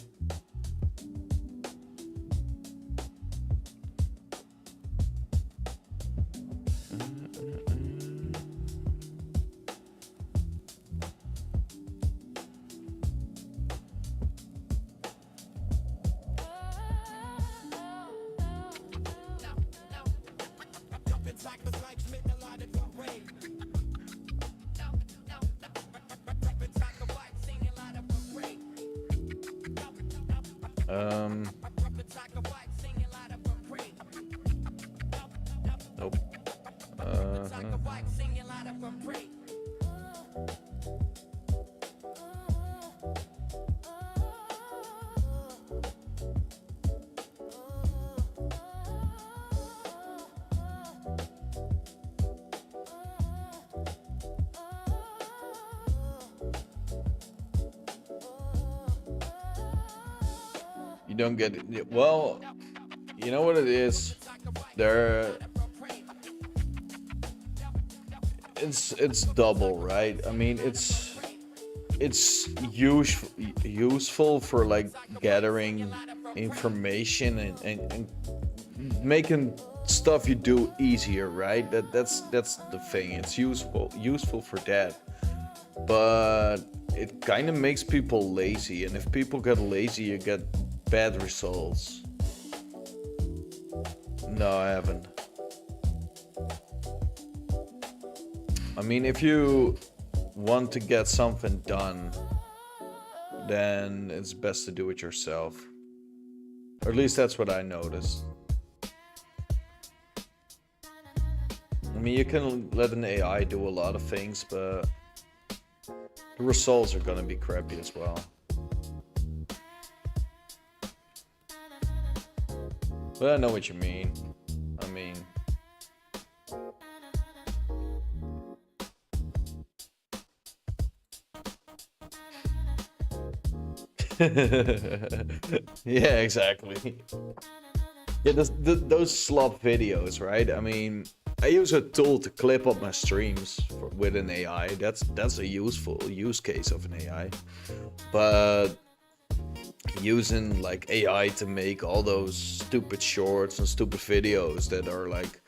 [SPEAKER 1] Nope. don't get it. Well, you know what it is? It's double, right? I mean, it's useful for like gathering information and making stuff you do easier, right? That's the thing. It's useful for that. But it kind of makes people lazy, and if people get lazy, you get bad results. No, I haven't. I mean, if you want to get something done, then it's best to do it yourself. Or at least that's what I noticed. I mean, you can let an AI do a lot of things, but the results are gonna be crappy as well. But I know what you mean. I mean... yeah, exactly. Yeah, those slop videos, right? I mean, I use a tool to clip up my streams with an AI. That's a useful use case of an AI. But using like AI to make all those stupid shorts and stupid videos that are like,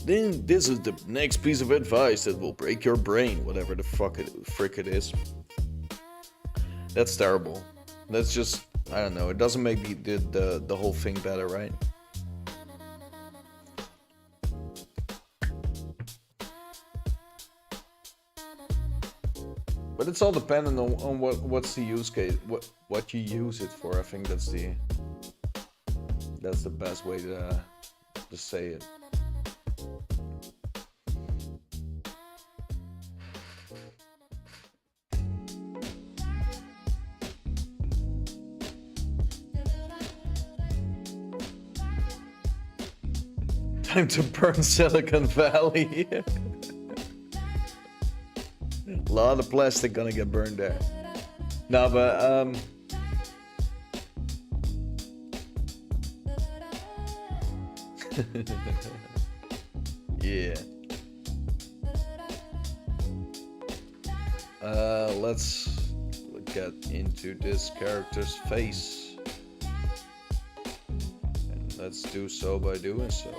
[SPEAKER 1] then this is the next piece of advice that will break your brain, whatever the frick it is. That's terrible. That's just, I don't know, it doesn't make the whole thing better, right? But it's all dependent on what's the use case, what you use it for. I think that's the best way to say it. Time to burn Silicon Valley. A lot of plastic gonna get burned there. No, but yeah. Let's get into this character's face. And let's do so by doing so.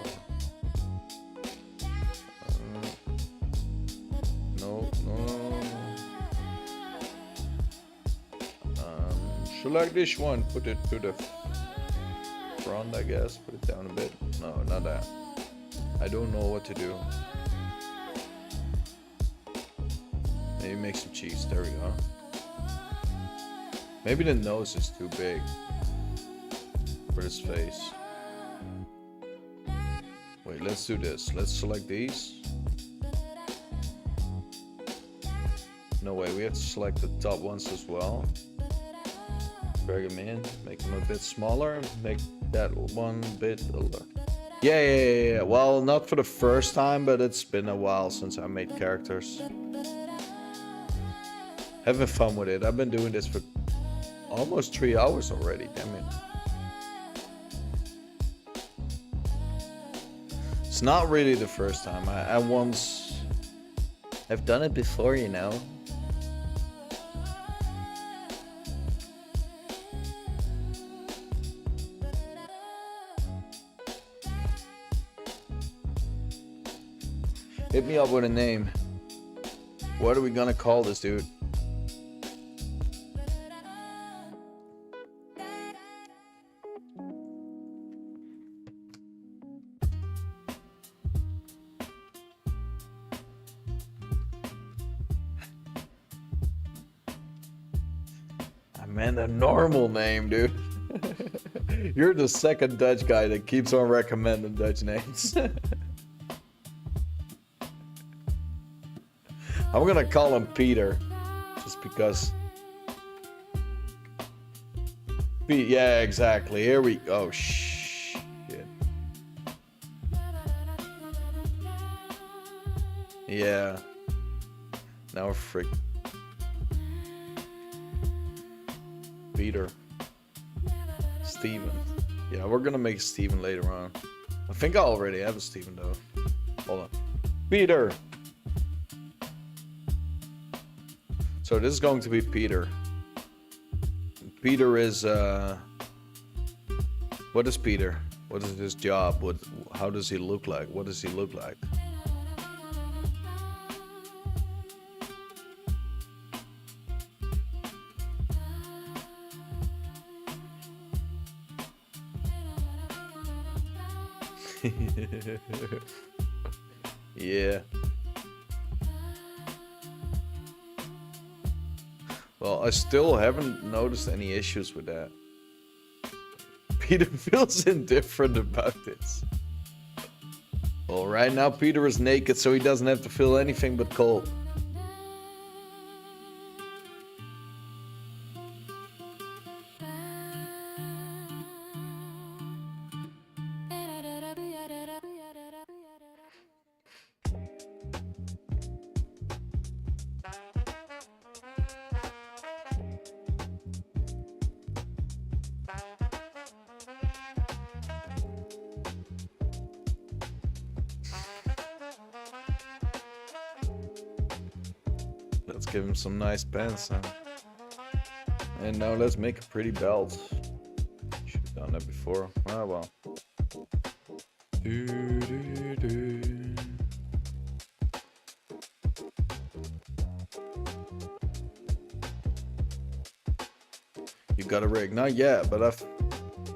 [SPEAKER 1] Select this one, put it to the front, I guess. Put it down a bit. No, not that. I don't know what to do. Maybe make some cheese. There we go. Maybe the nose is too big for his face. Wait, let's do this. Let's select these. No way, we have to select the top ones as well. Drag them in, make them a bit smaller, make that one bit older. Yeah. Well, not for the first time, but it's been a while since I made characters. Having fun with it. I've been doing this for almost 3 hours already, damn it. It's not really the first time. I've done it before, you know. Hit me up with a name. What are we gonna call this dude? I meant a normal name, dude. You're the second Dutch guy that keeps on recommending Dutch names. I'm gonna call him Peter, just because. Yeah, exactly. Here we go. Oh, shit. Yeah. Now frick. Steven. Yeah, we're gonna make Steven later on. I think I already have a Steven though. Hold on. Peter! So this is going to be Peter. Peter is, what is Peter? What is his job? How does he look like? What does he look like? Yeah. Well, I still haven't noticed any issues with that. Peter feels indifferent about this. Well, right now Peter is naked, so he doesn't have to feel anything but cold. Let's give him some nice pants, huh? And now let's make a pretty belt. Should have done that before. Ah, well. You got a rig? Not yet, but I've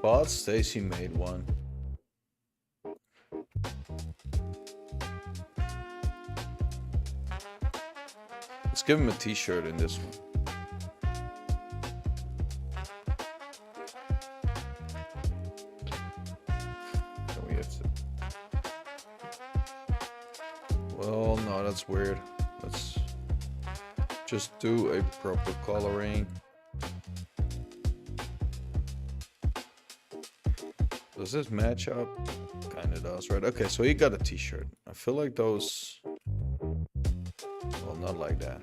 [SPEAKER 1] thought Stacy made one. Let's give him a t-shirt in this one. So we have to... Well, no, that's weird. Let's just do a proper coloring. Does this match up? Kinda does, right? Okay, so he got a t-shirt. I feel like those... Well, not like that.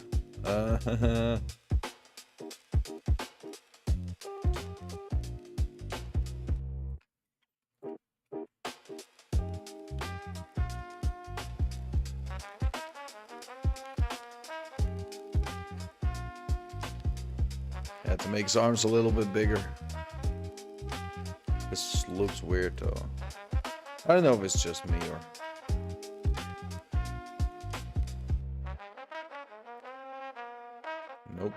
[SPEAKER 1] Had to make his arms a little bit bigger. This looks weird though. I don't know if it's just me or... Nope.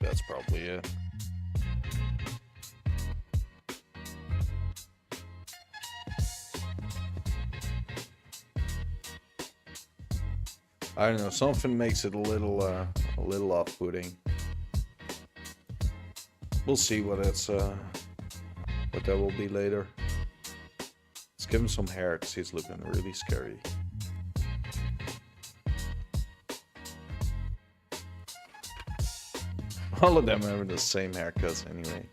[SPEAKER 1] That's probably it. I don't know, something makes it a little off-putting. We'll see what it's what that will be later. Let's give him some hair because he's looking really scary. All of them have the same haircuts anyway.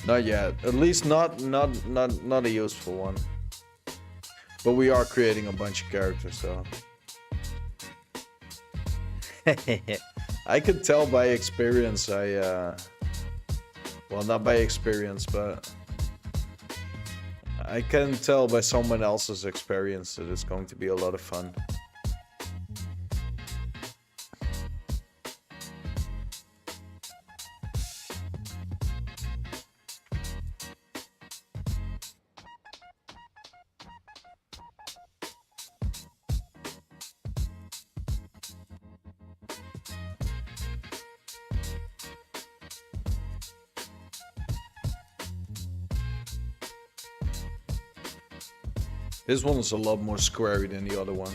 [SPEAKER 1] Not yet. At least not a useful one. But we are creating a bunch of characters, so. I could tell by experience. Well, not by experience, but I can tell by someone else's experience that it's going to be a lot of fun. This one is a lot more squarey than the other one.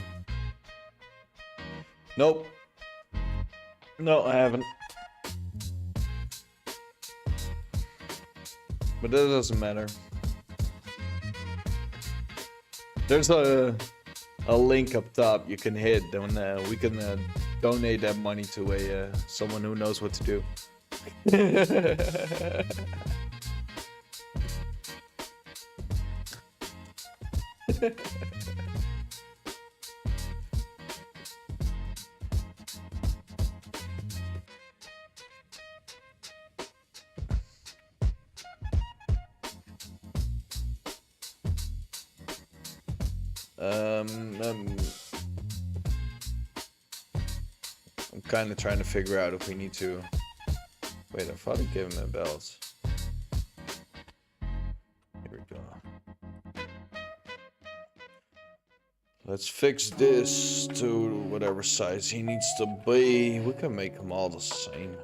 [SPEAKER 1] Nope. No, I haven't. But that doesn't matter. There's a link up top you can hit, and we can donate that money to a someone who knows what to do. I'm kind of trying to figure out if we need to... Wait, I thought I gave him the bells. Here we go. Let's fix this to whatever size he needs to be. We can make them all the same.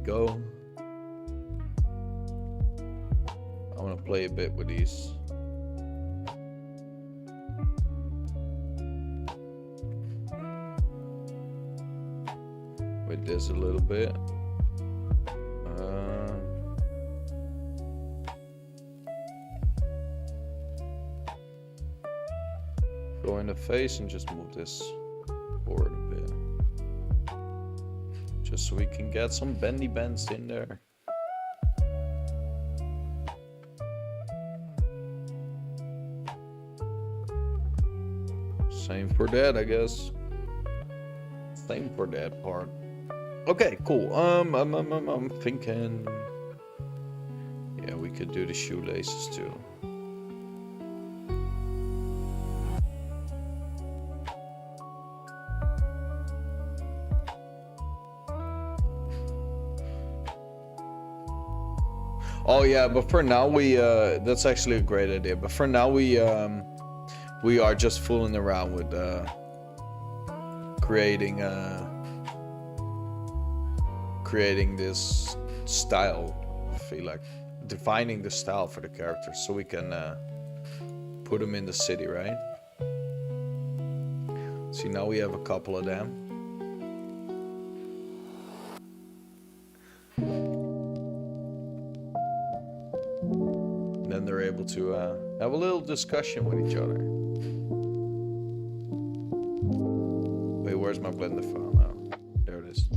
[SPEAKER 1] Go. I want to play a bit with these. With this a little bit. Go in the face and just move this forward a bit. Just so we can get some bendy bends in there. Same for that, I guess. Same for that part. Okay, cool. I'm thinking... Yeah, we could do the shoelaces too. Oh yeah, but for now we that's actually a great idea. But for now we are just fooling around with creating this style. I feel like defining the style for the characters so we can put them in the city, right? See, now we have a couple of them. Then they're able to have a little discussion with each other. Wait, where's my blender file now? There it is.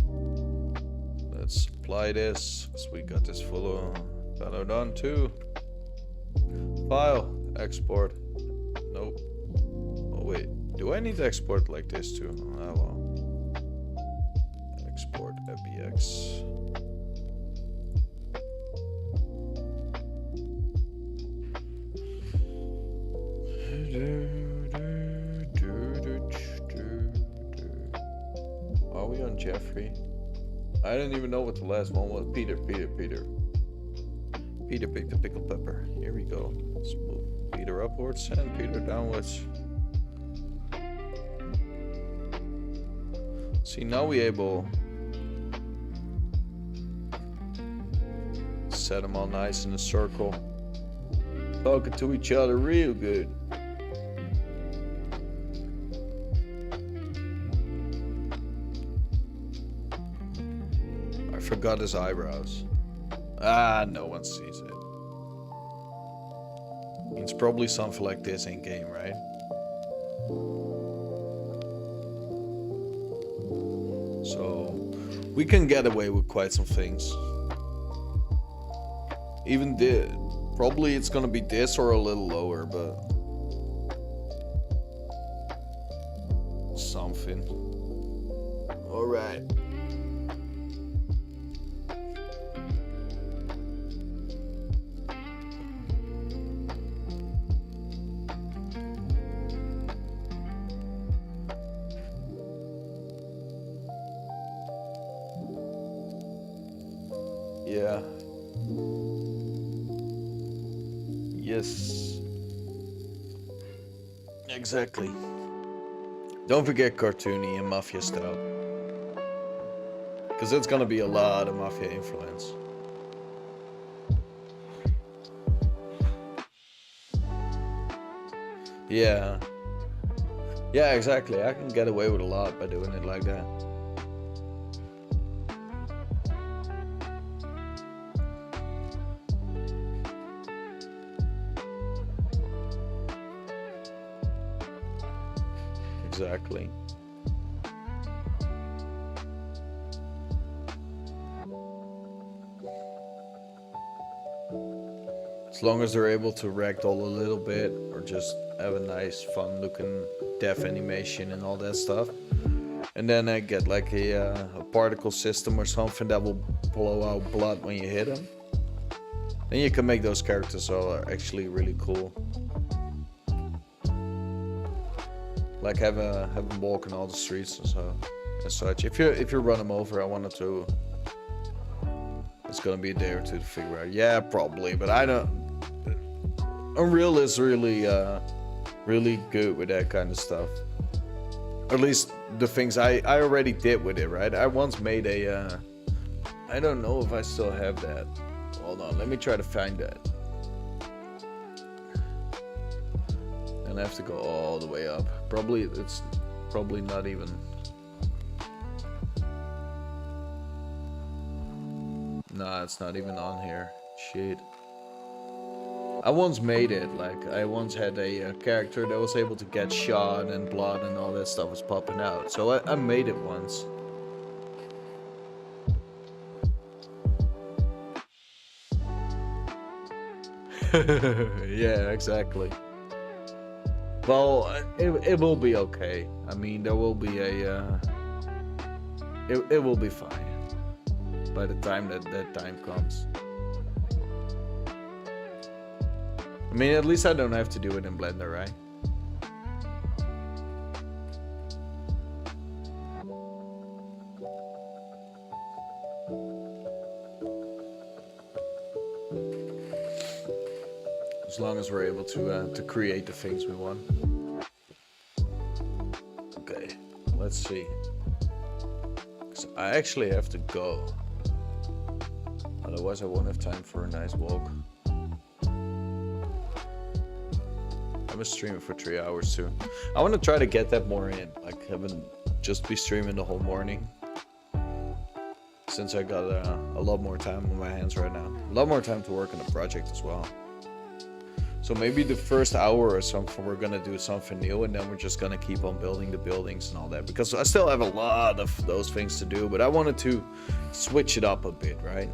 [SPEAKER 1] Let's apply this, because we got this full of fellow done too. File, export. Nope. Oh wait, do I need to export like this too? Oh well. Export FBX. Are we on Jeffrey? I didn't even know what the last one was. Peter picked the pickled pepper. Here we go. Let's move Peter upwards and Peter downwards. See, now we able to set them all nice in a circle. Talking to each other real good. I forgot his eyebrows. Ah, no one sees it. It's probably something like this in game, right? So we can get away with quite some things. Even this, probably it's gonna be this or a little lower, but something. All right. Yeah. Yes. Exactly. Don't forget cartoony and mafia style. Because it's gonna be a lot of mafia influence. Yeah. Yeah, exactly. I can get away with a lot by doing it like that. exactly. As long as they're able to ragdoll a little bit or just have a nice fun looking death animation and all that stuff. And then I get like a particle system or something that will blow out blood when you hit them. Then you can make those characters all actually really cool. Like have them walk in all the streets and so as such. If you run them over, I wanted to. It's gonna be a day or two to figure out. Yeah, probably, but I don't. Unreal is really good with that kind of stuff. Or at least the things I already did with it, right? I once made a. I don't know if I still have that. Hold on, let me try to find that. And I have to go all the way up. Probably it's probably not even. Nah, it's not even on here. Shit. I once made it. Like I once had a character that was able to get shot and blood and all that stuff was popping out. So I made it once. Yeah, exactly. Well, it will be okay. I mean, there will be a. It will be fine by the time that time comes. I mean, at least I don't have to do it in Blender, right? As long as we're able to create the things we want. Okay, let's see. 'Cause I actually have to go. Otherwise I won't have time for a nice walk. I've been streaming for 3 hours too. I want to try to get that more in. Like having just be streaming the whole morning. Since I got a lot more time on my hands right now. A lot more time to work on the project as well. So maybe the first hour or something we're gonna do something new, and then we're just gonna keep on building the buildings and all that, because I still have a lot of those things to do, but I wanted to switch it up a bit, right?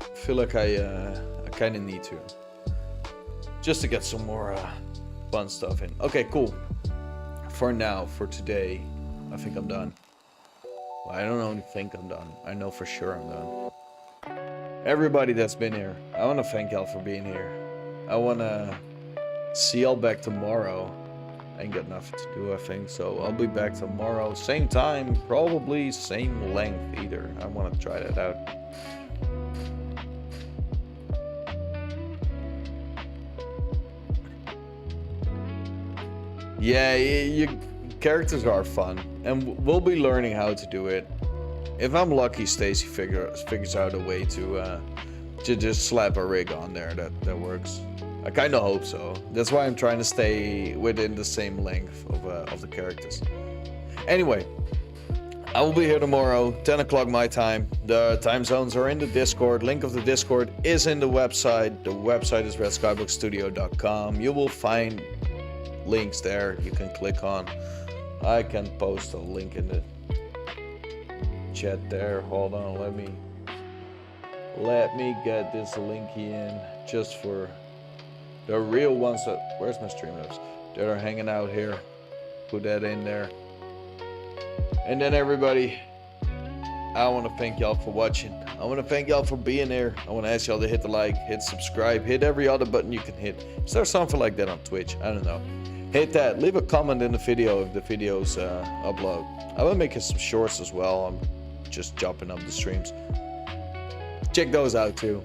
[SPEAKER 1] I feel like I kind of need to, just to get some more fun stuff in. Okay, cool. For now, for today, I think I'm done. Well, I don't only think I'm done. I know for sure I'm done. Everybody that's been here, I want to thank y'all for being here. I want to see y'all back tomorrow. I ain't got nothing to do, I think, so I'll be back tomorrow. Same time, probably same length either. I want to try that out. Yeah, your characters are fun, and we'll be learning how to do it. If I'm lucky, Stacy figures out a way to just slap a rig on there that works. I kind of hope so. That's why I'm trying to stay within the same length of the characters. Anyway, I will be here tomorrow, 10 o'clock my time. The time zones are in the Discord. Link of the Discord is in the website. The website is RedSkyBoxStudio.com. You will find links there you can click on. I can post a link in the chat there. Hold on, let me get this link in just for the real ones that, where's my Streamlabs, that are hanging out here. Put that in there. And then everybody, I want to thank y'all for watching. I want to thank y'all for being here. I want to ask y'all to hit the like, hit subscribe, hit every other button you can hit. Is there something like that on Twitch? I don't know. Hit that. Leave a comment in the video if the videos upload. I will make some shorts as well. I'm just jumping up the streams. Check those out too.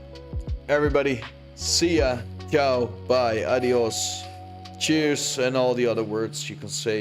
[SPEAKER 1] Everybody, see ya. Ciao. Bye. Adios. Cheers. And all the other words you can say.